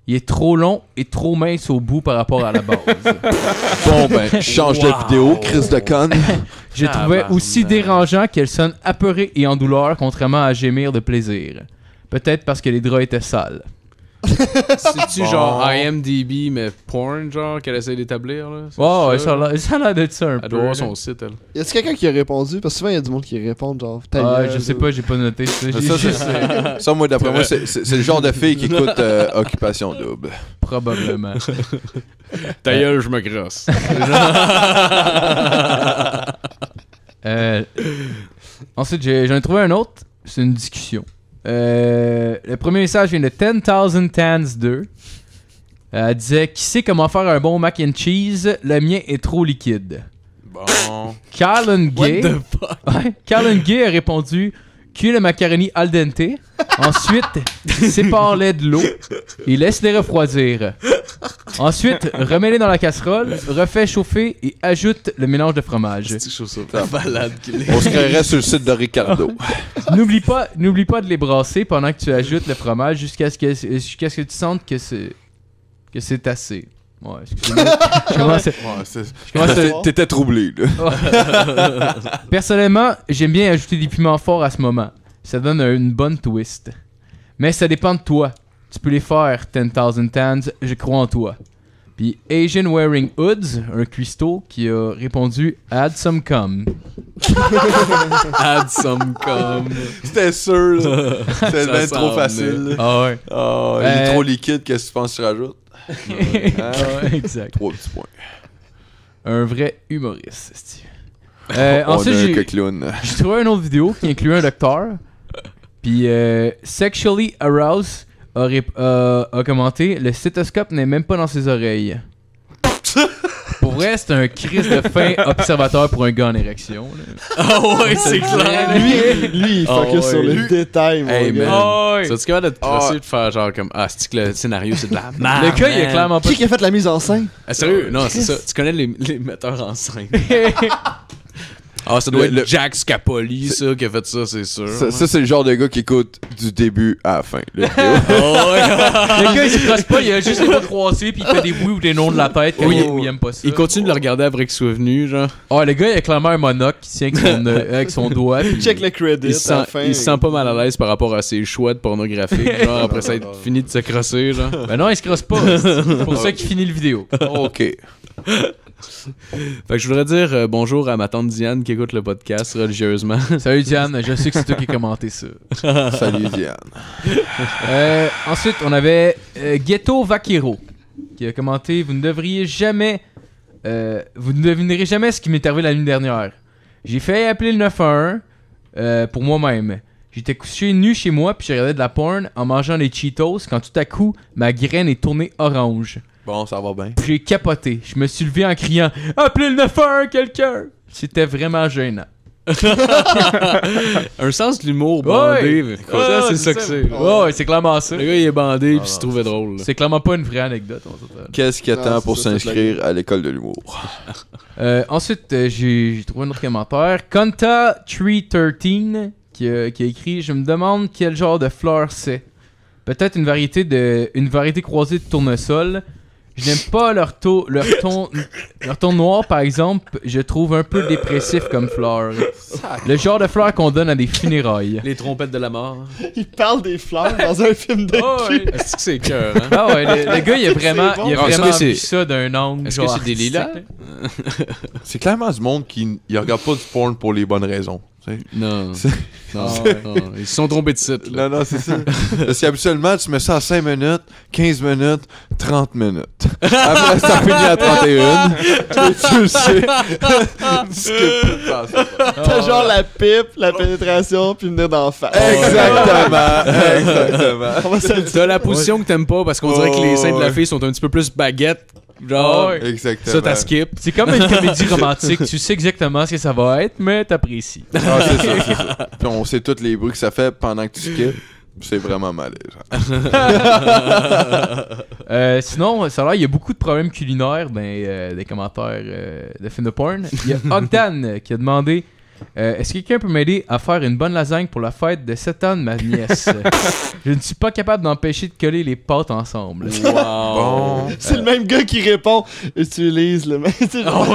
Il est trop long et trop mince au bout par rapport à la base. Bon, change de vidéo, Chris de conne. Je trouvais aussi dérangeant qu'elle sonne apeurée et en douleur, contrairement à gémir de plaisir. Peut-être parce que les draps étaient sales. C'est-tu genre IMDb, mais porn, genre, qu'elle essaie d'établir, là? Ouais, ça a l'air d'être ça un peu. Elle doit avoir son site, elle. Y a-t-il quelqu'un qui a répondu? Parce que souvent, y a du monde qui répond, genre. Je sais pas, j'ai pas noté ça. Ça, moi, d'après moi, c'est le genre de fille qui écoute Occupation Double. Probablement. Ta gueule, je me grosse. Ensuite, j'en ai trouvé un autre. C'est une discussion. Le premier message vient de 10,000 Tans 2. Elle disait: qui sait comment faire un bon mac and cheese? Le mien est trop liquide. Bon. Carlin Gay. What the fuck? Ouais, Carlin Gay a répondu: cuis le macaroni al dente. Ensuite, sépare-les de l'eau et laisse-les refroidir. Ensuite, remets-les dans la casserole, refais chauffer et ajoute le mélange de fromage. C'est chaud ça. La balade qu'il est. On se créerait sur le site de Ricardo. N'oublie pas de les brasser pendant que tu ajoutes le fromage jusqu'à ce que tu sentes que c'est assez. Ouais, excusez-moi. T'étais troublé, là. Personnellement, j'aime bien ajouter des piments forts à ce moment. Ça donne une bonne twist. Mais ça dépend de toi. Tu peux les faire, 10,000 Tans, je crois en toi. Puis Asian Wearing Hoods, un cuistot, qui a répondu: add some cum. Add some cum. C'était sûr, là. C'était Ça bien trop semble. facile. Ah ouais. Oh, il est trop liquide, qu'est-ce que tu penses que tu rajoutes? Ah ouais, exact. 3 petits points. Un vrai humoriste, c'est-tu. On Ensuite, a un j'ai clown. trouvé une autre vidéo qui incluait un docteur. Puis Sexually Aroused a commenté: le stéthoscope n'est même pas dans ses oreilles. Pour vrai, c'est un crise de fin observateur pour un gars en érection. Ah ouais, c'est clair. Lui, il focus sur les détails, mon Hey, gars. man. Oh, ouais. Ça, tu capable de te crosser de faire genre comme ah, c'est que le scénario c'est de la merde. Le gars, il a clairement pas. Qui a fait la mise en scène? Ah, sérieux? Non, c'est ça. Tu connais les metteurs en scène. Ah, ça doit Le- être Jack Scapoli, ça, qui a fait ça, c'est sûr. Ça, c'est le genre de gars qui écoute du début à la fin. la vidéo. Le gars, il se crosse pas, il a juste les bras croisés, puis il fait des oui ou des non de la tête. Oui, Oui, il aime pas ça. Il continue de le regarder après qu'il soit venu, genre. Oh, le gars, il a clairement un monocle qui tient avec son doigt. Puis Check le credit Il se, à la sent, fin. il se sent pas mal à l'aise par rapport à ses choix de pornographique, genre, après ça être fini de se crosser, genre. Ben non, il se crosse pas. C'est pour ça qu'il finit le vidéo. OK. Fait que je voudrais dire bonjour à ma tante Diane qui écoute le podcast religieusement. Salut Diane, je sais que c'est toi qui as commenté ça. Salut, Diane. Ensuite, on avait Ghetto Vaquero qui a commenté: vous ne devinerez jamais ce qui m'est arrivé la nuit dernière. J'ai failli appeler le 911 pour moi-même. J'étais couché nu chez moi puis j'ai regardé de la porn en mangeant des Cheetos quand tout à coup ma graine est tournée orange. Bon, ça va bien. Puis j'ai capoté. Je me suis levé en criant: appelez le 911 quelqu'un! C'était vraiment gênant. Un sens de l'humour bandé. Ouais. Écoute, ça, c'est ça que c'est. là. Ouais, c'est clairement ça. Le gars, il est bandé puis il se trouvait drôle. là. C'est clairement pas une vraie anecdote. On s'entend. Qu'est-ce qu'il attend Non, pour c'est ça, c'est s'inscrire à l'école de l'humour? Ensuite, j'ai trouvé un autre commentaire. Conta313 qui a écrit: je me demande quel genre de fleur c'est. Peut-être une variété croisée de tournesol. Je n'aime pas leur ton noir, par exemple. Je trouve un peu dépressif comme fleur. Le genre de fleur qu'on donne à des funérailles. Les trompettes de la mort. Il parle des fleurs dans un film de Oh, cul. ouais. Est-ce que c'est cœur, hein? Ah ouais, le gars, il a vraiment, C'est bon. il a Ah, est-ce vraiment que vu c'est- ça d'un angle. Est-ce que genre c'est des lilas? artistique. C'est clairement du monde qui il regarde pas du porn pour les bonnes raisons. tu sais. Non. C'est- Non, non, ils se sont trompés de site, là. Non, c'est ça. Parce qu'habituellement, tu mets ça à 5 minutes, 15 minutes, 30 minutes. Après, ça finit à 31. Tu le sais. Tu skippes pas ça. T'as genre la pipe, la pénétration, puis venir d'en face. Exactement. Exactement. On va se le dire. T'as la position que t'aimes pas parce qu'on dirait que les seins de la fille sont un petit peu plus baguettes. Genre, Ouais. Exactement. ça, t'as skip. C'est comme une comédie romantique. Tu sais exactement ce que ça va être, mais t'apprécies. Ah, c'est ça, c'est ça. Puis on sait tous les bruits que ça fait pendant que tu skippes. C'est vraiment malaisant. Sinon, ça a l'air, il y a beaucoup de problèmes culinaires dans des commentaires de films de porn. Il y a Ogdan qui a demandé: est-ce que quelqu'un peut m'aider à faire une bonne lasagne pour la fête de 7 ans de ma nièce? Je ne suis pas capable d'empêcher de coller les pâtes ensemble. Wow. Bon. C'est le même gars qui répond. Utilise le même. C'est genre-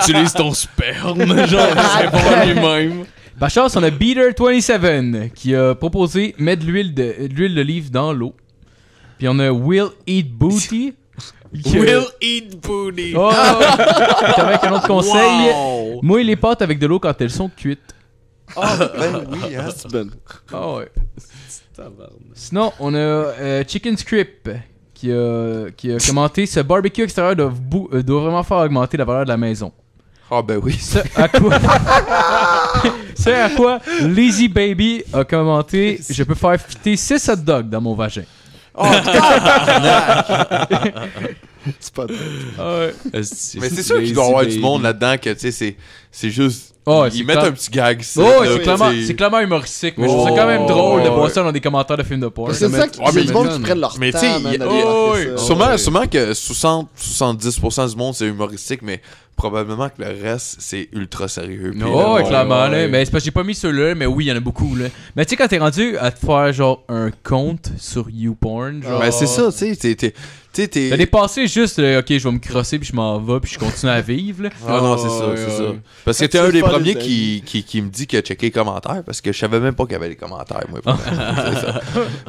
Utilise ton sperme, genre, c'est répond à lui-même. Par chance, on a Beater27 qui a proposé mettre de l'huile d'olive dans l'eau. Puis on a Will Eat Booty. Will Eat Booty. Oh! Avec un autre conseil. Wow. Mouille les pâtes avec de l'eau quand elles sont cuites. Ah, ben oui, hein. C'est bon. Ah ouais. Sinon, on a Chicken Script qui a commenté ce barbecue extérieur doit vraiment faire augmenter la valeur de la maison. Ah, ben oui. Ce à quoi Lazy Baby a commenté je peux faire fitter 6 hot dogs dans mon vagin. Oh, C'est pas drôle. Ouais. mais c'est sûr qu'il doit y avoir du monde là-dedans que, tu sais, c'est juste. Oh, ils mettent un petit gag. Oh, là, c'est clairement humoristique, mais je trouve ça quand même drôle de voir ça dans des commentaires de films de porn. C'est ça qu'il y a du monde qui prennent leur temps. Mais tu sais, man, d'aller marquer ça. sûrement que 60-70% du monde c'est humoristique, mais probablement que le reste c'est ultra sérieux. Puis, Oh, ouais, clairement, là. Mais c'est parce que j'ai pas mis ceux-là, mais oui, il y en a beaucoup, là. Mais tu sais, quand t'es rendu à te faire, genre, un compte sur YouPorn, genre. Ben, c'est ça, tu sais, t'es. T'as dépassé juste, ok, je vais me crosser, puis je m'en vais, puis je continue à vivre, là. Ah non, c'est ça. Parce que t'es un des premiers qui me dit qu'il a checké les commentaires, parce que je savais même pas qu'il y avait des commentaires, moi. C'est ça.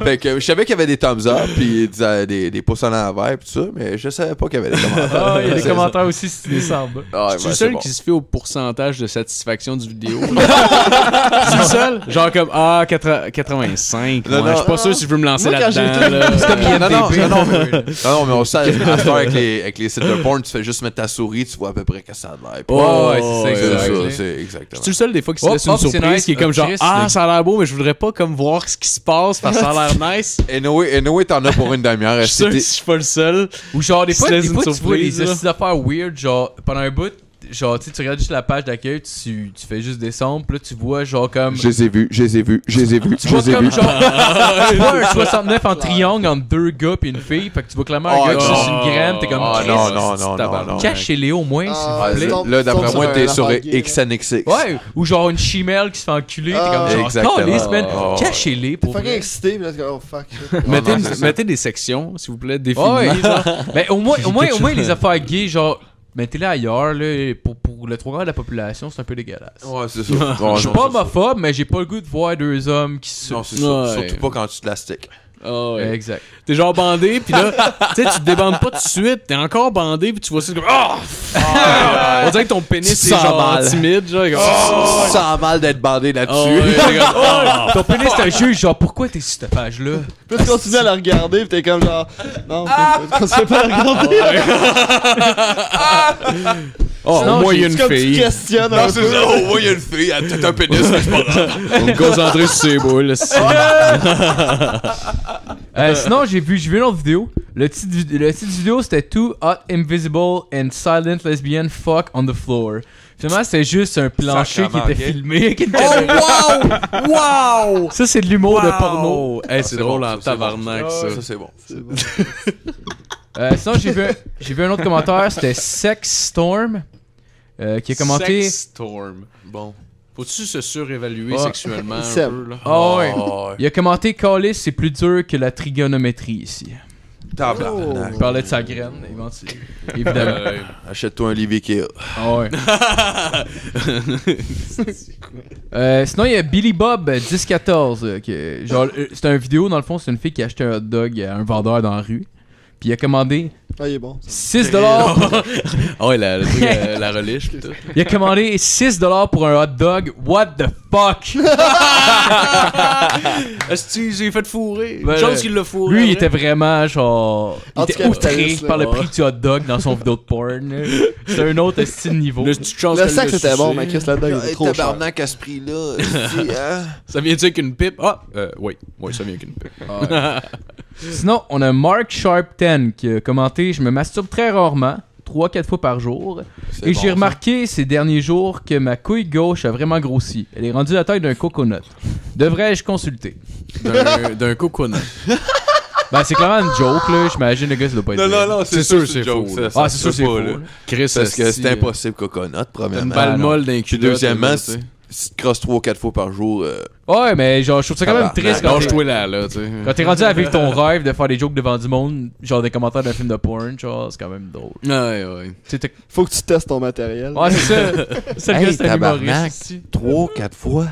Fait que je savais qu'il y avait des thumbs up, puis des pouces en l'envers, pis tout ça, mais je savais pas qu'il y avait des commentaires. Ah, il y a des commentaires aussi si tu descends. Je suis le seul qui se fait au pourcentage de satisfaction du vidéo. C'est le seul? Genre comme, 85. Non, Je suis pas sûr si je veux me lancer Moi, quand là-dedans. Là. C'est comme Non, mais on sait, à ce temps, avec les sites de porn, tu fais juste mettre ta souris, tu vois à peu près que ça a l'air. Ouais, c'est ça, exact. C'est exactement. Je suis le seul des fois qui se laisse une c'est surprise nice. qui est comme genre, Chris, ça a l'air beau, mais je voudrais pas comme voir ce qui se passe parce que ça a l'air nice. Anyway, t'en as pour une demi-heure. Je suis sûr que je suis pas le seul. Ou genre, des fois, Tu laisses tu une vois surprise, les là. affaires weird, genre, pendant un bout, genre, tu regardes juste la page d'accueil, tu fais juste descendre, pis là, tu vois, genre, comme. Je les ai vus. Tu vois comme, genre, tu vois un 69 en triangle entre deux gars pis une fille, fait que tu vois clairement un gars qui suce une graine, t'es comme. Ah non. Cachez-les au moins, s'il vous plaît. Là, d'après moi, t'es sur XNXX. Ouais, ou genre une chimelle qui se fait enculer, t'es comme genre, exactement. calisse, man, cachez-les pour Fucking vrai. excité, pis là, c'est comme, oh fuck. Mettez des sections, s'il vous plaît, définies. Ouais. genre. Mais au moins les affaires gays, genre, mettez-les ailleurs, là, pour le 3 quarts de la population, c'est un peu dégueulasse. Ouais, c'est ça. Je suis pas homophobe, mais j'ai pas le goût de voir deux hommes qui se. Non, c'est ça. Ouais. Surtout pas quand tu te la stick. Ah ouais. Exact. T'es genre bandé, pis là, tu sais, tu te débandes pas tout de suite, t'es encore bandé, pis tu vois ça comme. On dirait que ton pénis Ça est genre mal. timide, genre. Comme, Tu sens mal d'être bandé là-dessus. Ton pénis, c'est un juge, genre, pourquoi t'es sur cette page-là? Puis tu continues à la regarder, pis t'es comme genre. Non, tu continues pas à la regarder. au moins il y a une C'est comme tu fille. questionnes Non, un c'est peu. ça. Au moins, il y a une fille. Elle a peut-être un pénis, mais c'est pas grave. On est concentré sur ses boules. Sinon, j'ai vu une autre vidéo. Le titre du vidéo, c'était Two Hot, Invisible and Silent Lesbian Fuck on the Floor. Finalement, c'était juste un plancher qui était filmé. Wow! Ça, c'est de l'humour de porno. Hey, c'est drôle bon, en ça, c'est tabarnak, ça. Ça, c'est bon. Sinon, j'ai vu un autre commentaire, c'était Sex Storm qui a commenté. Sex Storm. Bon. Faut-tu se surévaluer Ah. sexuellement un Seb. peu, là? Ah ouais. Il a commenté Callis, c'est plus dur que la trigonométrie ici. Tabarnak. Il parlait de sa graine, évidemment. Achète-toi un livre Ikea. Ah ouais. Sinon, il y a Billy Bob 1014. Genre, c'est une vidéo, dans le fond, c'est une fille qui a acheté un hot dog à un vendeur dans la rue. Puis il a commandé Ah, il est bon. 6$. Ah ouais, le truc, la reliche pis tout. Il a commandé 6$ pour un hot dog. What the fuck? Est-ce que j'ai fait fourrer? Ben, Une chance qu'il l'a fourré. Lui, il était vraiment genre. Il était outré Anticapitaliste, là. par le prix du hot dog dans son vidéo de porn. C'est un autre style niveau. Là, c'est une chance Le qu'elle sac l'a c'était bon, sucé. mais Chris là-dedans, il était trop cher. Tabarnak à ce prix-là. Hein? Ça vient-tu avec une pipe? Ah, oui, ça vient avec une pipe. Sinon, on a Mark Sharp 10 qui a commenté je me masturbe très rarement, 3-4 fois par jour. C'est Et bon, j'ai ça. remarqué ces derniers jours que ma couille gauche a vraiment grossi. Elle est rendue la taille d'un coconut. Devrais-je consulter? D'un coconut. Ben, c'est clairement une joke, là. J'imagine le gars, ça doit pas être vrai. Non, C'est sûr, c'est joke, faux, ça, là. ça Ah, c'est se sûr, peut c'est pas, faux. là. là. Chris, Parce que c'est esti, impossible, coconut, Une premièrement. balle molle d'un Puis culotte. deuxièmement, tu sais. si tu crosses 3 ou 4 fois par jour, Ouais, mais genre, je trouve ça quand même triste quand Lâche-toi là, tu sais. quand t'es rendu à vivre ton rêve de faire des jokes devant du monde, genre des commentaires d'un film de porn, genre, c'est quand même drôle. Ouais. Tu sais, Faut que tu testes ton matériel. ouais, c'est ça. C'est le Hey, gars, c'est un tabarnak. humoriste. ici. 3-4 fois.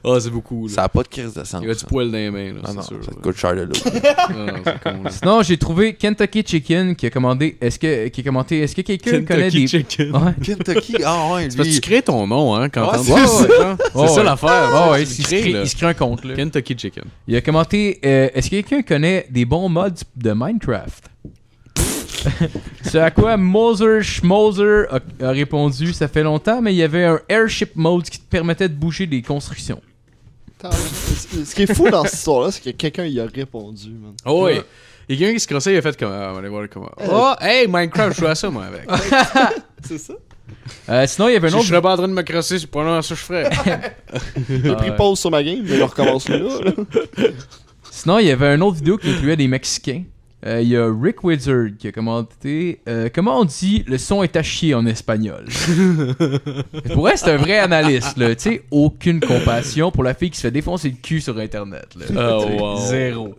Ah, c'est beaucoup, là. Ça a pas de crise de sens. Il y a du poil dans les mains, là, Non, non, c'est sûr. ça te coûte cher de l'eau. Non, c'est con, là. Sinon, j'ai trouvé Kentucky Chicken qui a commenté. Est-ce que quelqu'un connaît des. Chicken. Ouais. Kentucky, ah ouais, C'est parce que tu lui. crées ton nom, hein, quand Ouais, t'entends c'est ça. ça. C'est ça l'affaire. Ah ouais, tu il le se crées, crée- là. il se crée un compte, là. Kentucky Chicken. Il a commenté est-ce que quelqu'un connaît des bons mods de Minecraft? C'est à quoi Moser Schmoser a répondu ça fait longtemps, mais il y avait un airship mode qui te permettait de bouger des constructions. Attends, ce qui est fou dans cette histoire-là, c'est que quelqu'un y a répondu, man. Oh oui. Il y a quelqu'un qui se crossait, il a fait comme. Ah, on va aller voir comment. Oh, hey, Minecraft, je joue à ça, moi, avec. C'est ça? Sinon, il y avait un Si je autre. serais pas en train de me crosser, c'est pas ça que je ferais. J'ai pris pause sur ma game, mais il recommence là. Sinon, il y avait une autre vidéo qui incluait des Mexicains. Il y a Rick Wizard qui a commenté comment on dit le son est à chier en espagnol. Pour vrai, c'est un vrai analyste, là. Tu sais, aucune compassion pour la fille qui se fait défoncer le cul sur Internet. Là. Oh, Tu sais, wow. Zéro.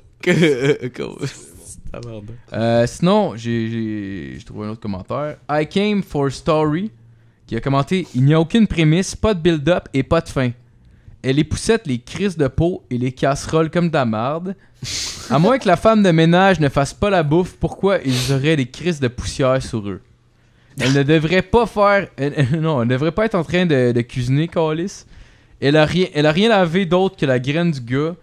Sinon, j'ai trouvé un autre commentaire. I came for story qui a commenté il n'y a aucune prémisse, pas de build-up et pas de fin. Elle époussette les crises de peau et les casseroles comme de la marde. À moins que la femme de ménage ne fasse pas la bouffe, pourquoi ils auraient des crises de poussière sur eux? Elle ne devrait pas faire... non, elle ne devrait pas être en train de cuisiner, Callis. Elle a rien lavé d'autre que la graine du gars.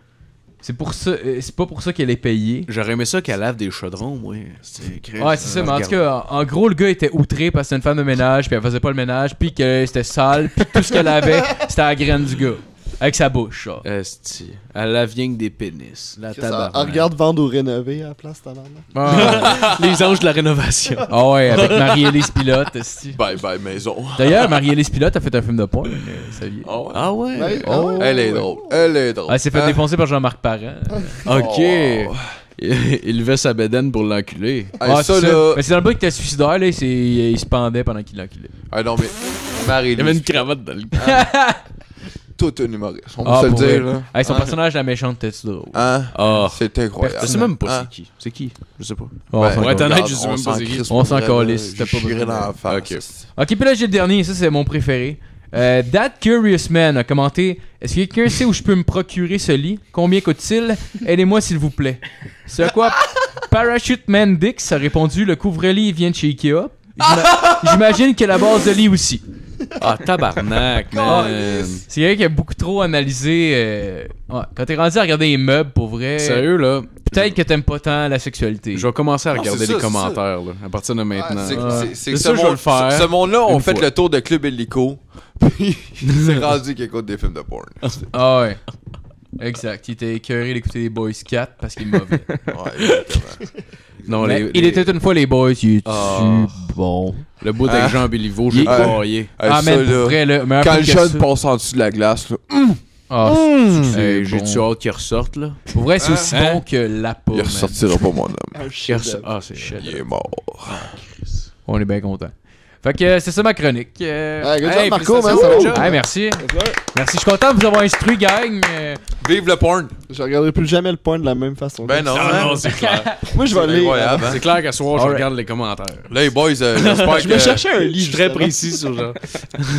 C'est pas pour ça qu'elle est payée. J'aurais aimé ça qu'elle lave des chaudrons, moi. Ouais, c'est ça, mais en tout cas, en gros, le gars était outré parce que c'était une femme de ménage, puis elle faisait pas le ménage, puis que c'était sale, puis tout ce qu'elle avait, c'était la graine du gars. Avec sa bouche, genre. Esti. Elle lave rien que des pénis. La tabarnak. Regarde vendre ou rénover à la place, ta maman. Les anges de la rénovation. Ah ouais, avec Marie-Élise Pilote, esti. Bye bye maison. D'ailleurs, Marie-Élise Pilote a fait un film de porn, saviez? Ah ouais? Ouais, Oh. ouais. Elle est drôle. Elle est drôle. Elle s'est fait Hein? défoncer par Jean-Marc Parent. Ok. Oh. Il levait sa bédaine pour l'enculer. Hey, Ah, ça c'est là. Mais c'est dans le bout qu'il était suicidaire, là, il se pendait pendant qu'il l'enculait. Ah non, mais Marie Il y avait une cravate dans le cul. tout un humoriste. On Ah, peut se le pour dire, vrai. là. Hey, son Hein? personnage, la méchante, était drôle. Hein? Ah. C'est incroyable. Je sais même pas Hein? c'est qui. C'est qui? Je sais pas. Oh, Ben, on s'en ouais, calisse. t'en as- regarde, je sais même pas c'est qui. crisse On s'en pour vrai, calisse, là. c'était pas J'ai besoin. rien à faire. Ok. Ok, puis là j'ai le dernier, ça c'est mon préféré. That Curious Man a commenté est-ce que quelqu'un sait où je peux me procurer ce lit? Combien coûte-t-il? Aidez-moi s'il vous plaît. C'est à quoi Parachute Man Dix a répondu le couvre-lit vient de chez Ikea. J'imagine que la base de lit aussi. Ah, tabarnak, man. C'est quelqu'un qui a beaucoup trop analysé. Ouais, quand t'es rendu à regarder les meubles pour vrai, Sérieux, là? peut-être que t'aimes pas tant la sexualité. Je vais commencer à regarder c'est ça, les c'est commentaires, là, à partir de maintenant. C'est Ouais. c'est que C'est sûr, je vais le faire ce monde-là, on une fait fois. le tour de Club Illico. Puis c'est rendu qu'il écoute des films de porn. Ah ouais. Exact. Il était écœuré d'écouter les Boys 4 parce qu'il est mauvais. Ouais, exactement. Non, Mais il était une fois les Boys, il est Ah. bon. Le bout avec Hein? Jean Béliveau, j'ai Il- broyé. Hey, Ah, ça, man, pour là, vrai, là. Mais un quand peu le que jeune ça. passe en dessous de la glace, là, Ah, c'est Hey, bon. j'ai-tu hâte qu'il ressorte, là? Pour vrai, c'est aussi Hein? bon que la peau. il ressortira pas, mon homme. Un Qu'il ressort- chef-d'œuvre. Ah, c'est Il est mort. On est bien content. Fait que c'est ça ma chronique. Ouais, good job, Marco, man, félicitations, ça va. Hey, merci. Merci, je suis content de vous avoir instruit, gang. Vive le porn! Je regarderai plus jamais le point de la même façon. Ben non, Non, hein? non, c'est clair. Moi, je vais C'est aller. incroyable, hein? C'est clair qu'à soir, je Alright. regarde les commentaires. Là, les boys, j'espère Je me que, cherchais un Je lit. suis très justement. précis sur genre.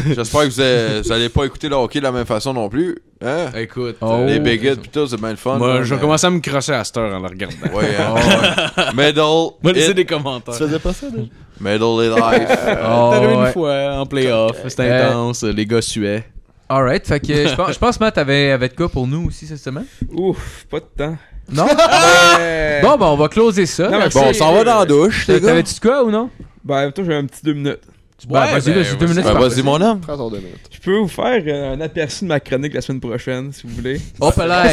j'espère que vous allez pas écouter le hockey de la même façon non plus. Hein? Écoute, Oh. Les bigots pis tout, c'est bien le fun. moi, là, je vais mais- commencer à me crosser à cette heure en la regardant. Ouais, hein? Middle, Moi, laisser it, des commentaires. Tu faisais pas ça déjà? middle is life. Oh, T'es arrivé ouais. une fois en playoff, c'était intense, les gars suaient. Alright, fait que je pense Matt avait de quoi pour nous aussi cette semaine? Ouf, pas de temps. Non? Bon, ben on va closer ça. Non, mais Merci. Bon, on s'en va dans la douche, les gars. T'avais-tu de quoi ou non? Ben, toi, j'ai un petit 2 minutes. Ben, vas-y, vas-y, 2 minutes. Ben, c'est vas-y, mon homme. Prends ton 2 minutes. Je peux vous faire un aperçu de ma chronique la semaine prochaine, si vous voulez. Oh, là,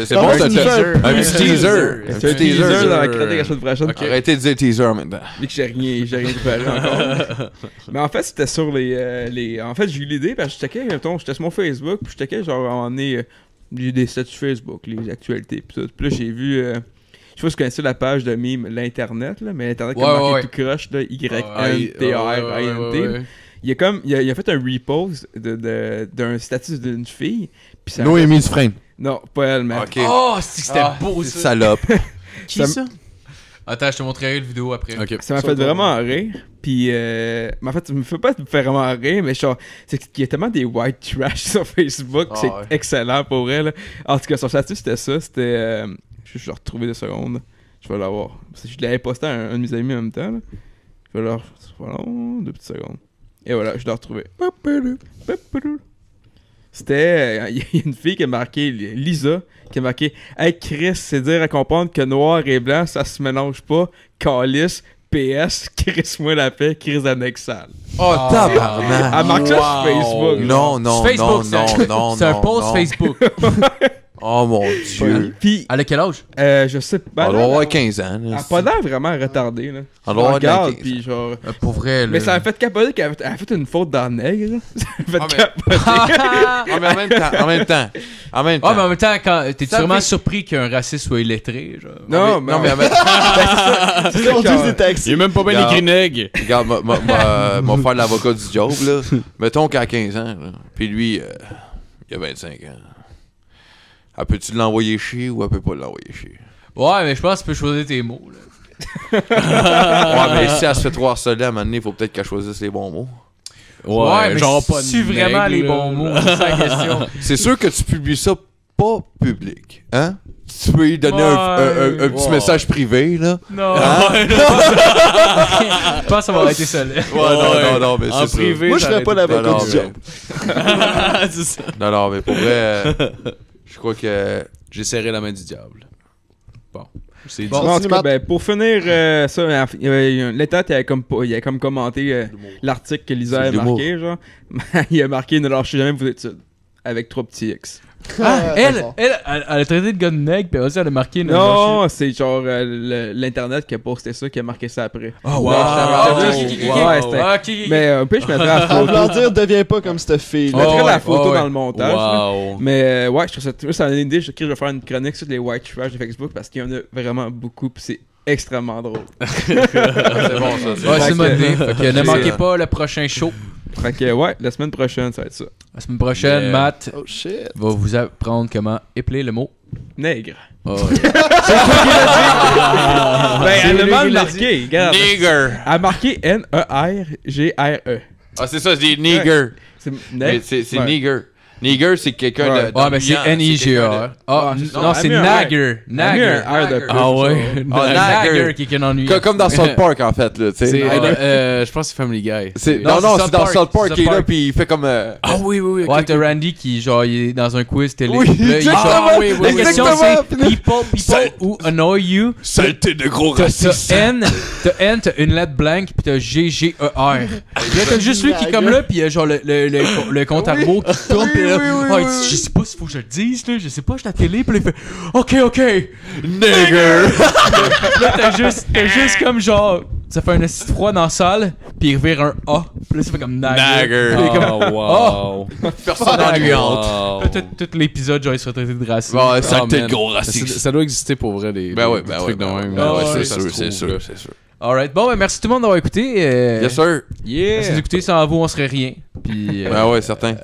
C'est bon, Un ça teaser. Un petit teaser. Un C'est un petit teaser teaser. dans la chronique la semaine prochaine. Arrêtez de dire teaser maintenant. Vu que j'ai rien préparé encore. Mais en fait, c'était sur les. En fait, j'ai eu l'idée parce que je checkais, mettons, j'étais sur mon Facebook, puis je checkais, genre, on est. J'ai des statuts Facebook, les actualités, puis tout. Puis là, j'ai vu. Je sais pas si vous connaissez la page de mime, l'Internet, là, mais l'Internet, Ouais, comme marqué ouais. tout croche, là, Y-N-T-R-I-N-T. Il il a fait un repose d'un statut d'une fille. Puis ça Noémie Dufresne. Non, pas elle, mais. Ok. Oh, c'était beau ça. Salope. Qui ça? Attends, je te montrerai le vidéo après. Ok. Ça m'a fait vraiment rire. Puis, mais en fait, ça me fait pas vraiment rire, mais genre, c'est qu'il y a tellement des white trash sur Facebook. Ah C'est ouais. excellent pour vrai. Là. En tout cas, son statut, c'était ça. C'était. Je vais le retrouver 2 secondes. Je vais l'avoir. Parce que je l'avais posté à un de mes amis en même temps. Là. Je vais leur. Voilà, 2 petites secondes. Et voilà, je l'ai retrouvé. C'était. Il y a une fille qui a marqué, Lisa, qui a marqué Hey Chris, c'est dire à comprendre que noir et blanc, ça se mélange pas. Calice, PS, Chris-moi la paix, Chris annexal. Oh, tabarnak. Elle marque ça sur Facebook. Non, non, Sur Facebook, non. c'est un post Facebook. Oh mon Dieu. Puis, Elle a quel âge? je sais pas. On doit avoir 15 ans. Elle là. a pas l'air vraiment retardée, là. On doit avoir Regarde, 15 puis genre. Pour vrai, Mais ça a fait capoter qu'elle a fait une faute dans le nègre. là. Ça a fait Ah, mais- capoter. Ah, mais en même temps. Ah, mais en même temps, t'es-tu Ça vraiment fait- surpris qu'un raciste soit illettré? Genre? Non, Non, mais mais en même C'est ça, on dit que c'est taxi. Il est même pas bien Regarde. écrit nègre. Regarde, m'a faire l'avocat du job, là. Mettons qu'à 15 ans, là. Puis lui, il a 25 ans. Elle peut-tu l'envoyer chier ou elle peut pas l'envoyer chier? Ouais, mais je pense que tu peux choisir tes mots. Là. Ouais, mais si elle se fait trop harceler à un moment donné, il faut peut-être qu'elle choisisse les bons mots. mais genre pas tu vraiment les bons mots? C'est ça la question. C'est sûr que tu publies ça pas public, hein? Tu peux lui donner un petit message privé, là. Non. Hein? Je pense que ça va arrêter ça là. Non, mais En c'est privé, Moi, je ça ferais pas aurait été- l'avocat Non, du mais- job. C'est ça. Non, mais pour vrai, je crois que... J'ai serré la main du diable. Bon. C'est dit. Bon, en tout cas, ben, pour finir ça, il y avait l'état, il a comme commenté l'article que Lisa C'est a de l'humour. marqué, genre. Il a marqué ne lâchez jamais vos études. Avec 3 petits X. Elle a traité de gars de nègre, puis aussi elle a marqué une Non, c'est genre l'internet qui a posté ça, qui a marqué ça après. Oh, wow. Ouais, c'était- Mais puis je mettrais la En voulant photo. dire, deviens pas comme cette fille. Je mettrais Oh, la ouais, photo oh, ouais. dans le montage. là. Wow. Mais ouais, je trouve ça une idée. Je vais faire une chronique sur les white trash de Facebook parce qu'il y en a vraiment beaucoup, puis c'est extrêmement drôle. C'est bon, ça. Ouais, c'est une bonne idée. Fait que ne C'est- manquez pas le prochain show. Fait que ouais, la semaine prochaine, ça va être ça. La semaine prochaine, Yeah. Matt Oh shit. va vous apprendre comment épeler le mot. Nègre. Oh, Ben, elle a lui mal qui l'a marqué, regarde. Nigger. Elle a marqué N-E-R-G-R-E. Ah, c'est ça, c'est nigger. C'est Mais nègre. c'est Ouais. nigger. Nigger, c'est quelqu'un Ouais. de. ouais, mais c'est d'ennuyant, N-I-G-A. Ah, Ouais, c'est ça. non, Elle c'est a mis un Nagger. Elle a mis Nagger. un R de plus. Ah ouais. Ah, Nagger Nagger. qui est un ennui. Comme dans South Park, en fait, là, tu sais. C'est, Ouais. je pense que c'est Family Guy. Non, Non, c'est c'est dans South South Park South qui est là, Park. puis il fait comme. Ah oui, oui, oui. Ouais, t'as Randy qui, genre, il est dans un quiz télé. Oui, Puis là, il est genre, exactement, ah, oui, oui, la question exactement. c'est people who annoy you. Saleté de gros T'as N, t'as une lettre blanche, pis t'as G-G-E-R. Puis là, t'as juste lui qui est comme là, pis genre le compte à rebours qui tourne, pis là, ah, il dit, je sais pas s'il faut que je le dise, là, je sais pas, je suis à la télé, pis là, il fait, ok. Nigger. Là, t'as juste comme genre, ça fait un esti froid dans la salle, pis il revire un A. Pis là, ça fait comme Nagger. Nagger. Puis il est comme, Oh, wow. Personne ennuyante. Là, tout l'épisode, genre, il se traité de raciste. Bon, saleté de man. gros Ça, raciste. ça doit exister pour vrai, des Ben ouais, des ben ouais, trucs de ben ouais, même. ben ouais, ouais, c'est ça sûr, se c'est trouve, sûr, là. c'est sûr. Alright, bon, ben merci tout le monde d'avoir écouté. Yes, sir. Merci d'écouter, sans vous, on serait rien. Puis, Ben ouais, certain.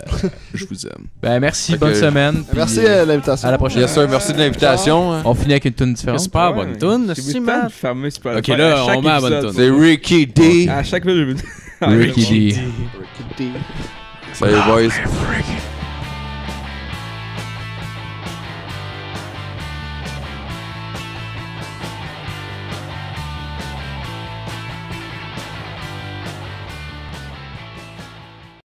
Je vous aime. ben merci, Fait bonne que- semaine. puis, Merci à l'invitation. à la prochaine. Yes, sir. Merci de l'invitation. On finit avec une tune différente. Super bonne tune. J'ai Si, vu le temps de fermer Spotify Ok, là, à chaque on met la bonne épisode. tune. C'est Ricky D. À chaque fois, je Ricky D. Salut, boys.